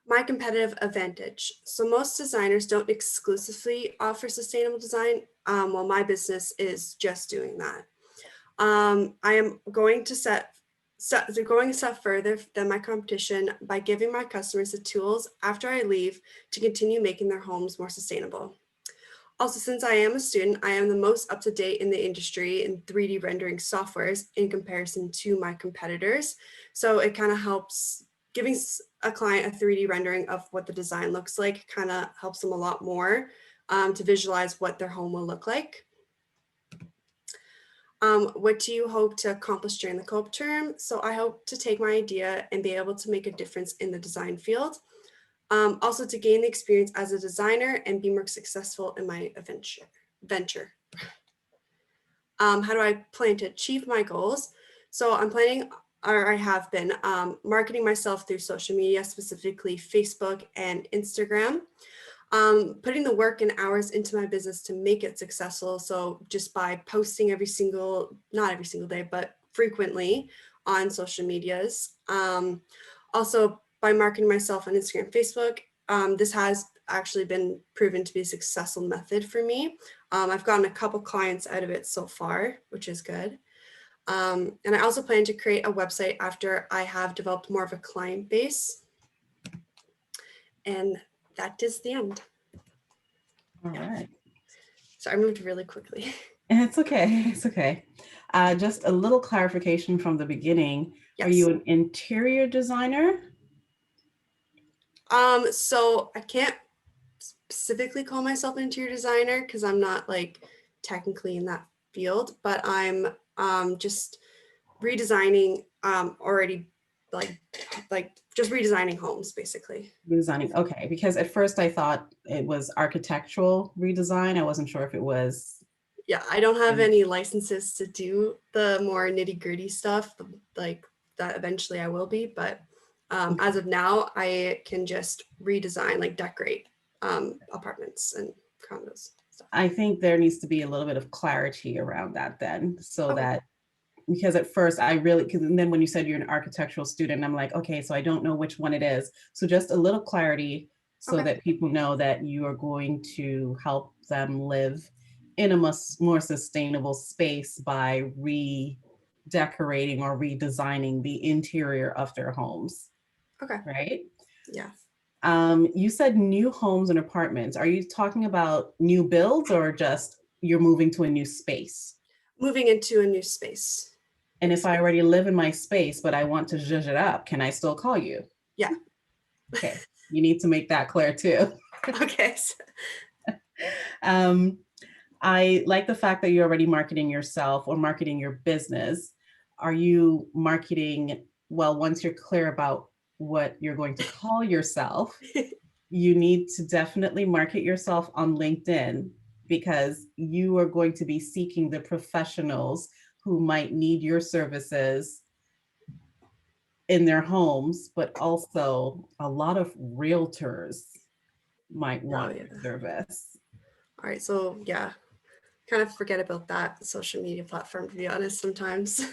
My competitive advantage. So most designers don't exclusively offer sustainable design, while my business is just doing that. I am going a step further than my competition by giving my customers the tools after I leave to continue making their homes more sustainable. Also, since I am a student, I am the most up to date in the industry in 3D rendering softwares in comparison to my competitors. So it kind of helps giving a client a 3D rendering of what the design looks like, kind of helps them a lot more to visualize what their home will look like. What do you hope to accomplish during the COPE term? So I hope to take my idea and be able to make a difference in the design field. Also to gain the experience as a designer and be more successful in my venture. How do I plan to achieve my goals? So I'm planning, or I have been, marketing myself through social media, specifically Facebook and Instagram. Putting the work and hours into my business to make it successful. So just by posting not every single day, but frequently on social medias. Also by marketing myself on Instagram, Facebook. This has actually been proven to be a successful method for me. I've gotten a couple clients out of it so far, which is good. And I also plan to create a website after I have developed more of a client base. And that is the end. All right. So I moved really quickly. It's okay. It's okay. Just a little clarification from the beginning. Yes. Are you an interior designer? So I can't specifically call myself an interior designer because I'm not like technically in that field, but I'm just redesigning already like just redesigning homes basically. Redesigning, okay, because at first I thought it was architectural redesign. I wasn't sure if it was. Yeah, I don't have any licenses to do the more nitty-gritty stuff like that. Eventually I will be, but as of now I can just redesign, like decorate apartments and condos. I think there needs to be a little bit of clarity around that then, so that, because at first I really, because then when you said you're an architectural student, I'm like, okay, so I don't know which one it is. So just a little clarity so that people know that you are going to help them live in a more sustainable space by redecorating or redesigning the interior of their homes. Okay. Right? Yeah. You said new homes and apartments. Are you talking about new builds or just you're moving to a new space? Moving into a new space. And if I already live in my space, but I want to zhuzh it up, can I still call you? Yeah. Okay, you need to make that clear too. Okay. I like the fact that you're already marketing yourself or marketing your business. Are you marketing, well, once you're clear about what you're going to call yourself, you need to definitely market yourself on LinkedIn because you are going to be seeking the professionals who might need your services in their homes, but also a lot of realtors might want your service. All right, so yeah, kind of forget about that social media platform, to be honest, sometimes.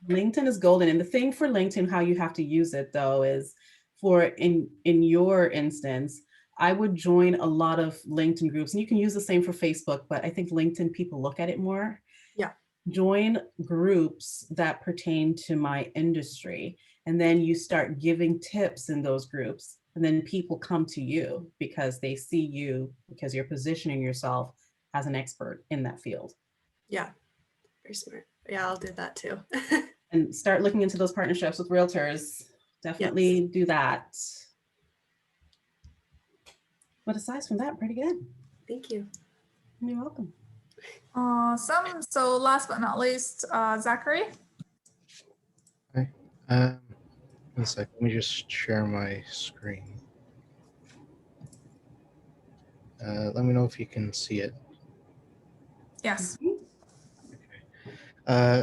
LinkedIn is golden. And the thing for LinkedIn, how you have to use it though, is for in your instance, I would join a lot of LinkedIn groups, and you can use the same for Facebook, but I think LinkedIn people look at it more. Yeah. Join groups that pertain to my industry, and then you start giving tips in those groups, and then people come to you because they see you, because you're positioning yourself as an expert in that field. Yeah, very smart. Yeah, I'll do that too. And start looking into those partnerships with realtors. Definitely do that. But aside from that, pretty good. Thank you. You're welcome. Awesome. So last but not least, Zachary. Hi. One sec. Let me just share my screen. Let me know if you can see it. Yes.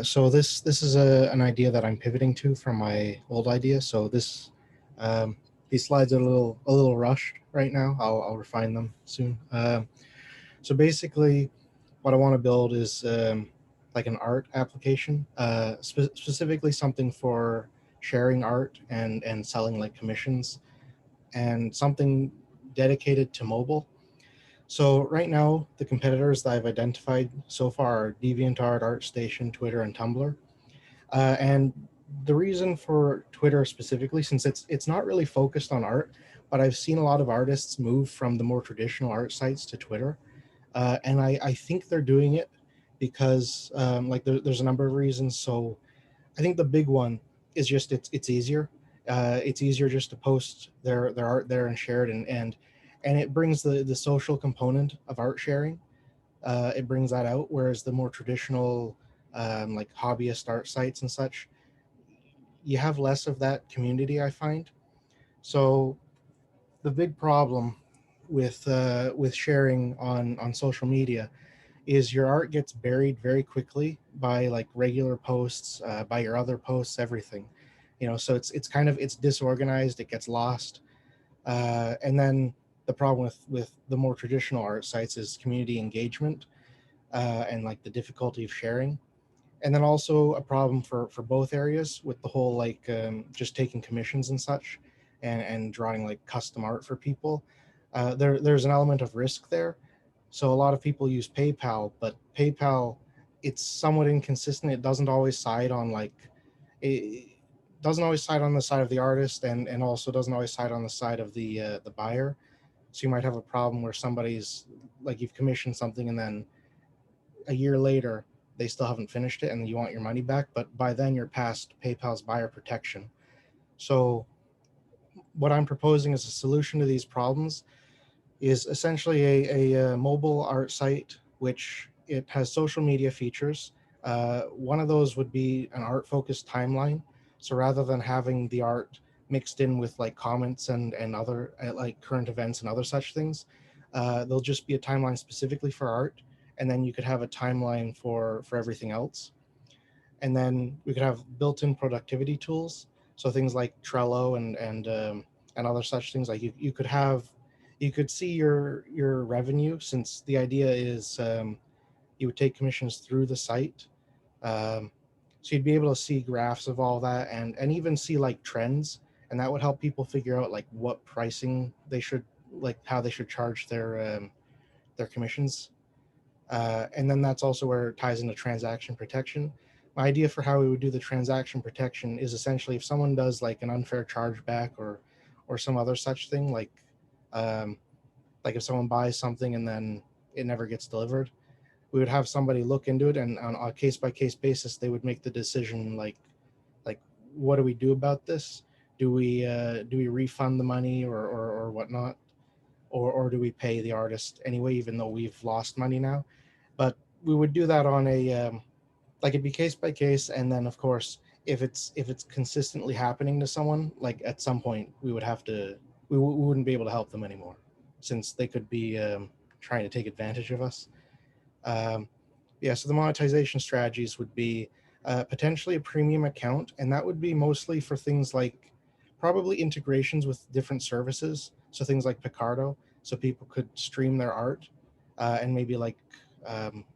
So this is an idea that I'm pivoting to from my old idea. So this these slides are a little rushed right now. I'll refine them soon. So basically, what I want to build is like an art application, specifically something for sharing art and selling like commissions, and something dedicated to mobile. So right now, the competitors that I've identified so far are DeviantArt, ArtStation, Twitter, and Tumblr. And the reason for Twitter specifically, since it's not really focused on art, but I've seen a lot of artists move from the more traditional art sites to Twitter, and I think they're doing it because like there's a number of reasons. So I think the big one is just it's easier. It's easier just to post their art there and share it, and it brings the social component of art sharing. It brings that out, whereas the more traditional like hobbyist art sites and such, you have less of that community, I find. So the big problem with sharing on social media is your art gets buried very quickly by like regular posts, by your other posts, everything. You know, so it's kind of it's disorganized, it gets lost. And then the problem with the more traditional art sites is community engagement, and like the difficulty of sharing. And then also a problem for both areas with the whole like just taking commissions and such, and drawing like custom art for people. There's an element of risk there. So a lot of people use PayPal, but PayPal, it's somewhat inconsistent. It doesn't always side on like it doesn't always side on the side of the artist, and also doesn't always side on the side of the buyer. So you might have a problem where somebody's like you've commissioned something, and then a year later they still haven't finished it and you want your money back, but by then you're past PayPal's buyer protection. So what I'm proposing as a solution to these problems is essentially a mobile art site, which it has social media features. One of those would be an art focused timeline. So rather than having the art mixed in with like comments and other like current events and other such things, there'll just be a timeline specifically for art. And then you could have a timeline for everything else. And then we could have built-in productivity tools. So things like Trello and other such things. Like you could have, you could see your revenue, since the idea is you would take commissions through the site. Um, so you'd be able to see graphs of all that, and even see like trends, and that would help people figure out like what pricing they should, like how they should charge their commissions. And then that's also where it ties into transaction protection. My idea for how we would do the transaction protection is essentially if someone does like an unfair chargeback or some other such thing, um, like if someone buys something and then it never gets delivered, we would have somebody look into it, and on a case by case basis they would make the decision like what do we do about this? Do we refund the money or whatnot? Or do we pay the artist anyway, even though we've lost money now? But we would do that on a like it'd be case by case, and then of course if it's consistently happening to someone, like at some point we would have to we wouldn't be able to help them anymore, since they could be trying to take advantage of us. Um, yeah, so the monetization strategies would be potentially a premium account, and that would be mostly for things like probably integrations with different services. So things like Picardo, so people could stream their art, and maybe like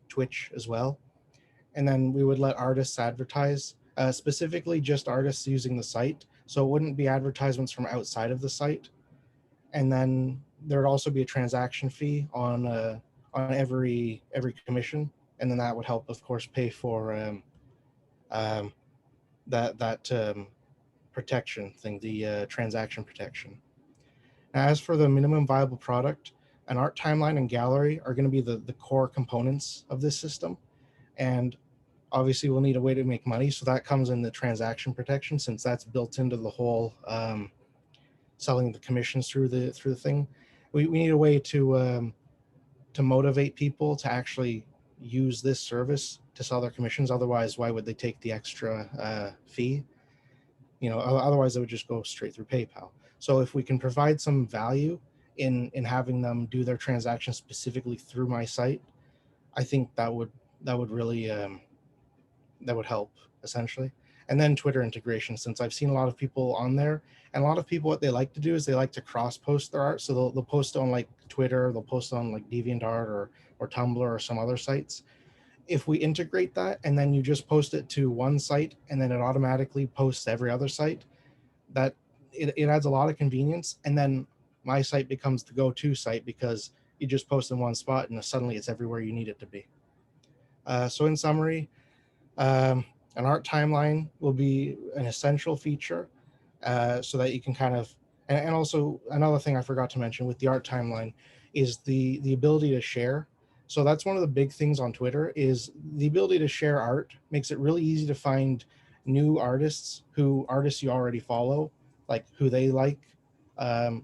Twitch as well. And then we would let artists advertise, specifically just artists using the site. So it wouldn't be advertisements from outside of the site. And then there would also be a transaction fee on every commission, and then that would help, of course, pay for um, that protection thing, the transaction protection. Now, as for the minimum viable product, an art timeline and gallery are going to be the core components of this system, and obviously we'll need a way to make money, so that comes in the transaction protection, since that's built into the whole selling the commissions through the thing. We need a way to motivate people to actually use this service to sell their commissions. Otherwise, why would they take the extra fee? You know, otherwise they would just go straight through PayPal. So if we can provide some value in having them do their transactions specifically through my site, I think that would really that would help essentially. And then Twitter integration, since I've seen a lot of people on there, and a lot of people, what they like to do is they like to cross post their art. So they'll post on like Twitter, they'll post on like DeviantArt or Tumblr or some other sites. If we integrate that and then you just post it to one site and then it automatically posts every other site, that it adds a lot of convenience. And then my site becomes the go-to site because you just post in one spot and suddenly it's everywhere you need it to be. So in summary, an art timeline will be an essential feature so that you can kind of, and also another thing I forgot to mention with the art timeline is the ability to share. So that's one of the big things on Twitter is the ability to share art makes it really easy to find new artists you already follow, like who they like. So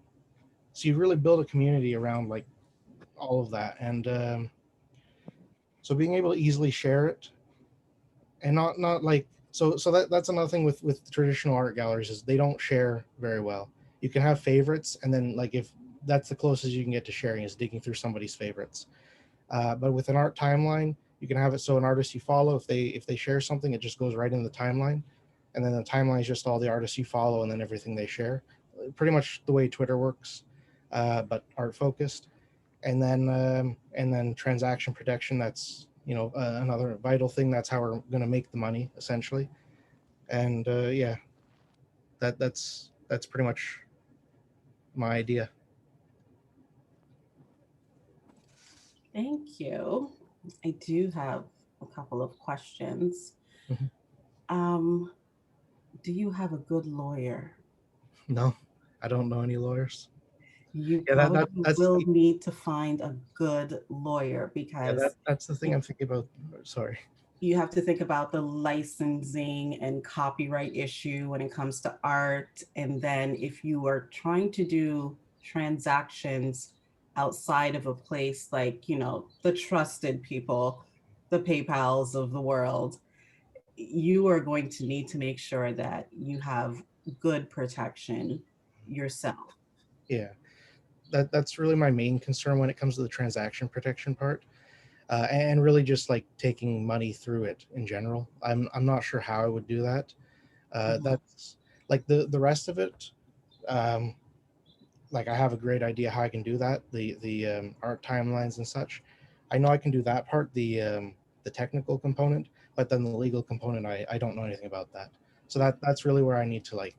you really build a community around like all of that. And so being able to easily share it and not like, so that's another thing with traditional art galleries is they don't share very well. You can have favorites, and then like if that's the closest you can get to sharing is digging through somebody's favorites. But with an art timeline, you can have it so an artist you follow, if they share something, it just goes right in the timeline, and then the timeline is just all the artists you follow and then everything they share. Pretty much the way Twitter works, but art focused. And then transaction protection. That's another vital thing. That's how we're going to make the money essentially. And yeah, that's pretty much my idea. Thank you. I do have a couple of questions. Mhm. Do you have a good lawyer? No, I don't know any lawyers. You Yeah, probably that's will need to find a good lawyer because that's the thing I'm thinking about. Sorry. you have to think about the licensing and copyright issue when it comes to art. And then if you are trying to do transactions outside of a place like, the trusted people, the PayPals of the world, you are going to need to make sure that you have good protection yourself. Yeah, that's really my main concern when it comes to the transaction protection part. And really just like taking money through it in general. I'm not sure how I would do that. That's like the rest of it. Like I have a great idea how I can do that. The art timelines and such. I know I can do that part, the technical component, but then the legal component, I don't know anything about that. So that's really where I need to like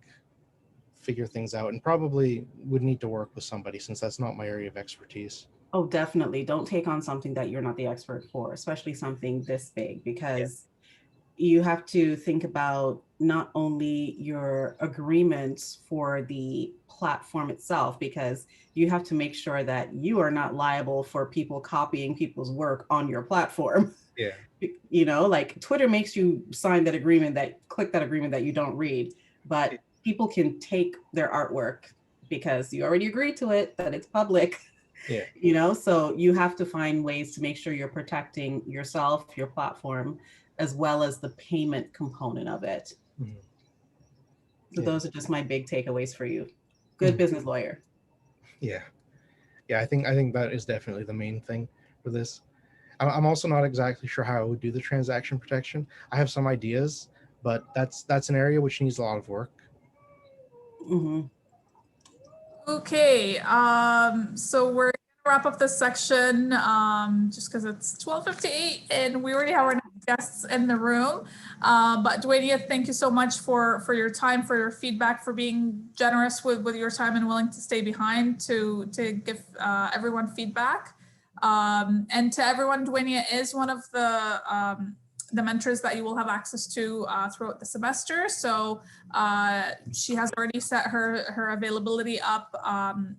figure things out, and probably would need to work with somebody since that's not my area of expertise. Oh, definitely. Don't take on something that you're not the expert for, especially something this big, because you have to think about not only your agreements for the platform itself, because you have to make sure that you are not liable for people copying people's work on your platform. Yeah. Like Twitter makes you sign that agreement, click that agreement that you don't read, but people can take their artwork because you already agreed to it, that it's public. Yeah. So you have to find ways to make sure you're protecting yourself, your platform, as well as the payment component of it. Mhm. So Yeah. those are just my big takeaways for you. Good business lawyer. Yeah. I think that is definitely the main thing for this. I'm also not exactly sure how I would do the transaction protection. I have some ideas, but that's an area which needs a lot of work. Okay, so we're gonna wrap up this section just because it's 12:58 and we already have our next guests in the room. But Dwayne, thank you so much for your time, for your feedback, for being generous with your time and willing to stay behind to give everyone feedback. And to everyone, Dwayne is one of the mentors that you will have access to throughout the semester. So she has already set her availability up on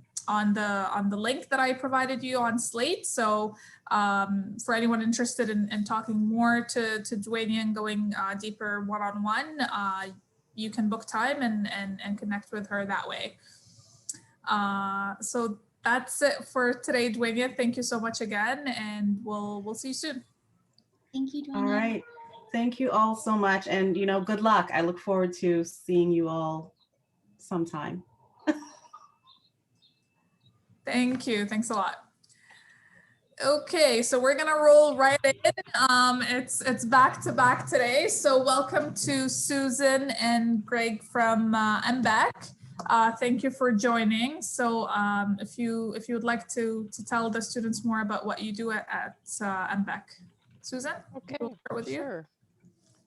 the link that I provided you on Slate. So for anyone interested in talking more to Dwayne and going deeper one-on-one, you can book time and connect with her that way. So that's it for today, Dwayne. Thank you so much again, and we'll see you soon. Thank you, Dwayne. All right. Thank you all so much. And, good luck. I look forward to seeing you all sometime. Thank you. Thanks a lot. Okay, so we're gonna roll right in. It's back to back today. So welcome to Susan and Greg from MBAC. Thank you for joining. So if you would like to tell the students more about what you do at MBAC, Susan. Okay, we'll start with you. sure.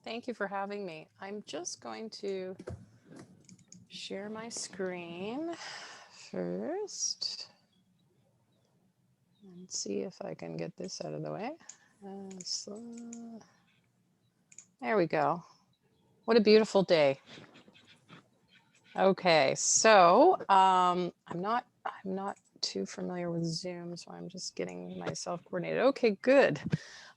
Thank you for having me. I'm just going to share my screen first. And see if I can get this out of the way. So, there we go. What a beautiful day. Okay, so I'm not too familiar with Zoom, so I'm just getting myself coordinated. Okay, good.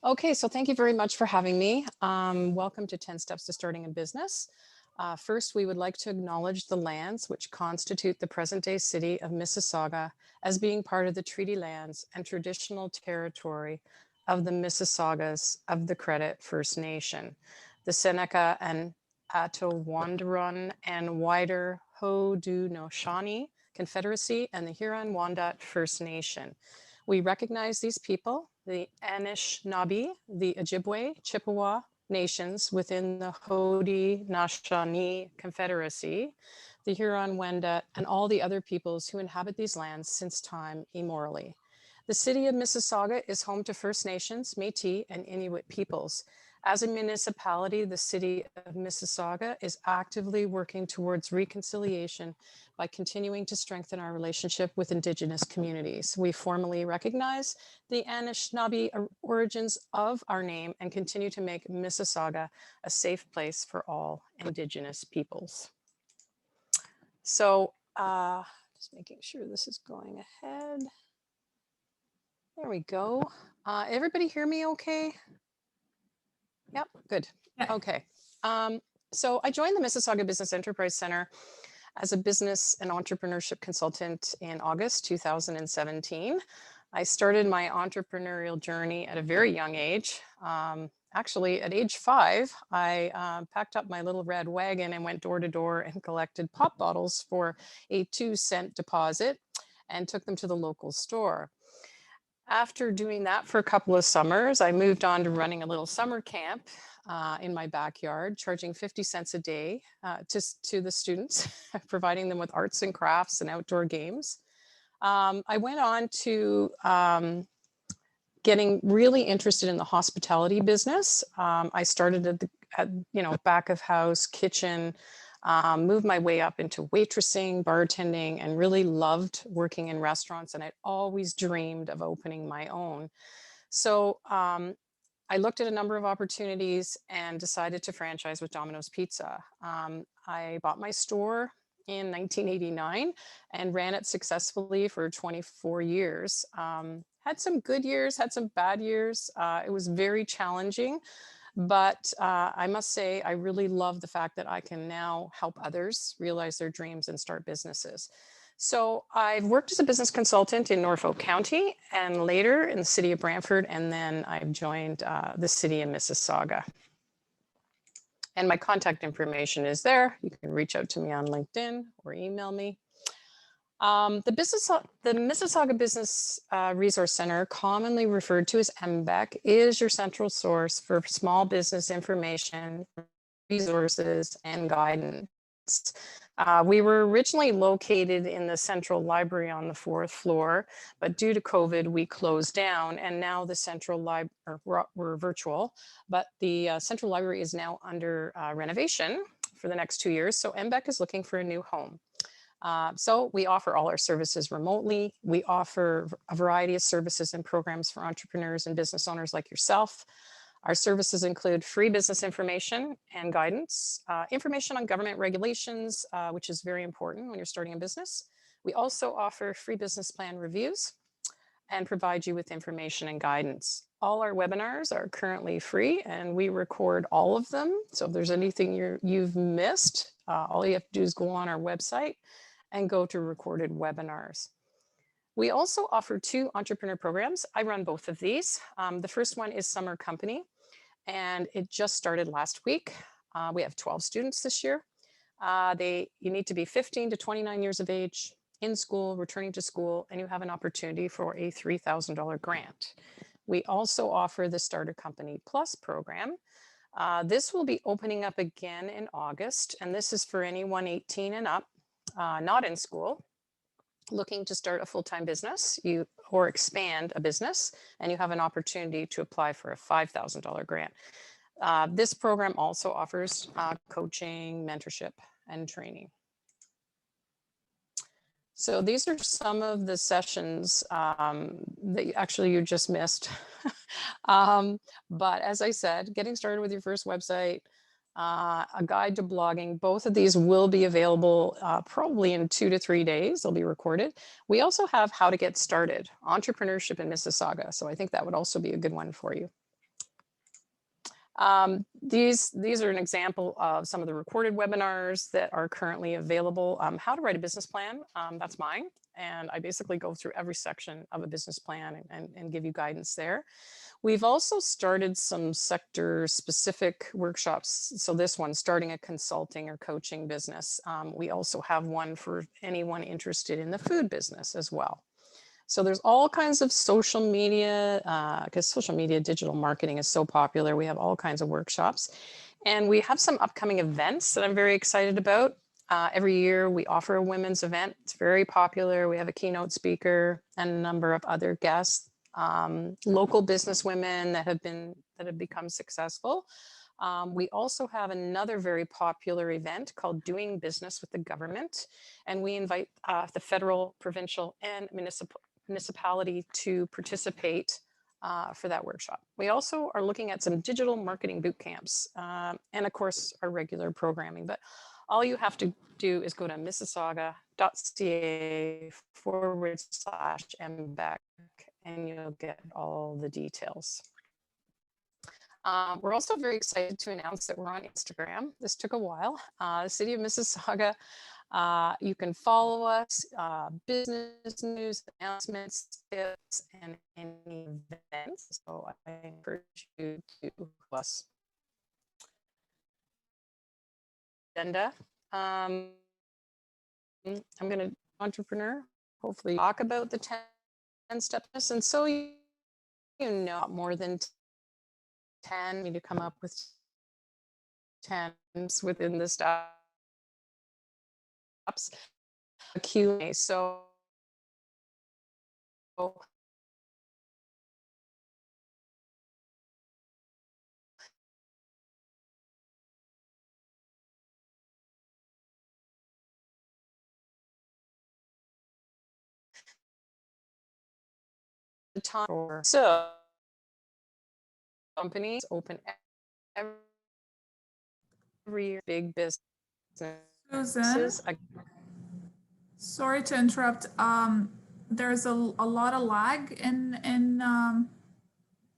Okay, so thank you very much for having me. Welcome to 10 Steps to Starting a Business. First, we would like to acknowledge the lands which constitute the present-day city of Mississauga as being part of the treaty lands and traditional territory of the Mississaugas of the Credit First Nation, the Seneca and Attawandaron and wider Haudenosaunee Confederacy, and the Huron-Wendat First Nation. We recognize these people, the Anishinaabe, the Ojibwe, Chippewa nations within the Haudenosaunee Confederacy, the Huron-Wendat, and all the other peoples who inhabit these lands since time immemorial. The city of Mississauga is home to First Nations, Métis, and Inuit peoples. As a municipality, the city of Mississauga is actively working towards reconciliation by continuing to strengthen our relationship with Indigenous communities. We formally recognize the Anishinaabe origins of our name and continue to make Mississauga a safe place for all Indigenous peoples. So just making sure this is going ahead. There we go. Everybody hear me okay? Yep, good. Okay. So I joined the Mississauga Business Enterprise Center as a business and entrepreneurship consultant in August 2017. I started my entrepreneurial journey at a very young age. Actually, at age 5, I packed up my little red wagon and went door to door and collected pop bottles for a 2-cent deposit and took them to the local store. After doing that for a couple of summers, I moved on to running a little summer camp in my backyard, charging 50 cents a day to the students, providing them with arts and crafts and outdoor games. I went on to getting really interested in the hospitality business. I started at back of house, kitchen, moved my way up into waitressing, bartending, and really loved working in restaurants. And I'd always dreamed of opening my own. So I looked at a number of opportunities and decided to franchise with Domino's Pizza. I bought my store in 1989 and ran it successfully for 24 years. Had some good years, had some bad years. It was very challenging. But I must say, I really love the fact that I can now help others realize their dreams and start businesses. So I've worked as a business consultant in Norfolk County and later in the city of Brantford, and then I've joined the city of Mississauga. And my contact information is there. You can reach out to me on LinkedIn or email me. The Mississauga Business Resource Center, commonly referred to as MBEC, is your central source for small business information, resources, and guidance. We were originally located in the central library on the 4th floor, but due to COVID, we closed down, and now the central library, we're virtual, but the central library is now under renovation for the next 2 years, so MBEC is looking for a new home. So we offer all our services remotely. We offer a variety of services and programs for entrepreneurs and business owners like yourself. Our services include free business information and guidance, information on government regulations, which is very important when you're starting a business. We also offer free business plan reviews and provide you with information and guidance. All our webinars are currently free and we record all of them. So if there's anything you've missed, all you have to do is go on our website and go to recorded webinars. We also offer 2 entrepreneur programs. I run both of these. The first one is Summer Company, and it just started last week. We have 12 students this year. You need to be 15 to 29 years of age. in school, returning to school, and you have an opportunity for a $3,000 grant. We also offer the Starter Company Plus program. This will be opening up again in August, and this is for anyone 18 and up, not in school, looking to start a full-time business or expand a business, and you have an opportunity to apply for a $5,000 grant. This program also offers coaching, mentorship, and training. So these are some of the sessions that actually you just missed. But as I said, getting started with your first website, a guide to blogging, both of these will be available probably in 2 to 3 days. They'll be recorded. We also have how to get started, entrepreneurship in Mississauga. So I think that would also be a good one for you. These are an example of some of the recorded webinars that are currently available. How to write a business plan, that's mine. And I basically go through every section of a business plan and give you guidance there. We've also started some sector specific workshops. So this one, starting a consulting or coaching business. We also have one for anyone interested in the food business as well. So there's all kinds of social media, because social media digital marketing is so popular. We have all kinds of workshops. And we have some upcoming events that I'm very excited about. Every year we offer a women's event. It's very popular. We have a keynote speaker and a number of other guests, local business women that have become successful. We also have another very popular event called Doing Business with the Government. And we invite the federal, provincial, and municipality to participate for that workshop. We also are looking at some digital marketing boot camps and of course our regular programming, but all you have to do is go to mississauga.ca/MBEC and you'll get all the details. We're also very excited to announce that we're on Instagram. This took a while. The City of Mississauga. You can follow us, business news, announcements, tips, and any events. So I encourage you to follow us. Agenda. I'm going to entrepreneur, hopefully talk about the 10 steps. And so you know more than 10, need to come up with 10 within the steps. A Q&A. So time for companies open every year, big business. Susan, sorry to interrupt. There's a lot of lag in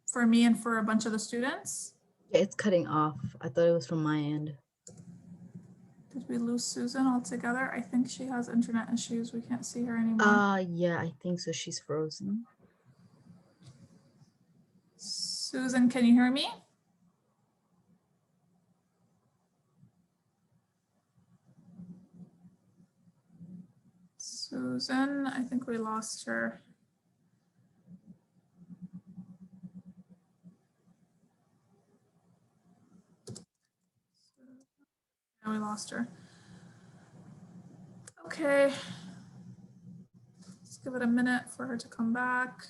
for me and for a bunch of the students. Yeah, it's cutting off. I thought it was from my end. Did we lose Susan altogether? I think she has internet issues. We can't see her anymore. Yeah, I think so. She's frozen. Susan, can you hear me? Susan, I think we lost her. Yeah, we lost her. Okay. Let's give it a minute for her to come back.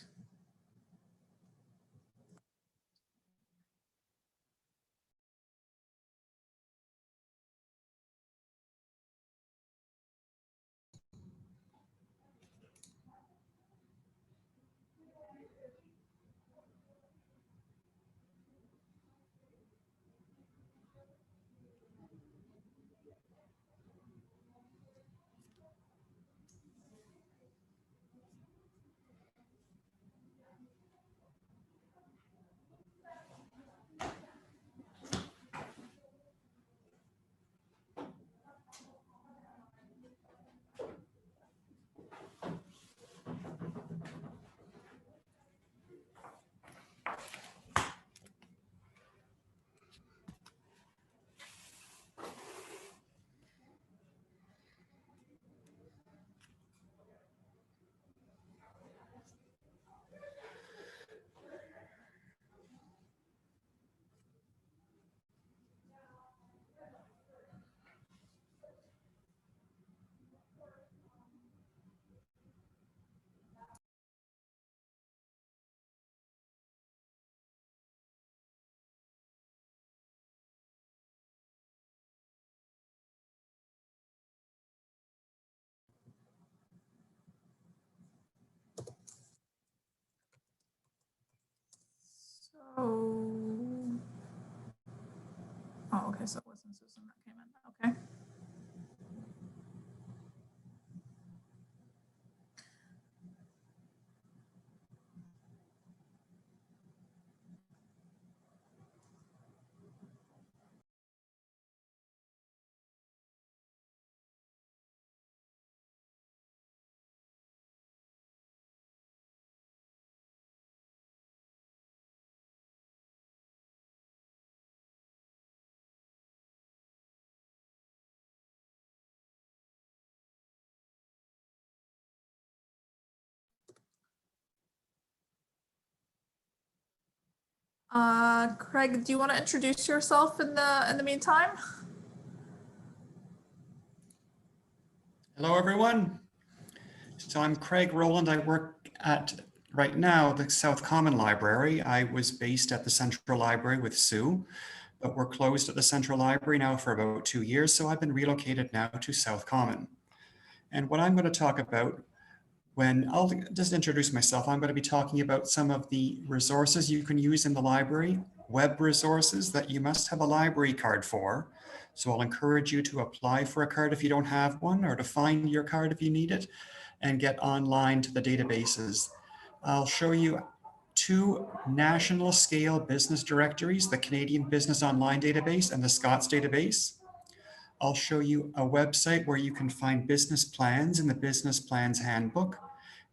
okay, so it wasn't Susan that came in. Okay. Craig, do you want to introduce yourself in the meantime? Hello, everyone. So I'm Craig Rowland. I work at, right now, the South Common Library. I was based at the Central Library with Sue, but we're closed at the Central Library now for about 2 years. So I've been relocated now to South Common. And what I'm going to talk about I'll just introduce myself, I'm going to be talking about some of the resources you can use in the library, web resources that you must have a library card for. So I'll encourage you to apply for a card if you don't have one, or to find your card if you need it, and get online to the databases. I'll show you 2 national scale business directories, the Canadian Business Online Database and the Scots Database. I'll show you a website where you can find business plans in the Business Plans Handbook.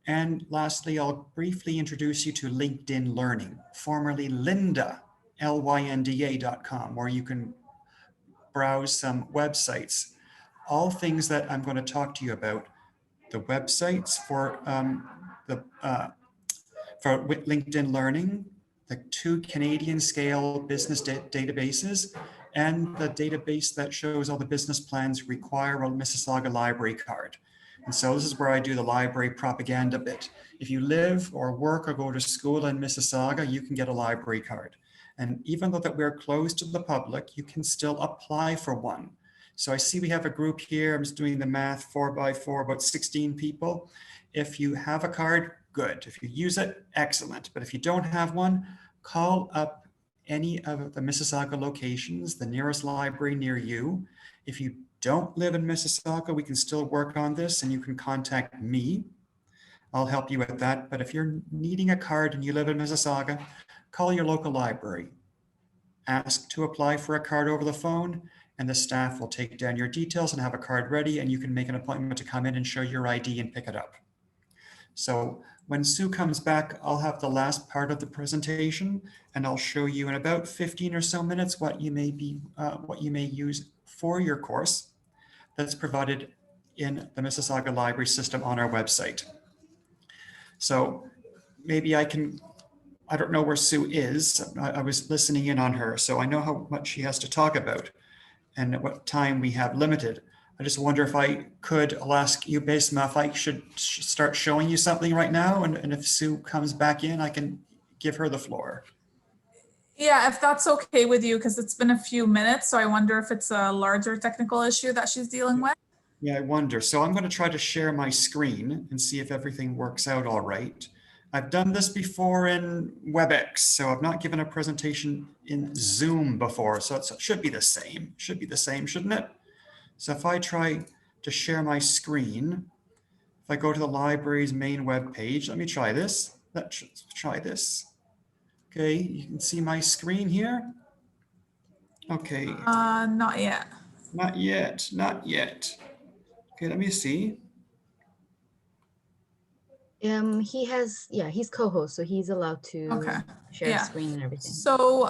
And lastly, I'll briefly introduce you to LinkedIn Learning, formerly Lynda, lynda.com, where you can browse some websites. All things that I'm going to talk to you about. The websites for LinkedIn Learning, the 2 Canadian scale business databases, and the database that shows all the business plans require a Mississauga library card. And so this is where I do the library propaganda bit. If you live or work or go to school in Mississauga, you can get a library card. And even though that we're closed to the public, you can still apply for one. So I see we have a group here, I'm just doing the math, 4 by 4, about 16 people. If you have a card, good. If you use it, excellent. But if you don't have one, call up any of the Mississauga locations, the nearest library near you. If you don't live in Mississauga, we can still work on this, and you can contact me. I'll help you with that. But if you're needing a card and you live in Mississauga, call your local library. Ask to apply for a card over the phone, and the staff will take down your details and have a card ready, and you can make an appointment to come in and show your ID and pick it up. So when Sue comes back, I'll have the last part of the presentation, and I'll show you in about 15 or so minutes what you may use for your course that's provided in the Mississauga Library System on our website. So maybe I don't know where Sue is. I was listening in on her, so I know how much she has to talk about and at what time we have limited. I just wonder if I could, I'll ask you, Basma, if I should start showing you something right now, and if Sue comes back in, I can give her the floor. Yeah, if that's okay with you, because it's been a few minutes, so I wonder if it's a larger technical issue that she's dealing with. Yeah, I wonder. So I'm going to try to share my screen and see if everything works out all right. I've done this before in WebEx, so I've not given a presentation in Zoom before, so it should be the same. Should be the same, shouldn't it? So if I try to share my screen, if I go to the library's main web page, let me try this. Let's try this. Okay, you can see my screen here. Okay. Not yet. Not yet, not yet. Okay, let me see. He has, he's co-host, so he's allowed to share screen and everything. So,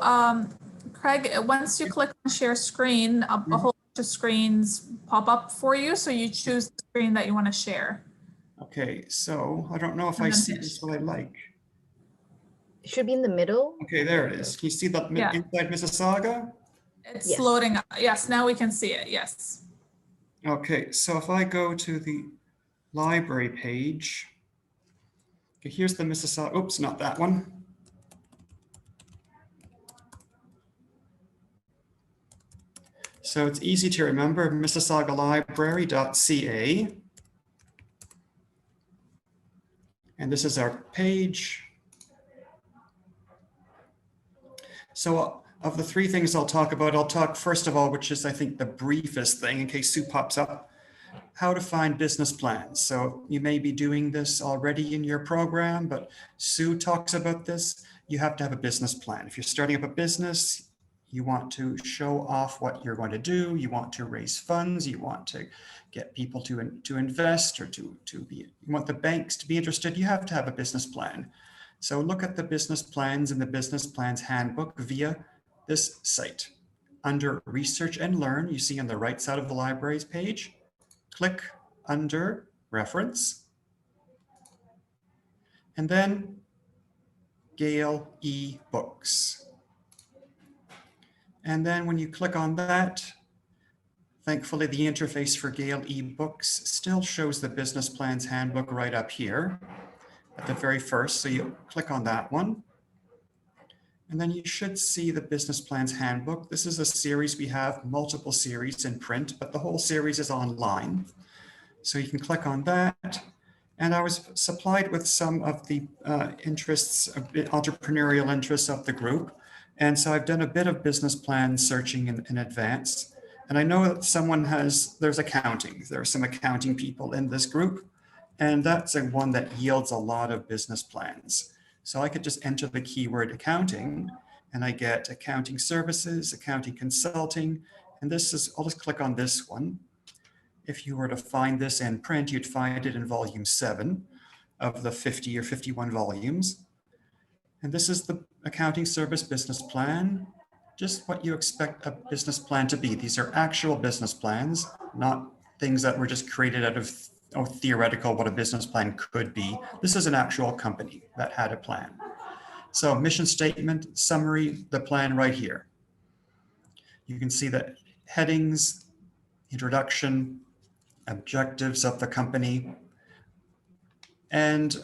Craig, once you click on share screen, a whole bunch of screens pop up for you. So you choose the screen that you want to share. Okay, so I don't know if I see this what I like. It should be in the middle. Okay, there it is. Can you see the inside Mississauga? It's loading up. Yes, now we can see it. Yes. Okay, so if I go to the library page, okay, here's the Mississauga. Oops, not that one. So it's easy to remember, mississaugalibrary.ca. And this is our page. So of the three things I'll talk about, I'll talk first of all, which is I think the briefest thing in case Sue pops up, how to find business plans. So you may be doing this already in your program, but Sue talks about this. You have to have a business plan. If you're starting up a business, you want to show off what you're going to do. You want to raise funds. You want to get people to invest or you want the banks to be interested. You have to have a business plan. So look at the business plans in the business plans handbook via this site. Under research and learn, you see on the right side of the libraries page, click under reference, and then Gale eBooks. And then when you click on that, thankfully the interface for Gale eBooks still shows the business plans handbook right up here at the very first. So you click on that one. And then you should see the business plans handbook. This is a series. We have multiple series in print, but the whole series is online. So you can click on that. And I was supplied with some of the entrepreneurial interests of the group. And so I've done a bit of business plan searching in advance. And I know that there's accounting. There are some accounting people in this group. And that's one that yields a lot of business plans. So I could just enter the keyword accounting and I get accounting services, accounting consulting. And I'll just click on this one. If you were to find this in print, you'd find it in volume 7 of the 50 or 51 volumes. And this is the accounting service business plan, just what you expect a business plan to be. These are actual business plans, not things that were just created out of theoretical what a business plan could be. This is an actual company that had a plan. So mission statement, summary, the plan right here. You can see the headings, introduction, objectives of the company, and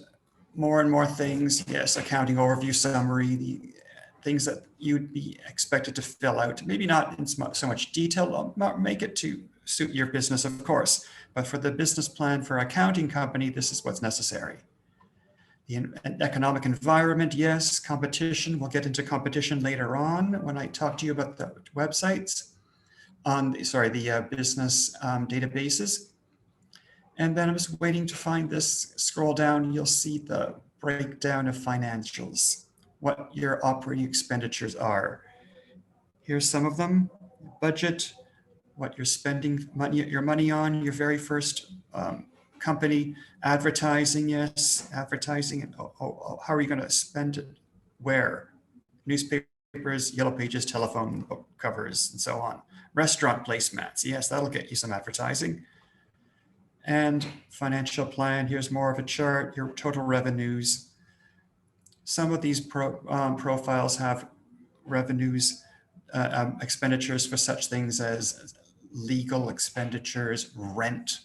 more things. Yes, accounting overview summary, the things that you'd be expected to fill out. Maybe not in so much detail, not make it to suit your business, of course, but for the business plan for accounting company, this is what's necessary. The economic environment, yes, competition. We'll get into competition later on when I talk to you about the websites on the business databases. And then I'm just waiting to find this. Scroll down, you'll see the breakdown of financials, what your operating expenditures are. Here's some of them: budget, what you're spending your money on, your very first company, advertising, yes, advertising, and how are you going to spend it? Where? Newspapers, yellow pages, telephone book covers, and so on. Restaurant placemats, yes, that'll get you some advertising. And financial plan, here's more of a chart, your total revenues. Some of these profiles have revenues, expenditures for such things as legal expenditures, rent,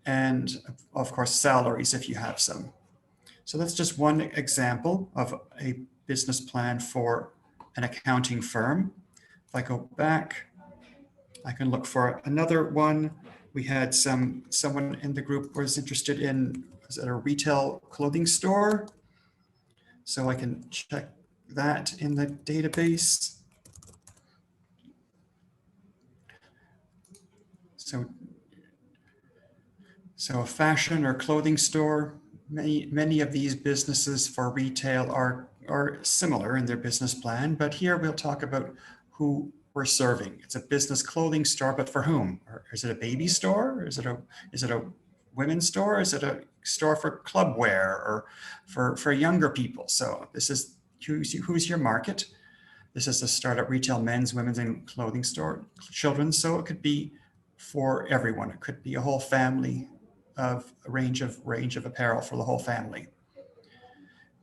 and of course, salaries if you have some. So that's just one example of a business plan for an accounting firm. If I go back, I can look for another one. We had someone in the group was interested in, was it a retail clothing store? So I can check that in the database. So a fashion or clothing store, many of these businesses for retail are similar in their business plan, but here we'll talk about who we're serving. It's a business clothing store, but for whom? Or is it a baby store? Or is it a women's store? Is it a store for club wear or for younger people? So this is who's your market. This is a startup retail men's, women's, and clothing store, children's. So it could be for everyone. It could be a whole family of a range of apparel for the whole family.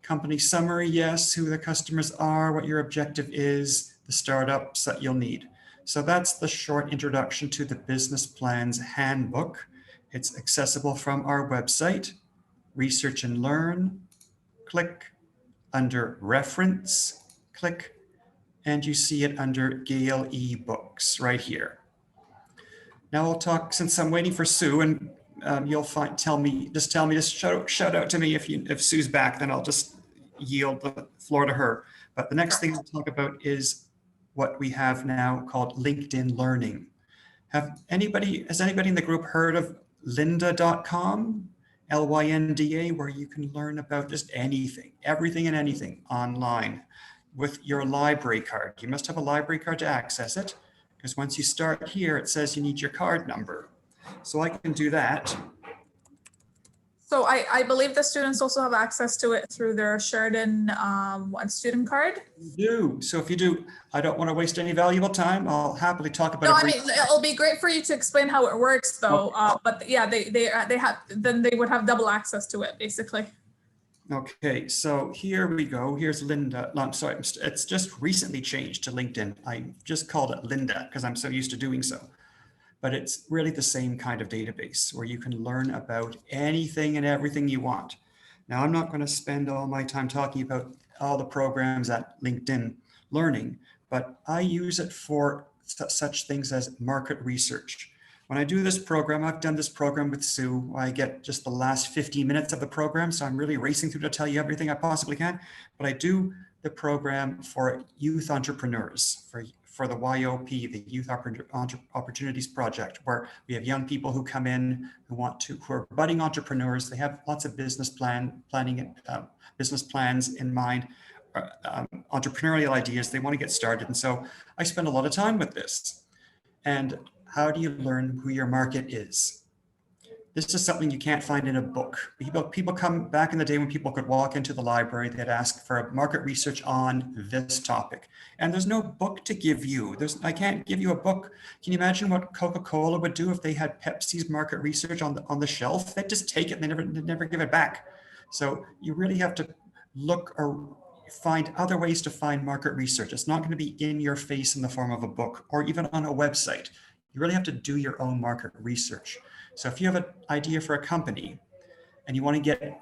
Company summary, yes, who the customers are, what your objective is, the startups that you'll need. So that's the short introduction to the business plans handbook. It's accessible from our website, Research and Learn. Click under Reference, click, and you see it under Gale eBooks right here. Now I'll talk, since I'm waiting for Sue, and you'll tell me, just shout out to me if Sue's back, then I'll just yield the floor to her. But the next thing we'll talk about is what we have now called LinkedIn Learning. Has anybody in the group heard of lynda.com? LYNDA, where you can learn about just anything, everything and anything online with your library card. You must have a library card to access it, because once you start here, it says you need your card number. So I can do that. So I believe the students also have access to it through their Sheridan student card. You do. So if you do, I don't want to waste any valuable time. I'll happily talk about No, it. I mean, it'll be great for you to explain how it works though. But yeah, they have, then they would have double access to it basically. Okay, so here we go. Here's Linda. No, I'm sorry, it's just recently changed to LinkedIn. I just called it Linda because I'm so used to doing so. But it's really the same kind of database where you can learn about anything and everything you want. Now, I'm not going to spend all my time talking about all the programs at LinkedIn Learning, but I use it for such things as market research. When I do this program, I've done this program with Sue. I get just the last 15 minutes of the program, so I'm really racing through to tell you everything I possibly can. But I do the program for youth entrepreneurs, for the YOP, the Youth Opportunities Project, where we have young people who come in who are budding entrepreneurs. They have lots of business plans in mind, entrepreneurial ideas. They want to get started. And so I spend a lot of time with this. And how do you learn who your market is? This is something you can't find in a book. People come back in the day when people could walk into the library, they'd ask for market research on this topic. And there's no book to give you. I can't give you a book. Can you imagine what Coca-Cola would do if they had Pepsi's market research on the shelf? They'd just take it and they'd never give it back. So you really have to look or find other ways to find market research. It's not going to be in your face in the form of a book or even on a website. You really have to do your own market research. So if you have an idea for a company and you want to get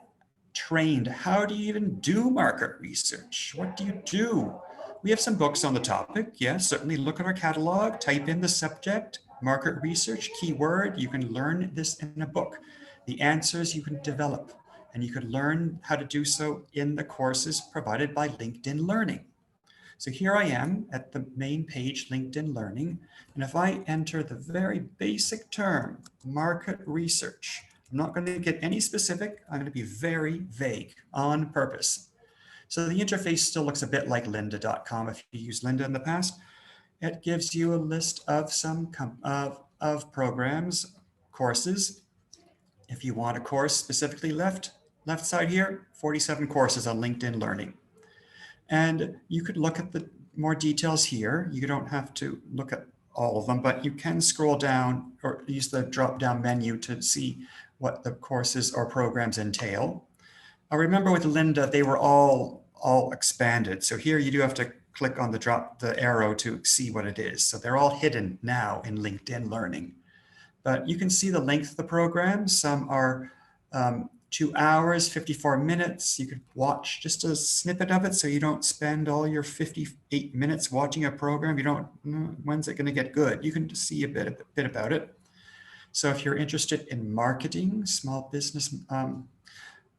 trained, how do you even do market research? What do you do? We have some books on the topic. Yes, certainly look at our catalog, type in the subject, market research, keyword. You can learn this in a book. The answers you can develop, and you can learn how to do so in the courses provided by LinkedIn Learning. So here I am at the main page, LinkedIn Learning. And if I enter the very basic term, market research, I'm not going to get any specific. I'm going to be very vague on purpose. So the interface still looks a bit like lynda.com. If you used Lynda in the past, it gives you a list of some of programs, courses. If you want a course specifically left side here, 47 courses on LinkedIn Learning. And you could look at the more details here. You don't have to look at all of them, but you can scroll down or use the drop-down menu to see what the courses or programs entail. I remember with Lynda, they were all expanded. So here you do have to click on the arrow to see what it is. So they're all hidden now in LinkedIn Learning. But you can see the length of the program. Some are 2 hours, 54 minutes. You could watch just a snippet of it so you don't spend all your 58 minutes watching a program. You don't, when's it going to get good? You can see a bit about it. So if you're interested in marketing, small business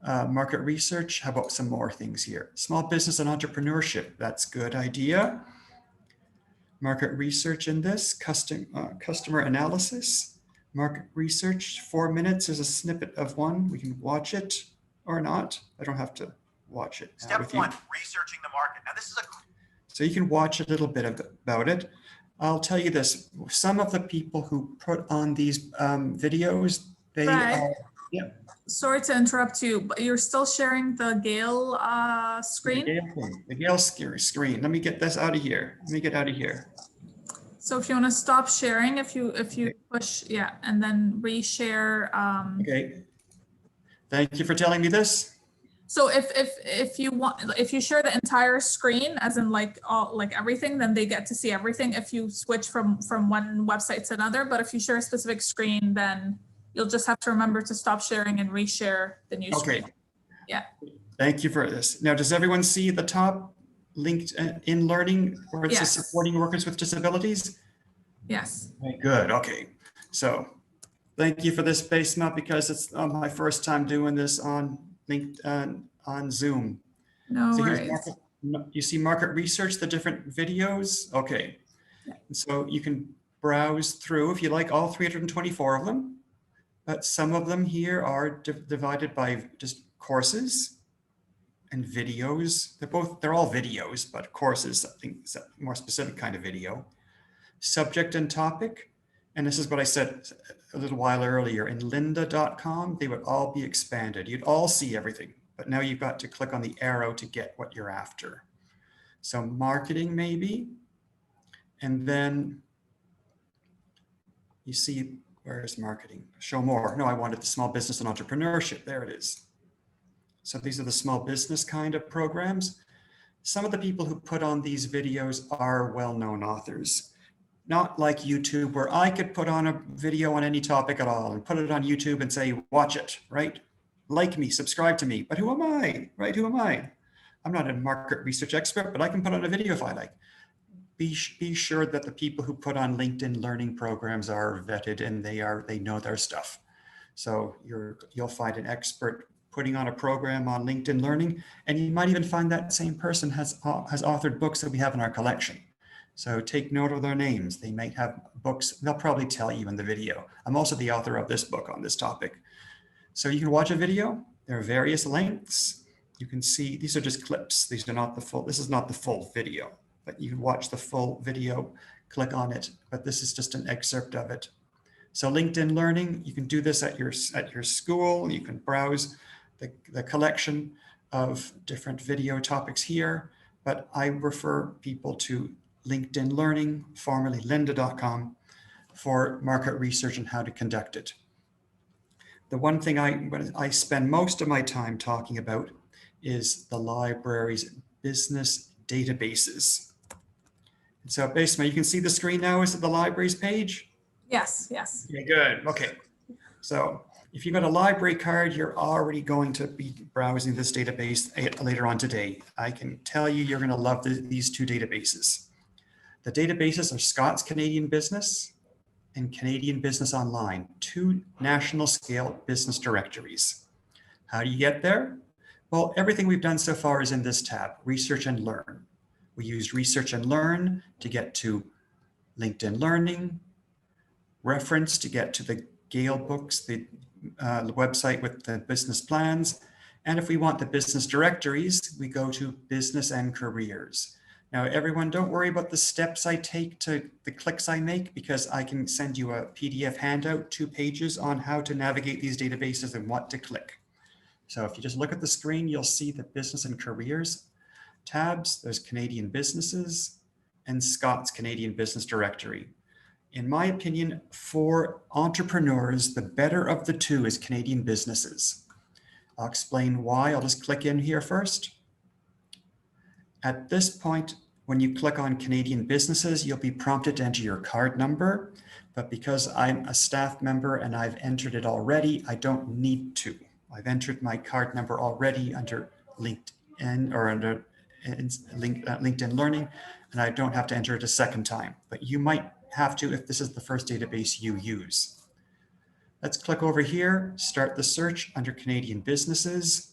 market research, how about some more things here? Small business and entrepreneurship, that's a good idea. Market research in this, customer analysis. Market research, 4 minutes is a snippet of one. We can watch it or not. I don't have to watch it. Step one, researching the market. Now this is so you can watch a little bit about it. I'll tell you this, some of the people who put on these videos, they are, yeah. Sorry to interrupt you, but you're still sharing the Gale screen? The Gale screen. Let me get this out of here. Let me get out of here. So if you want to stop sharing, if you push, yeah, and then reshare. Okay. Thank you for telling me this. So if you share the entire screen, as in like everything, then they get to see everything. If you switch from one website to another, but if you share a specific screen, then you'll just have to remember to stop sharing and reshare the new screen. Yeah. Thank you for this. Now, does everyone see the top linked in learning where it says supporting workers with disabilities? Yes. Okay, good. Okay. So thank you for this, Basema, because it's my first time doing this on LinkedIn, on Zoom. No so worries. You see market research, the different videos? Okay. So you can browse through if you like all 324 of them, but some of them here are divided by just courses and videos. They're all videos, but courses, I think, is a more specific kind of video. Subject and topic. And this is what I said a little while earlier. In lynda.com, they would all be expanded. You'd all see everything, but now you've got to click on the arrow to get what you're after. So marketing maybe, and then you see, where's marketing? Show more. No, I wanted the small business and entrepreneurship. There it is. So these are the small business kind of programs. Some of the people who put on these videos are well-known authors. Not like YouTube, where I could put on a video on any topic at all and put it on YouTube and say, watch it, right? Like me, subscribe to me. But who am I, right? Who am I? I'm not a market research expert, but I can put on a video if I like. Be sure that the people who put on LinkedIn learning programs are vetted and they know their stuff. So you'll find an expert putting on a program on LinkedIn Learning, and you might even find that same person has authored books that we have in our collection. So take note of their names. They might have books. They'll probably tell you in the video. I'm also the author of this book on this topic. So you can watch a video. There are various lengths. You can see, these are just clips. These are not the full, this is not the full video, but you can watch the full video, click on it, but this is just an excerpt of it. So LinkedIn Learning, you can do this at your school. You can browse the collection of different video topics here, but I refer people to LinkedIn Learning, formerly lynda.com, for market research and how to conduct it. The one thing I spend most of my time talking about is the library's business databases. And so basically, you can see the screen now. Is it the library's page? Yes, yes. Okay, good. Okay. So if you've got a library card, you're already going to be browsing this database later on today. I can tell you, you're going to love these two databases. The databases are Scott's Canadian Business and Canadian Business Online, two national scale business directories. How do you get there? Well, everything we've done so far is in this tab, Research and Learn. We used Research and Learn to get to LinkedIn Learning, Reference to get to the Gale books, the website with the business plans. And if we want the business directories, we go to Business and Careers. Now, everyone, don't worry about the steps I take to the clicks I make, because I can send you a PDF handout, 2 pages on how to navigate these databases and what to click. So if you just look at the screen, you'll see the Business and Careers tabs. There's Canadian Businesses and Scott's Canadian Business Directory. In my opinion, for entrepreneurs, the better of the two is Canadian Businesses. I'll explain why. I'll just click in here first. At this point, when you click on Canadian Businesses, you'll be prompted to enter your card number. But because I'm a staff member and I've entered it already, I don't need to. I've entered my card number already under LinkedIn or under LinkedIn Learning, and I don't have to enter it a second time. But you might have to if this is the first database you use. Let's click over here, start the search under Canadian Businesses.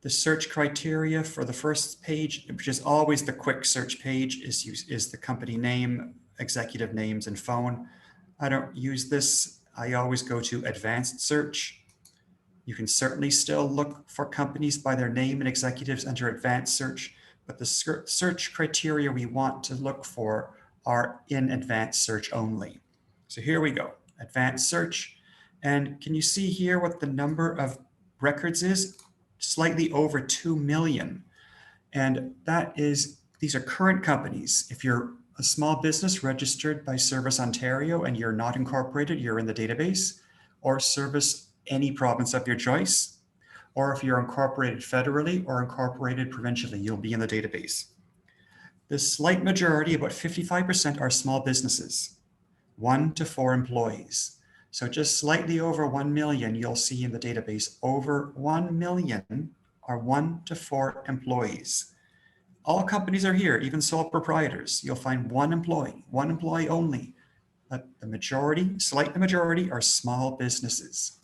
The search criteria for the first page, which is always the quick search page, is the company name, executive names, and phone. I don't use this. I always go to advanced search. You can certainly still look for companies by their name and executives under advanced search, but the search criteria we want to look for are in advanced search only. So here we go, advanced search. And can you see here what the number of records is? Slightly over 2 million. And these are current companies. If you're a small business registered by Service Ontario and you're not incorporated, you're in the database, or Service any province of your choice, or if you're incorporated federally or incorporated provincially, you'll be in the database. The slight majority, about 55%, are small businesses, 1 to 4 employees. So just slightly over 1 million, you'll see in the database. Over 1 million are 1 to 4 employees. All companies are here, even sole proprietors. You'll find one employee only. But the majority, slight majority, are small businesses.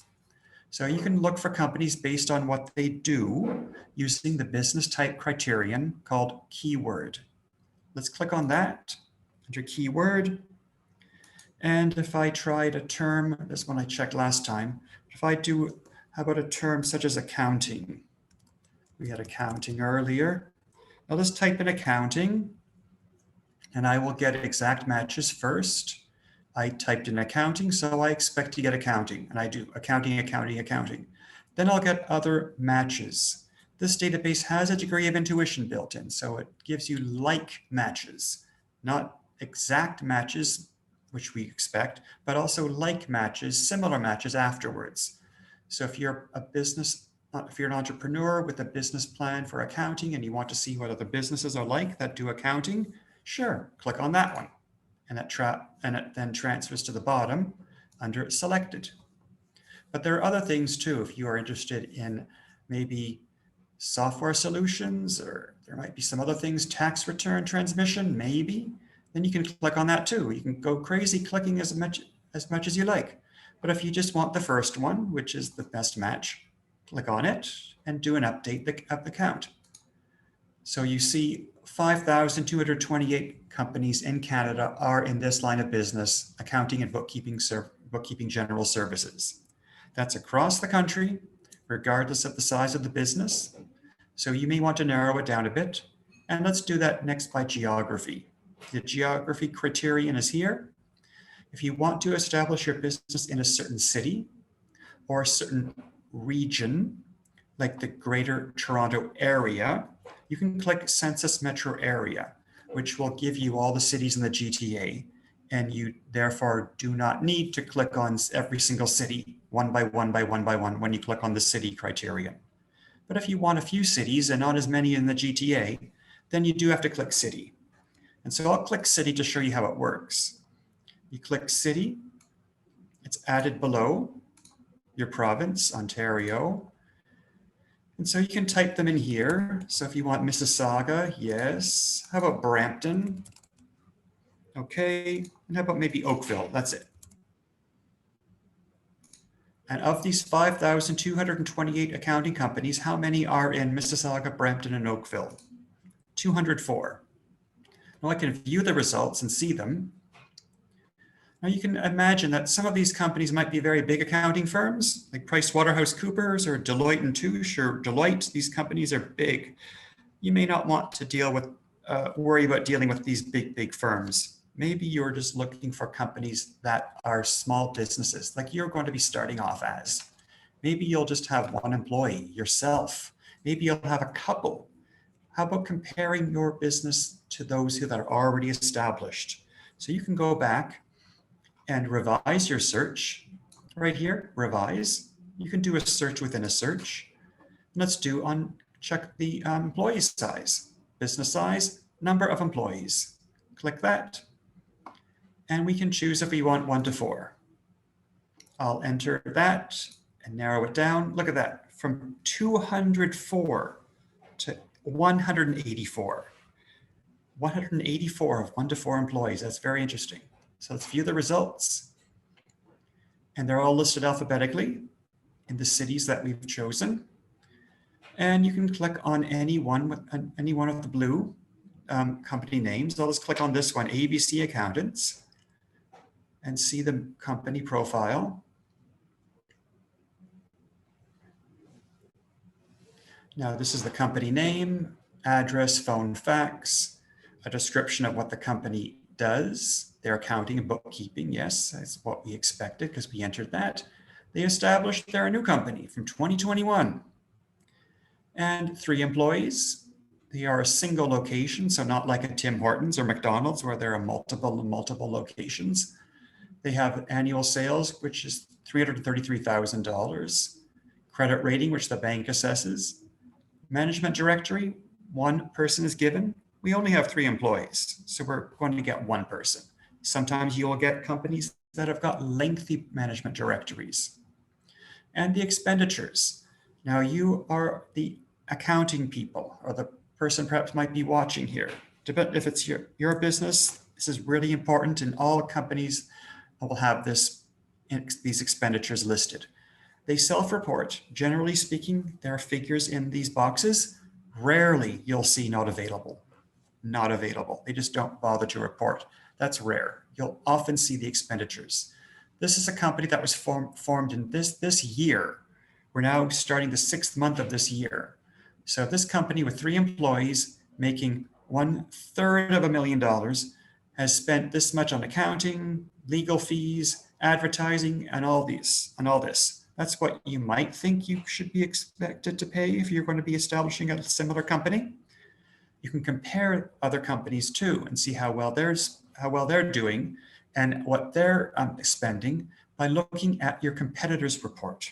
So you can look for companies based on what they do using the business type criterion called keyword. Let's click on that, enter keyword. And if I tried a term, this one I checked last time, if I do, how about a term such as accounting? We had accounting earlier. I'll just type in accounting and I will get exact matches first. I typed in accounting, so I expect to get accounting, and I do accounting, accounting, accounting. Then I'll get other matches. This database has a degree of intuition built in, so it gives you like matches, not exact matches, which we expect, but also like matches, similar matches afterwards. So if you're a business, if you're an entrepreneur with a business plan for accounting and you want to see what other businesses are like that do accounting, sure, click on that one. And it then transfers to the bottom under selected. But there are other things too. If you are interested in maybe software solutions, or there might be some other things, tax return transmission, maybe, then you can click on that too. You can go crazy clicking as much as you like. But if you just want the first one, which is the best match, click on it and do an update of the count. So you see 5,228 companies in Canada are in this line of business, accounting and bookkeeping general services. That's across the country, regardless of the size of the business. So you may want to narrow it down a bit. And let's do that next by geography. The geography criterion is here. If you want to establish your business in a certain city or a certain region, like the Greater Toronto Area, you can click Census Metro Area, which will give you all the cities in the GTA. And you therefore do not need to click on every single city one by one by one by one when you click on the city criterion. But if you want a few cities and not as many in the GTA, then you do have to click city. And so I'll click city to show you how it works. You click city, it's added below your province, Ontario. And so you can type them in here. So if you want Mississauga, yes. How about Brampton? Okay. And how about maybe Oakville? That's it. And of these 5,228 accounting companies, how many are in Mississauga, Brampton, and Oakville? 204. Now I can view the results and see them. Now you can imagine that some of these companies might be very big accounting firms, like PricewaterhouseCoopers or Deloitte and Touche or Deloitte. These companies are big. You may not want to deal with, worry about dealing with these big firms. Maybe you're just looking for companies that are small businesses, like you're going to be starting off as. Maybe you'll just have one employee, yourself. Maybe you'll have a couple. How about comparing your business to those that are already established? So you can go back and revise your search right here, revise. You can do a search within a search. Let's do check the employee size, business size, number of employees. Click that. And we can choose if we want 1 to 4. I'll enter that and narrow it down. Look at that, from 204 to 184. 184 of 1 to 4 employees. That's very interesting. So let's view the results. And they're all listed alphabetically in the cities that we've chosen. And you can click on any one of the blue company names. I'll just click on this one, ABC Accountants, and see the company profile. Now this is the company name, address, phone, fax, a description of what the company does, their accounting and bookkeeping. Yes, that's what we expected because we entered that. They established they're a new company from 2021. And 3 employees. They are a single location, so not like a Tim Hortons or McDonald's where there are multiple locations. They have annual sales, which is $333,000. Credit rating, which the bank assesses. Management directory, 1 person is given. We only have 3 employees, so we're going to get 1 person. Sometimes you will get companies that have got lengthy management directories. And the expenditures. Now you are the accounting people, or the person perhaps might be watching here. If it's your business, this is really important, and all companies will have these expenditures listed. they self-report. Generally speaking, there are figures in these boxes. Rarely you'll see not available. Not available. They just don't bother to report. That's rare. You'll often see the expenditures. This is a company that was formed in this year. We're now starting the 6th month of this year. So this company with 3 employees making $1/3 has spent this much on accounting, legal fees, advertising, and all this. That's what you might think you should be expected to pay if you're going to be establishing a similar company. You can compare other companies too and see how well they're doing and what they're spending by looking at your competitors' report.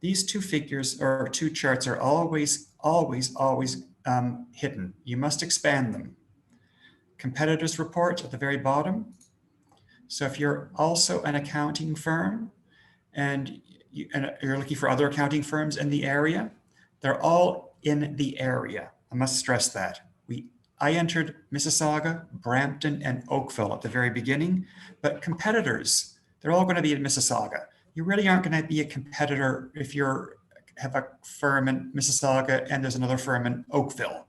These 2 figures or 2 charts are always hidden. You must expand them. Competitors' report at the very bottom. So if you're also an accounting firm and you're looking for other accounting firms in the area, they're all in the area. I must stress that. I entered Mississauga, Brampton, and Oakville at the very beginning, but competitors, they're all going to be in Mississauga. You really aren't going to be a competitor if you have a firm in Mississauga and there's another firm in Oakville.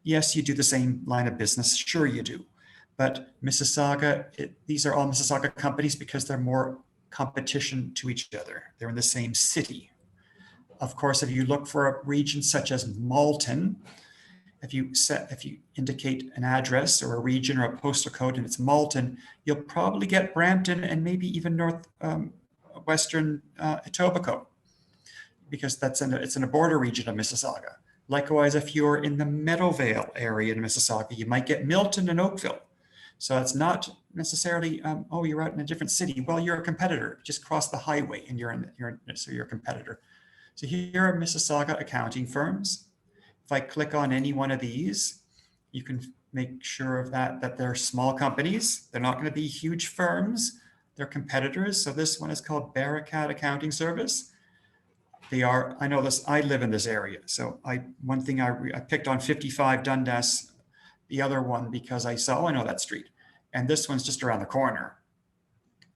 Yes, you do the same line of business, sure you do. But Mississauga, these are all Mississauga companies because they're more competition to each other. They're in the same city. Of course, if you look for a region such as Malton, if you indicate an address or a region or a postal code and it's Malton, you'll probably get Brampton and maybe even northwestern Etobicoke, because it's in a border region of Mississauga. Likewise, if you're in the Meadowvale area in Mississauga, you might get Milton and Oakville. So it's not necessarily, oh, you're out in a different city. Well, you're a competitor. Just cross the highway and so you're a competitor. So here are Mississauga accounting firms. If I click on any one of these, you can make sure of that they're small companies. They're not going to be huge firms. They're competitors. So this one is called Barakat Accounting Service. I know this, I live in this area. So one thing I picked on 55 Dundas, the other one because I know that street. And this one's just around the corner.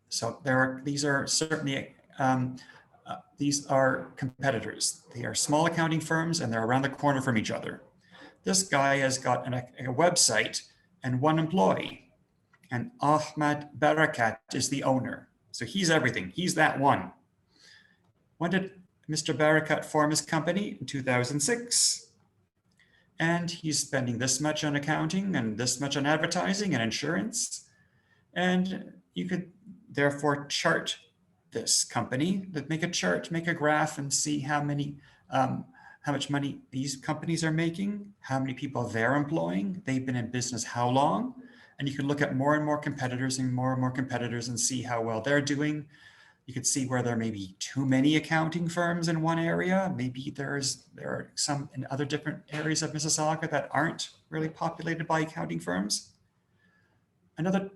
So these are certainly, these are competitors. They are small accounting firms and they're around the corner from each other. This guy has got a website and 1 employee, and Ahmad Barakat is the owner. So he's everything. He's that one. When did Mr. Barakat form his company? In 2006. And he's spending this much on accounting and this much on advertising and insurance. And you could therefore chart this company, make a chart, make a graph and see how much money these companies are making, how many people they're employing, they've been in business how long. And you can look at more and more competitors and see how well they're doing. You could see where there may be too many accounting firms in one area. Maybe there are some in other different areas of Mississauga that aren't really populated by accounting firms. Another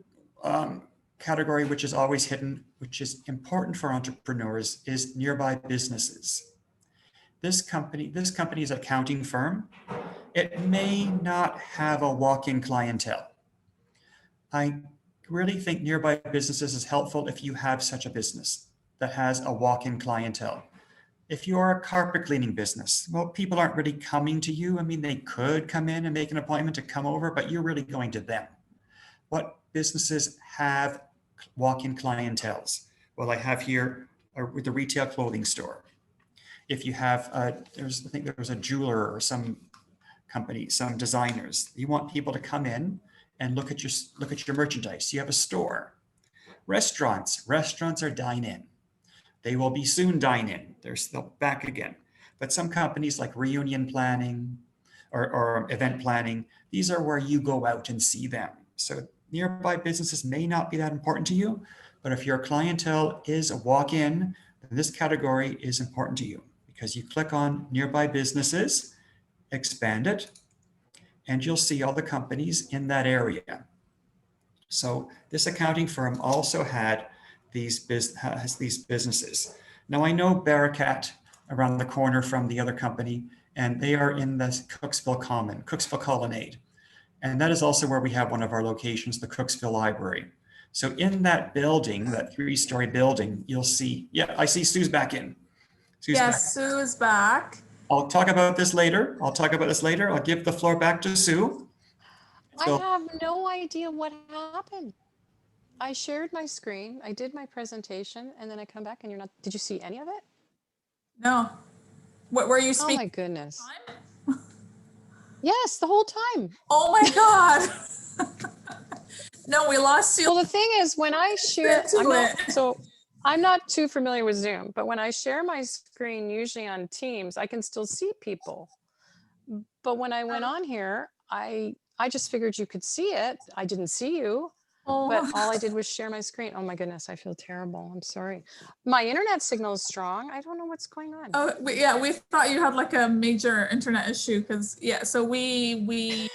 category which is always hidden, which is important for entrepreneurs, is nearby businesses. This company's accounting firm. It may not have a walk-in clientele. I really think nearby businesses is helpful if you have such a business that has a walk-in clientele. If you are a carpet cleaning business, well, people aren't really coming to you. I mean, they could come in and make an appointment to come over, but you're really going to them. What businesses have walk-in clienteles? Well, I have here with the retail clothing store. If you have, I think there was a jeweler or some company, some designers. You want people to come in and look at your merchandise. You have a store. Restaurants are dine-in. They will be soon dine-in. They're still back again. But some companies like reunion planning or event planning, these are where you go out and see them. So nearby businesses may not be that important to you, but if your clientele is a walk-in, then this category is important to you because you click on nearby businesses, expand it, and you'll see all the companies in that area. So this accounting firm also had these businesses. Now I know Barakat around the corner from the other company, and they are in the Cooksville Colonnade. And that is also where we have one of our locations, the Cooksville Library. So in that building, that 3-story building, you'll see, yeah, I see Sue's back in. Sue's back. Yes, Sue is back. I'll talk about this later. I'll give the floor back to Sue. I have no idea what happened. I shared my screen, I did my presentation, and then I come back and you're not, did you see any of it? No. What were you Oh my speaking? goodness. Yes, the whole time. Oh my God. No, we lost you. Well, the thing is, when I share, I'm not too familiar with Zoom, but when I share my screen, usually on Teams, I can still see people. But when I went on here, I just figured you could see it. I didn't see you, but all I did was share my screen. Oh my goodness, I feel terrible. I'm sorry. My internet signal is strong. I don't know what's going on. Oh, yeah, we thought you had like a major internet issue because, yeah, so we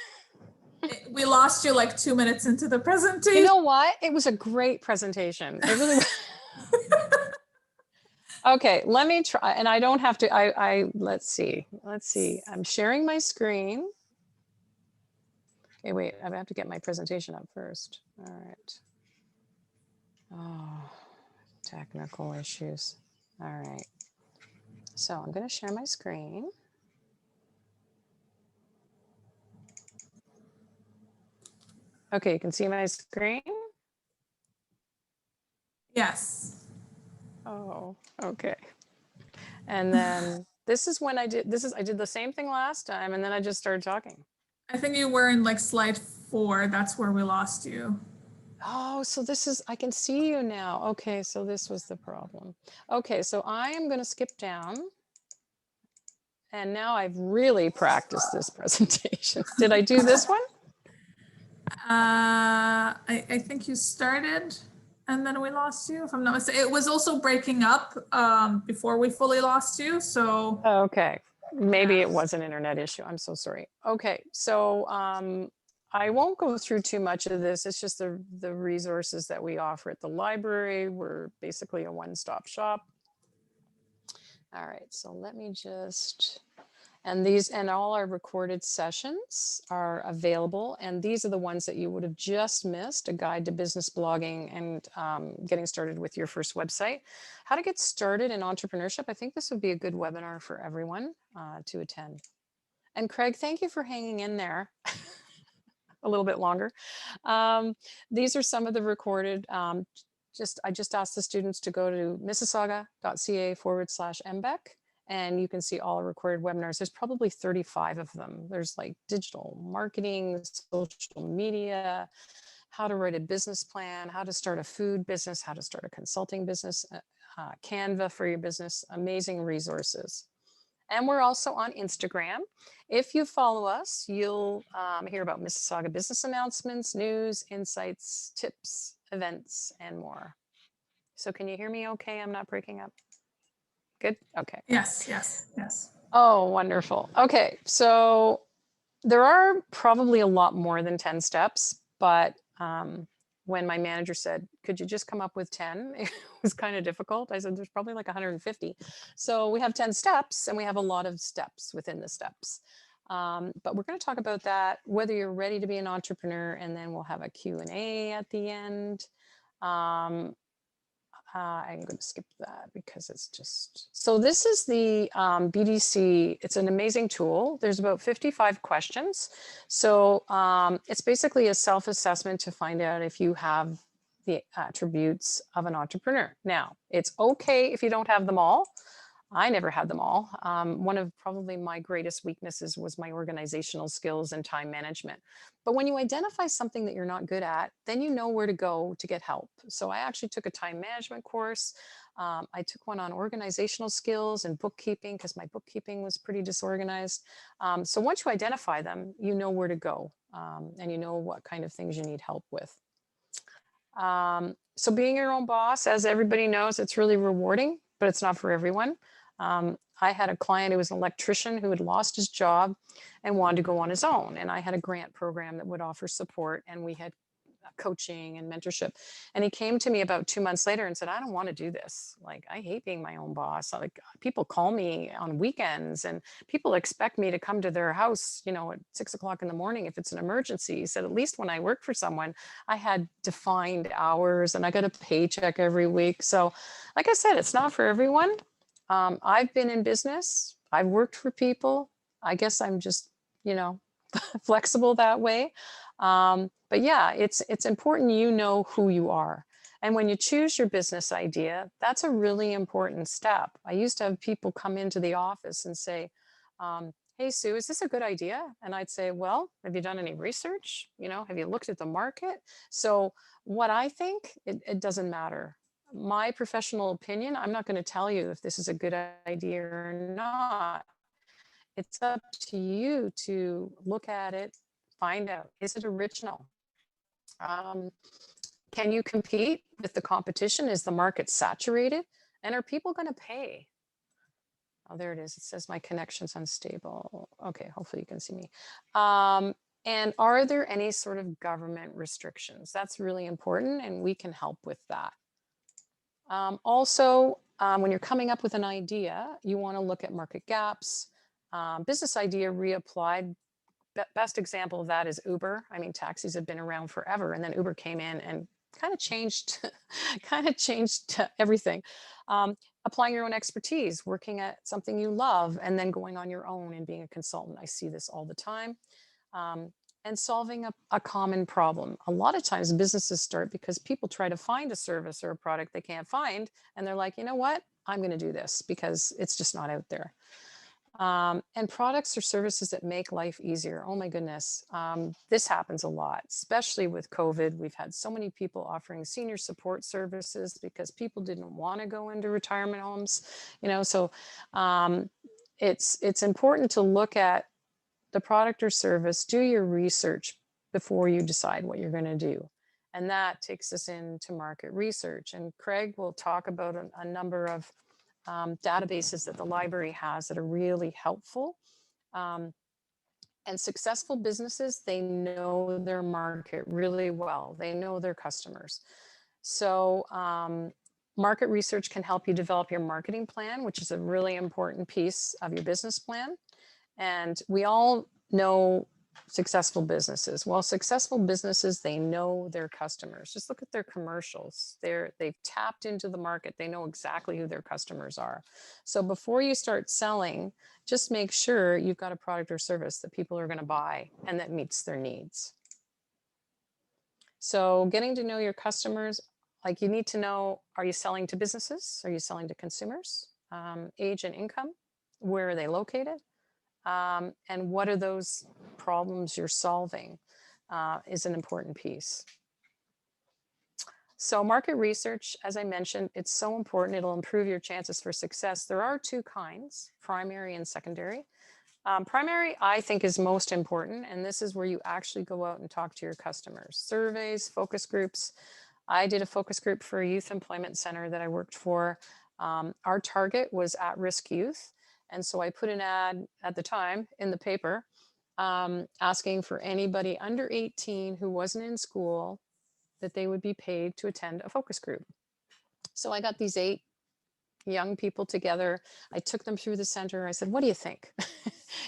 lost you like 2 minutes into the presentation. You know what? It was a great presentation. It really was. Okay, let me try, and I don't have to, let's see. I'm sharing my screen. Okay, wait, I have to get my presentation up first. All right. Oh, technical issues. All right. So I'm going to share my screen. Okay, you can see my screen? Yes. Oh, okay. And then this is when I did the same thing last time, and then I just started talking. I think you were in like slide 4. That's where we lost you. Oh, so this is, I can see you now. Okay, so this was the problem. Okay, so I am going to skip down. And now I've really practiced this presentation. Did I do this one? I think you started and then we lost you, if I'm not mistaken. It was also breaking up before we fully lost you, so. Okay, maybe it was an internet issue. I'm so sorry. Okay, so I won't go through too much of this. It's just the resources that we offer at the library. We're basically a one-stop shop. All right, so let me just, and all our recorded sessions are available. And these are the ones that you would have just missed: a guide to business blogging and getting started with your first website, how to get started in entrepreneurship. I think this would be a good webinar for everyone to attend. And Craig, thank you for hanging in there a little bit longer. These are some of the recorded, I just asked the students to go to mississauga.ca/MBEC, and you can see all recorded webinars. There's probably 35 of them. There's like digital marketing, social media, how to write a business plan, how to start a food business, how to start a consulting business, Canva for your business, amazing resources. And we're also on Instagram. If you follow us, you'll hear about Mississauga business announcements, news, insights, tips, events, and more. So can you hear me okay? I'm not breaking up. Good? Okay. Yes, yes, yes. Oh, wonderful. Okay, so there are probably a lot more than 10 steps, but when my manager said, could you just come up with 10? It was kind of difficult. I said, there's probably like 150. So we have 10 steps, and we have a lot of steps within the steps. But we're going to talk about that, whether you're ready to be an entrepreneur, and then we'll have a Q&A at the end. I'm going to skip that because it's just, so this is the BDC. It's an amazing tool. There's about 55 questions. So it's basically a self-assessment to find out if you have the attributes of an entrepreneur. Now, it's okay if you don't have them all. I never had them all. One of probably my greatest weaknesses was my organizational skills and time management. But when you identify something that you're not good at, then you know where to go to get help. So I actually took a time management course. I took one on organizational skills and bookkeeping because my bookkeeping was pretty disorganized. So once you identify them, you know where to go and you know what kind of things you need help with. So being your own boss, as everybody knows, it's really rewarding, but it's not for everyone. I had a client who was an electrician who had lost his job and wanted to go on his own. And I had a grant program that would offer support, and we had coaching and mentorship. And he came to me about 2 months later and said, I don't want to do this. Like, I hate being my own boss. Like, people call me on weekends and people expect me to come to their house, you know, at 6 o'clock in the morning if it's an emergency. He said, at least when I worked for someone, I had defined hours and I got a paycheck every week. So like I said, it's not for everyone. I've been in business. I've worked for people. I guess I'm just, you know, flexible that way. But yeah, it's important you know who you are. And when you choose your business idea, that's a really important step. I used to have people come into the office and say, hey, Sue, is this a good idea? And I'd say, well, have you done any research? You know, have you looked at the market? So what I think, it doesn't matter. My professional opinion, I'm not going to tell you if this is a good idea or not. It's up to you to look at it, find out, is it original? Can you compete with the competition? Is the market saturated? And are people going to pay? Oh, there it is. It says my connection's unstable. Okay, hopefully you can see me. And are there any sort of government restrictions? That's really important, and we can help with that. Also, when you're coming up with an idea, you want to look at market gaps. Business idea reapplied. Best example of that is Uber. I mean, taxis have been around forever, and then Uber came in and kind of changed, everything. Applying your own expertise, working at something you love, and then going on your own and being a consultant. I see this all the time. And solving a common problem. A lot of times businesses start because people try to find a service or a product they can't find, and they're like, you know what, I'm going to do this because it's just not out there. And products or services that make life easier. Oh my goodness. This happens a lot, especially with COVID. We've had so many people offering senior support services because people didn't want to go into retirement homes, you know, so it's important to look at the product or service, do your research before you decide what you're going to do. And that takes us into market research. And Craig will talk about a number of databases that the library has that are really helpful. And successful businesses, they know their market really well. They know their customers. So market research can help you develop your marketing plan, which is a really important piece of your business plan. And we all know successful businesses. Well, successful businesses, they know their customers. Just look at their commercials. They've tapped into the market. They know exactly who their customers are. So before you start selling, just make sure you've got a product or service that people are going to buy and that meets their needs. So getting to know your customers, like you need to know, are you selling to businesses? Are you selling to consumers? Age and income, where are they located? And what are those problems you're solving is an important piece. So market research, as I mentioned, it's so important. It'll improve your chances for success. There are two kinds, primary and secondary. Primary, I think, is most important. And this is where you actually go out and talk to your customers. Surveys, focus groups. I did a focus group for a youth employment center that I worked for. Our target was at-risk youth. And so I put an ad at the time in the paper asking for anybody under 18 who wasn't in school that they would be paid to attend a focus group. So I got these 8 young people together. I took them through the center. I said, what do you think?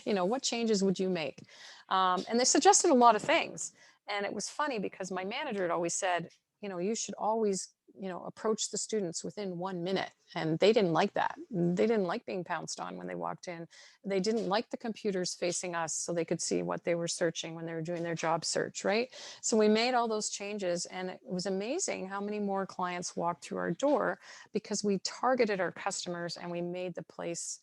You know, what changes would you make? And they suggested a lot of things. And it was funny because my manager had always said, you know, you should always, you know, approach the students within 1 minute. And they didn't like that. They didn't like being pounced on when they walked in. They didn't like the computers facing us so they could see what they were searching when they were doing their job search, right? So we made all those changes, and it was amazing how many more clients walked through our door because we targeted our customers and we made the place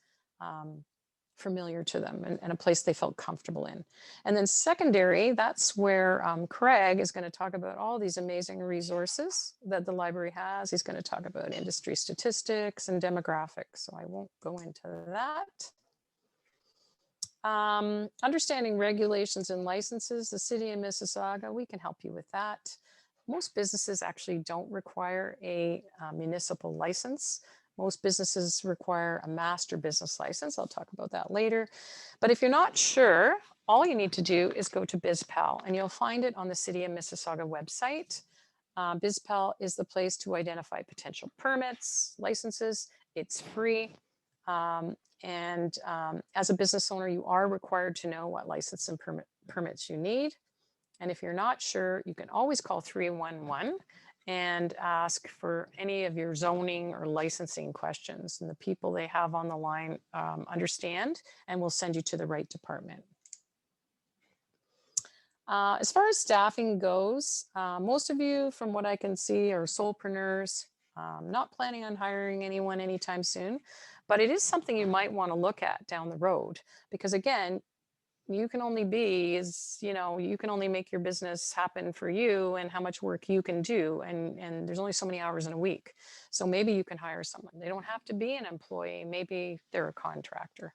familiar to them and a place they felt comfortable in. And then secondary, that's where Craig is going to talk about all these amazing resources that the library has. He's going to talk about industry statistics and demographics, so I won't go into that. Understanding regulations and licenses, the city of Mississauga, we can help you with that. Most businesses actually don't require a municipal license. Most businesses require a master business license. I'll talk about that later. But if you're not sure, all you need to do is go to BizPal, and you'll find it on the City of Mississauga website. BizPal is the place to identify potential permits, licenses. It's free. As a business owner, you are required to know what license and permits you need. And if you're not sure, you can always call 311 and ask for any of your zoning or licensing questions. And the people they have on the line understand and will send you to the right department. As far as staffing goes, most of you, from what I can see, are solopreneurs, not planning on hiring anyone anytime soon, but it is something you might want to look at down the road, because again, you can only you can only make your business happen for you and how much work you can do. And there's only so many hours in a week. So maybe you can hire someone. They don't have to be an employee. Maybe they're a contractor.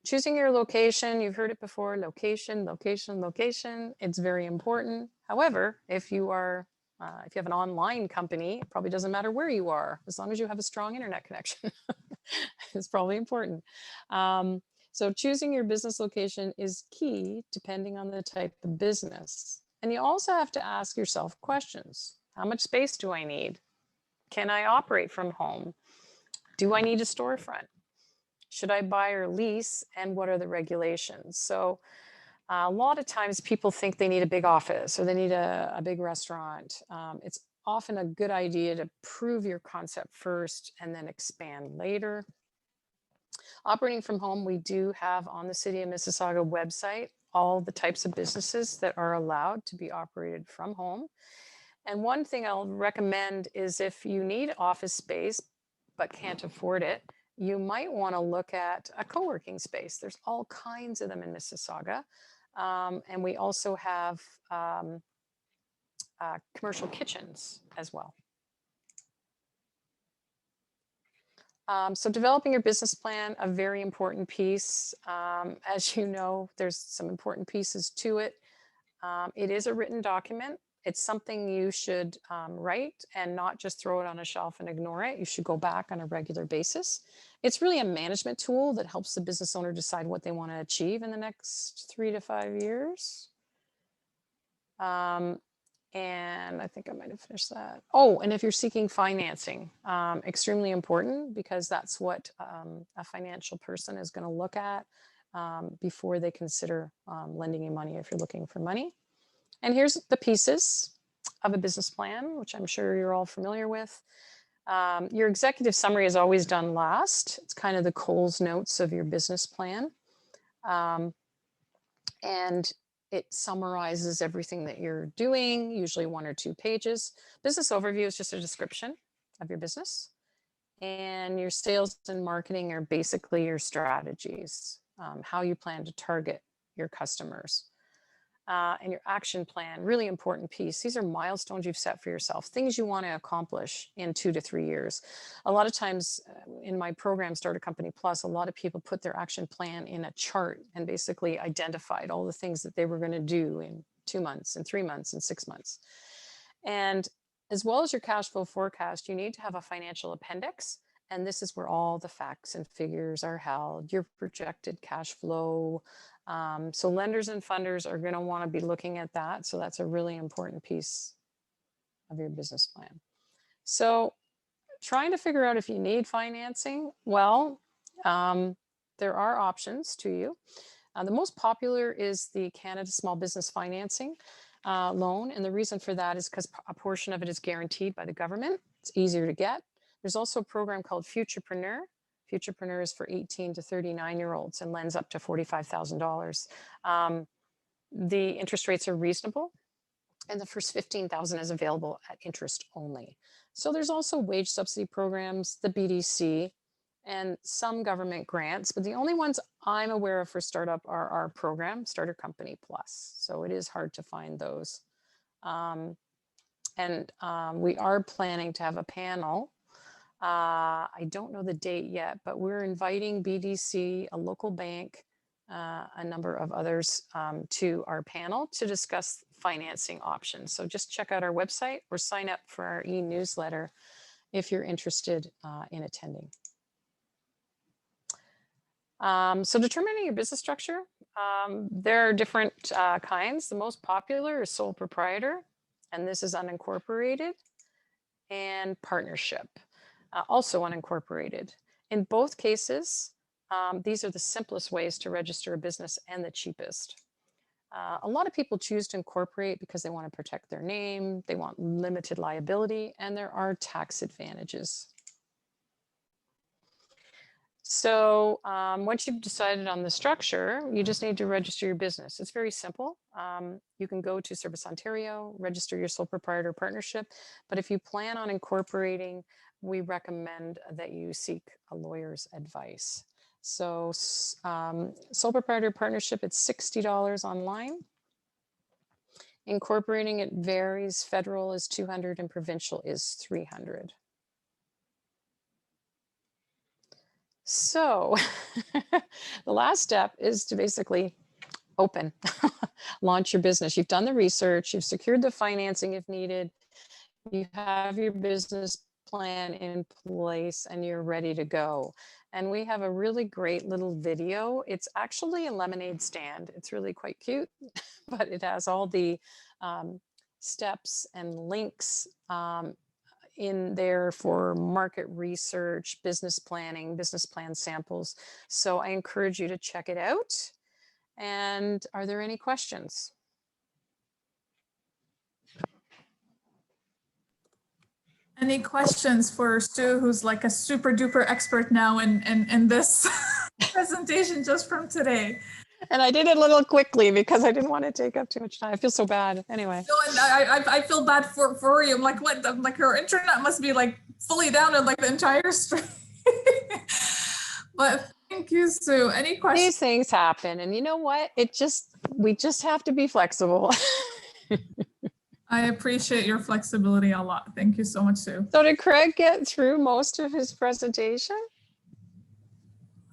Choosing your location, you've heard it before, location, location, location. It's very important. However, if you have an online company, it probably doesn't matter where you are, as long as you have a strong internet connection. It's probably important. So choosing your business location is key depending on the type of business. And you also have to ask yourself questions. How much space do I need? Can I operate from home? Do I need a storefront? Should I buy or lease? And what are the regulations? So a lot of times people think they need a big office or they need a big restaurant. It's often a good idea to prove your concept first and then expand later. Operating from home, we do have on the City of Mississauga website all the types of businesses that are allowed to be operated from home. And one thing I'll recommend is if you need office space but can't afford it, you might want to look at a co-working space. There's all kinds of them in Mississauga. And we also have commercial kitchens as well. So developing your business plan, a very important piece. As you know, there's some important pieces to it. It is a written document. It's something you should write and not just throw it on a shelf and ignore it. You should go back on a regular basis. It's really a management tool that helps the business owner decide what they want to achieve in the next 3 to 5 years. And I think I might have finished that. Oh, and if you're seeking financing, extremely important, because that's what a financial person is going to look at before they consider lending you money if you're looking for money. And here's the pieces of a business plan, which I'm sure you're all familiar with. Your executive summary is always done last. It's kind of the Coles notes of your business plan. And it summarizes everything that you're doing, usually 1 or 2 pages. Business overview is just a description of your business. And your sales and marketing are basically your strategies, how you plan to target your customers. And your action plan, really important piece. These are milestones you've set for yourself, things you want to accomplish in 2 to 3 years. A lot of times in my program, Start a Company Plus, a lot of people put their action plan in a chart and basically identified all the things that they were going to do in 2 months and 3 months and 6 months. And as well as your cash flow forecast, you need to have a financial appendix. And this is where all the facts and figures are held, your projected cash flow. So lenders and funders are going to want to be looking at that. So that's a really important piece of your business plan. So trying to figure out if you need financing, well, there are options to you. The most popular is the Canada Small Business Financing loan. And the reason for that is because a portion of it is guaranteed by the government. It's easier to get. There's also a program called Futurepreneur. Futurepreneur is for 18 to 39-year-olds and lends up to $45,000. The interest rates are reasonable, and the first $15,000 is available at interest only. So there's also wage subsidy programs, the BDC, and some government grants, but the only ones I'm aware of for startup are our program, Starter Company Plus. So it is hard to find those. We are planning to have a panel. I don't know the date yet, but we're inviting BDC, a local bank, a number of others to our panel to discuss financing options. So just check out our website or sign up for our e-newsletter if you're interested in attending. So determining your business structure, there are different kinds. The most popular is sole proprietor, and this is unincorporated, and partnership. Also unincorporated. In both cases, these are the simplest ways to register a business and the cheapest. A lot of people choose to incorporate because they want to protect their name, they want limited liability, and there are tax advantages. So once you've decided on the structure, you just need to register your business. It's very simple. You can go to Service Ontario, register your sole proprietor partnership. But if you plan on incorporating, we recommend that you seek a lawyer's advice. So sole proprietor partnership, it's $60 online. Incorporating, it varies. Federal is $200 and provincial is $300. So the last step is to basically open, launch your business. You've done the research, you've secured the financing if needed, you have your business plan in place, and you're ready to go. And we have a really great little video. It's actually a lemonade stand. It's really quite cute, but it has all the steps and links in there for market research, business planning, business plan samples. So I encourage you to check it out. And are there any questions? Any questions for Stu, who's like a super duper expert now in this presentation just from today? And I did it a little quickly because I didn't want to take up too much time. I feel so bad. Anyway. No, and I feel bad for you. I'm like, what? I'm like, her internet must be like fully down in like the entire stream. But thank you, Sue. Any questions? These things happen, and you know what? We just have to be flexible. I appreciate your flexibility a lot. Thank you so much, Sue. So did Craig get through most of his presentation?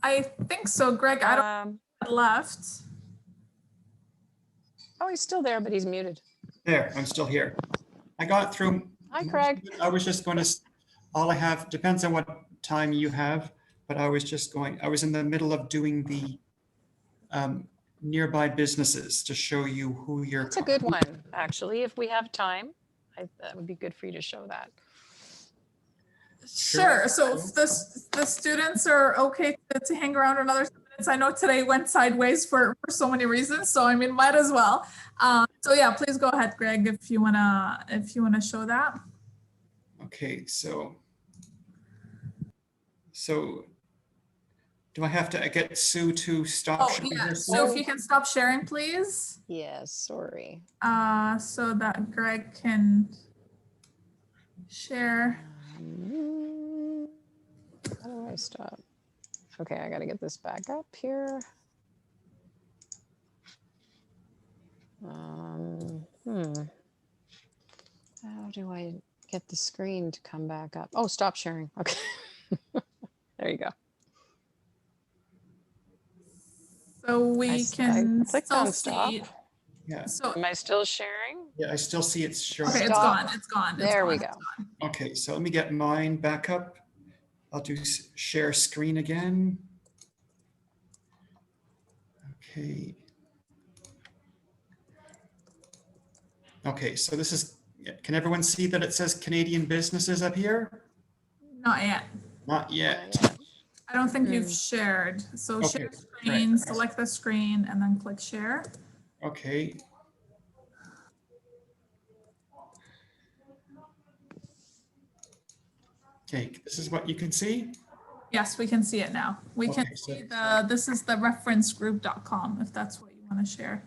I think so, Greg. I don't left. Oh, he's still there, but he's muted. There, I'm still here. I got through. Hi, Craig. I was just going to, all I have, depends on what time you have, but I was just going, I was in the middle of doing the nearby businesses to show you who you're. That's a good one, actually. If we have time, that would be good for you to show that. Sure. So if the students are okay to hang around another minutes, I know today went sideways for so many reasons. So I mean, might as well. So yeah, please go ahead, Greg, if you wanna show that. Okay. So do I have to get Sue to stop? Oh yeah. So if you can stop sharing, please. Yes. Sorry. So that Greg can share. How do I stop? Okay, I got to get this back up here. How do I get the screen to come back up? Oh, stop sharing. Okay. There you go. So we can clicked on stop. Yeah. So am I still sharing? Yeah, I still see it's showing. Okay, it's gone. It's gone. There we go. Okay, so let me get mine back up. I'll do share screen again. Okay. Okay, so this is, can everyone see that it says Canadian businesses up here? Not yet. Not yet. I don't think you've shared. So Okay, share screen, right. select the screen, and then click share. Okay. Okay, this is what you can see. Yes, we can see it now. We can see this is the referencegroup.com if that's what you want to share.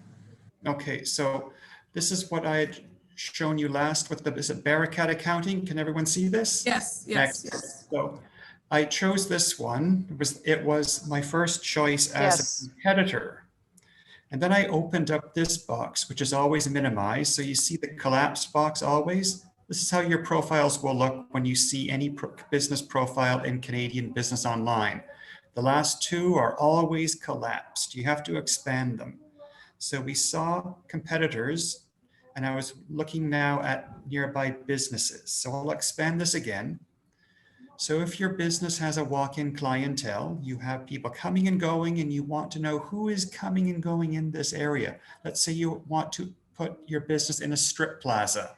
Okay, so this is what I had shown you last with the, is it Barricade Accounting? Can everyone see this? Yes, yes, yes. So I chose this one. It was my first choice as a competitor. And then I opened up this box, which is always minimized. So you see the collapsed box always. This is how your profiles will look when you see any business profile in Canadian Business Online. The last two are always collapsed. You have to expand them. So we saw competitors, and I was looking now at nearby businesses. So I'll expand this again. So if your business has a walk-in clientele, you have people coming and going, and you want to know who is coming and going in this area. Let's say you want to put your business in a strip plaza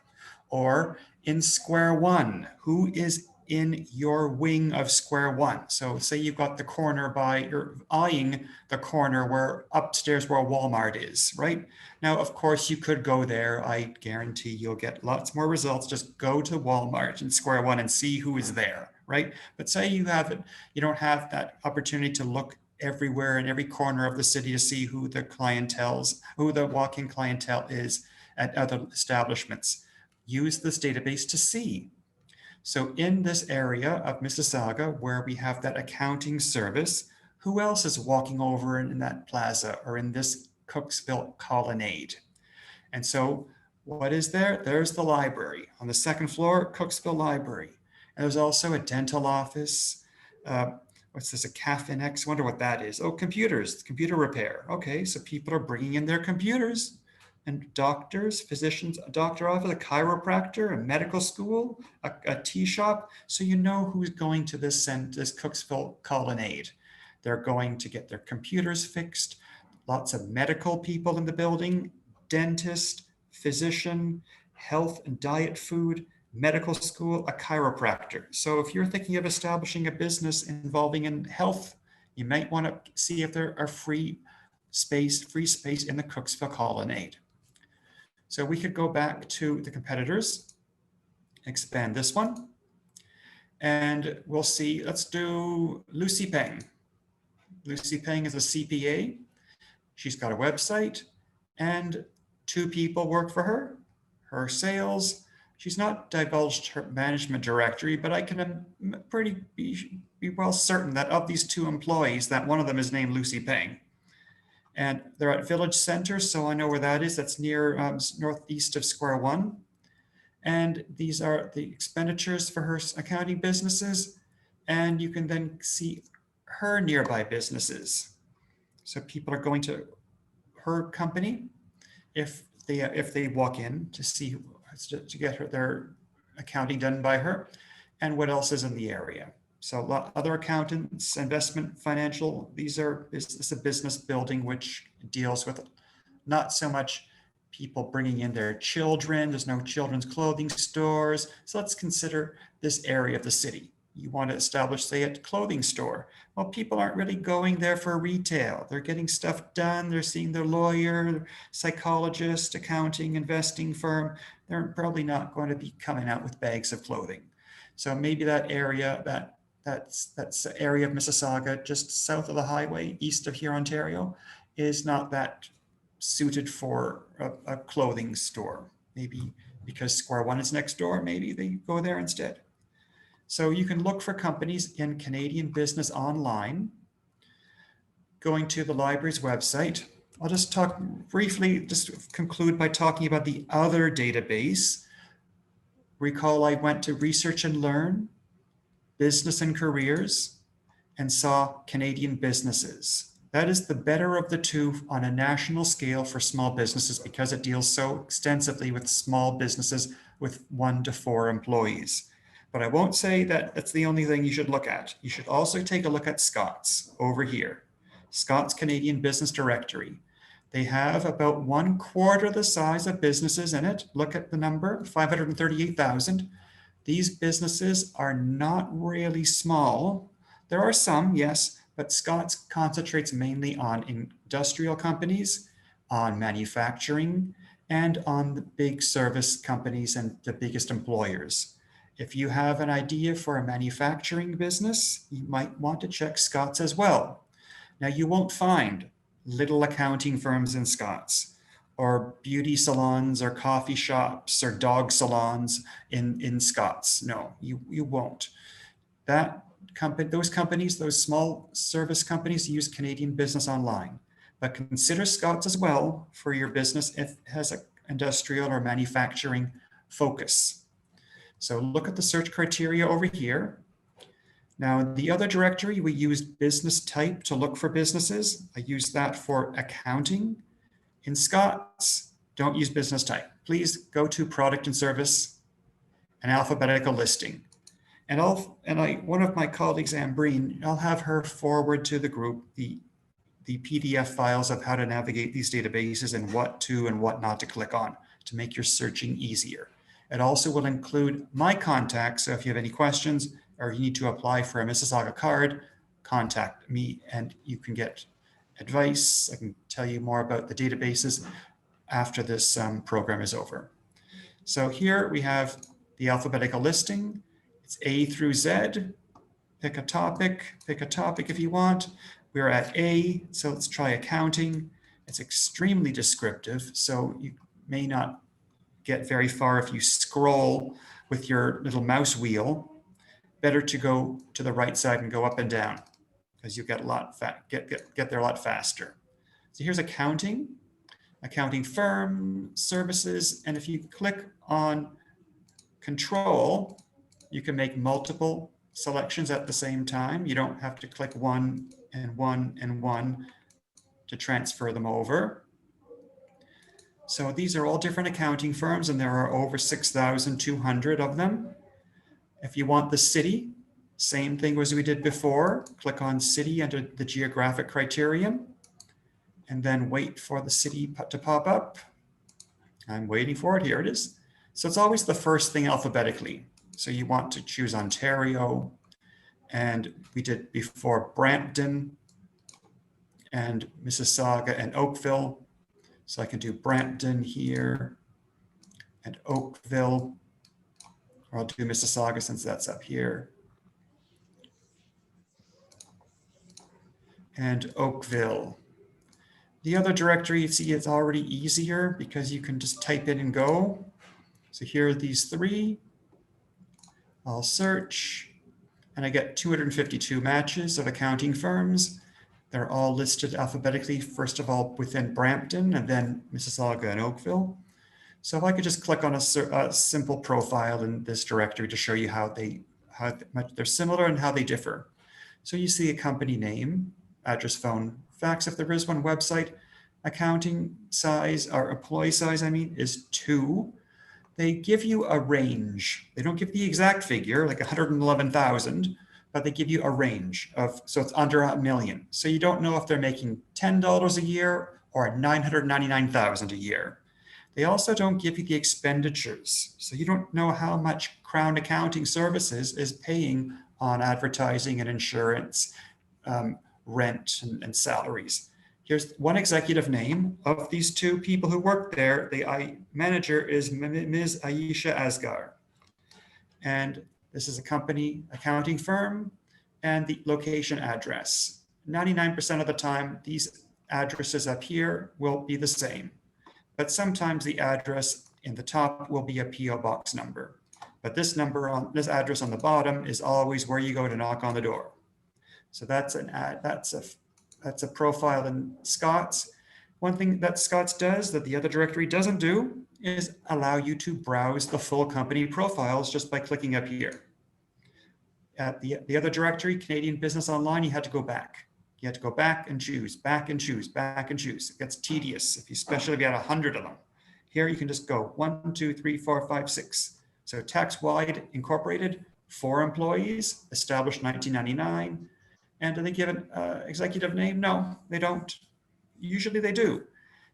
or in Square One, who is in your wing of square one. So say you've got the corner you're eyeing the corner where upstairs where Walmart is, right? Now, of course, you could go there. I guarantee you'll get lots more results. Just go to Walmart in square one and see who is there, right? But say you don't have that opportunity to look everywhere in every corner of the city to see who the walk-in clientele is at other establishments. Use this database to see. So in this area of Mississauga, where we have that accounting service, who else is walking over in that plaza or in this Cooksville colonnade? And so what is there? There's the library. On the second floor, Cooksville Library. And there's also a dental office. What's this, a CAFINX? Wonder what that is. Oh, computers, computer repair. Okay, so people are bringing in their computers. And doctors, physicians, a doctor office, a chiropractor, a medical school, a tea shop. So you know who's going to this Cooksville colonnade. They're going to get their computers fixed. Lots of medical people in the building, dentist, physician, health and diet food, medical school, a chiropractor. So if you're thinking of establishing a business involving in health, you might want to see if there are free space in the Cooksville colonnade. So we could go back to the competitors, expand this one, and we'll see, let's do Lucy Peng. Lucy Peng is a CPA. She's got a website and 2 people work for her. Her sales, she's not divulged her management directory, but I can be well certain that of these 2 employees, that one of them is named Lucy Peng. And they're at Village Center, so I know where that is. That's near northeast of Square One. And these are the expenditures for her accounting businesses. And you can then see her nearby businesses. So people are going to her company if they walk in to see to get their accounting done by her, and what else is in the area. So other accountants, investment, financial, these are business building, which deals with not so much people bringing in their children. There's no children's clothing stores. So let's consider this area of the city. You want to establish, say, a clothing store. Well, people aren't really going there for retail. They're getting stuff done. They're seeing their lawyer, psychologist, accounting, investing firm. They're probably not going to be coming out with bags of clothing. So maybe that area, that's the area of Mississauga, just south of the highway, east of here, Ontario, is not that suited for a clothing store. Maybe because Square One is next door, maybe they go there instead. So you can look for companies in Canadian Business Online, going to the library's website. I'll just talk briefly, just conclude by talking about the other database. Recall I went to Research and Learn, Business and Careers, and saw Canadian businesses. That is the better of the 2 on a national scale for small businesses because it deals so extensively with small businesses with 1 to 4 employees. But I won't say that that's the only thing you should look at. You should also take a look at Scott's over here. Scott's Canadian Business Directory. They have about 1/4 the size of businesses in it. Look at the number, 538,000. These businesses are not really small. There are some, yes, but Scott's concentrates mainly on industrial companies, on manufacturing, and on the big service companies and the biggest employers. If you have an idea for a manufacturing business, you might want to check Scott's as well. Now, you won't find little accounting firms in Scott's, or beauty salons, or coffee shops, or dog salons in Scott's. No, you won't. Those companies, those small service companies, use Canadian Business Online. But consider Scott's as well for your business if it has an industrial or manufacturing focus. So look at the search criteria over here. Now, the other directory, we use business type to look for businesses. I use that for accounting. In Scott's, don't use business type. Please go to product and service and alphabetical listing. And one of my colleagues, Anne Breen, I'll have her forward to the group the PDF files of how to navigate these databases and what to and what not to click on to make your searching easier. It also will include my contact. So if you have any questions or you need to apply for a Mississauga card, contact me and you can get advice. I can tell you more about the databases after this program is over. So here we have the alphabetical listing. It's A through Z. Pick a topic if you want. We're at A, so let's try accounting. It's extremely descriptive, so you may not get very far if you scroll with your little mouse wheel. Better to go to the right side and go up and down because you get a lot get there a lot faster. So here's accounting firm, services, and if you click on control, you can make multiple selections at the same time. You don't have to click one and one and one to transfer them over. So these are all different accounting firms and there are over 6,200 of them. If you want the city, same thing as we did before, click on city under the geographic criterion and then wait for the city to pop up. I'm waiting for it, here it is. So it's always the first thing alphabetically. So you want to choose Ontario, and we did before Brampton and Mississauga and Oakville. So I can do Brampton here and Oakville, or I'll do Mississauga since that's up here. And Oakville. The other directory, you see, it's already easier because you can just type in and go. So here are these three. I'll search and I get 252 matches of accounting firms. They're all listed alphabetically, first of all, within Brampton and then Mississauga and Oakville. So if I could just click on a simple profile in this directory to show you how much they're similar and how they differ. So you see a company name, address, phone, fax, if there is one, website, accounting size, or employee size, I mean, is 2. They give you a range. They don't give the exact figure, like 111,000, but they give you a range of, so it's under $1 million. So you don't know if they're making $10 a year or 999,000 a year. They also don't give you the expenditures. So you don't know how much Crown Accounting Services is paying on advertising and insurance, rent and salaries. Here's one executive name of these 2 people who work there. The manager is Ms. Aisha Asgar. And this is a company accounting firm and the location address. 99% of the time, these addresses up here will be the same. But sometimes the address in the top will be a PO box number. But this address on the bottom is always where you go to knock on the door. So that's a profile in Scots. One thing that Scots does that the other directory doesn't do is allow you to browse the full company profiles just by clicking up here. At the other directory, Canadian Business Online, you had to go back. You had to go back and choose, back and choose, back and choose. It gets tedious, especially if you had 100 of them. Here you can just go 1, 2, 3, 4, 5, 6. So Tax-Wide Incorporated, 4 employees, established 1999. And do they give an executive name? No, they don't. Usually they do.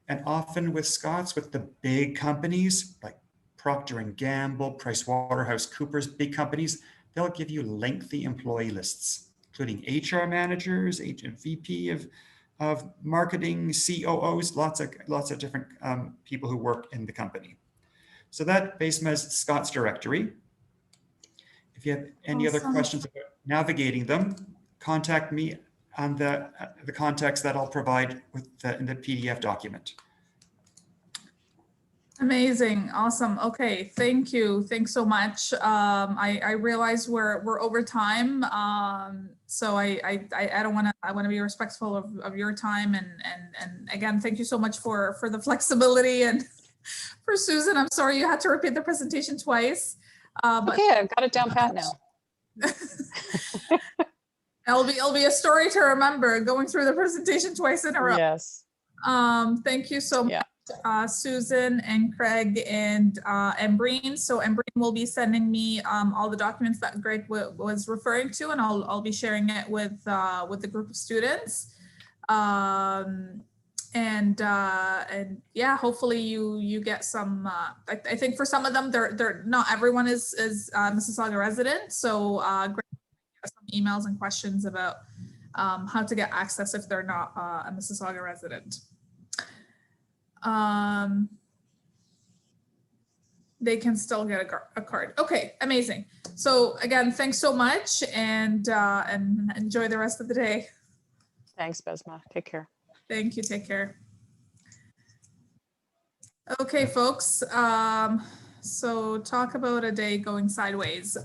And often with Scots, with the big companies like Procter & Gamble, PricewaterhouseCoopers, big companies, they'll give you lengthy employee lists, including HR managers, VP of marketing, COOs, lots of different people who work in the company. So that basically is Scots directory. If you have any other questions about navigating them, contact me on the contacts that I'll provide in the PDF document. Amazing. Awesome. Okay. Thank you. Thanks so much. I realize we're over time. So I don't want to, I want to be respectful of your time. And again, thank you so much for the flexibility, and for Susan, I'm sorry you had to repeat the presentation twice. But Okay, I've got it down pat now. It'll be a story to remember going through the presentation twice in a row. Yes. Thank you so much, Susan and Craig and Breen. So Breen will be sending me all the documents that Greg was referring to, and I'll be sharing it with the group of students. and yeah, hopefully you get some. I think for some of them, they're not everyone is Mississauga resident, so some emails and questions about how to get access if they're not a Mississauga resident. They can still get a card. Okay, amazing. So again, thanks so much, and enjoy the rest of the day. Thanks, Besma. Take care. Thank you. Take care. Okay, folks. So talk about a day going sideways.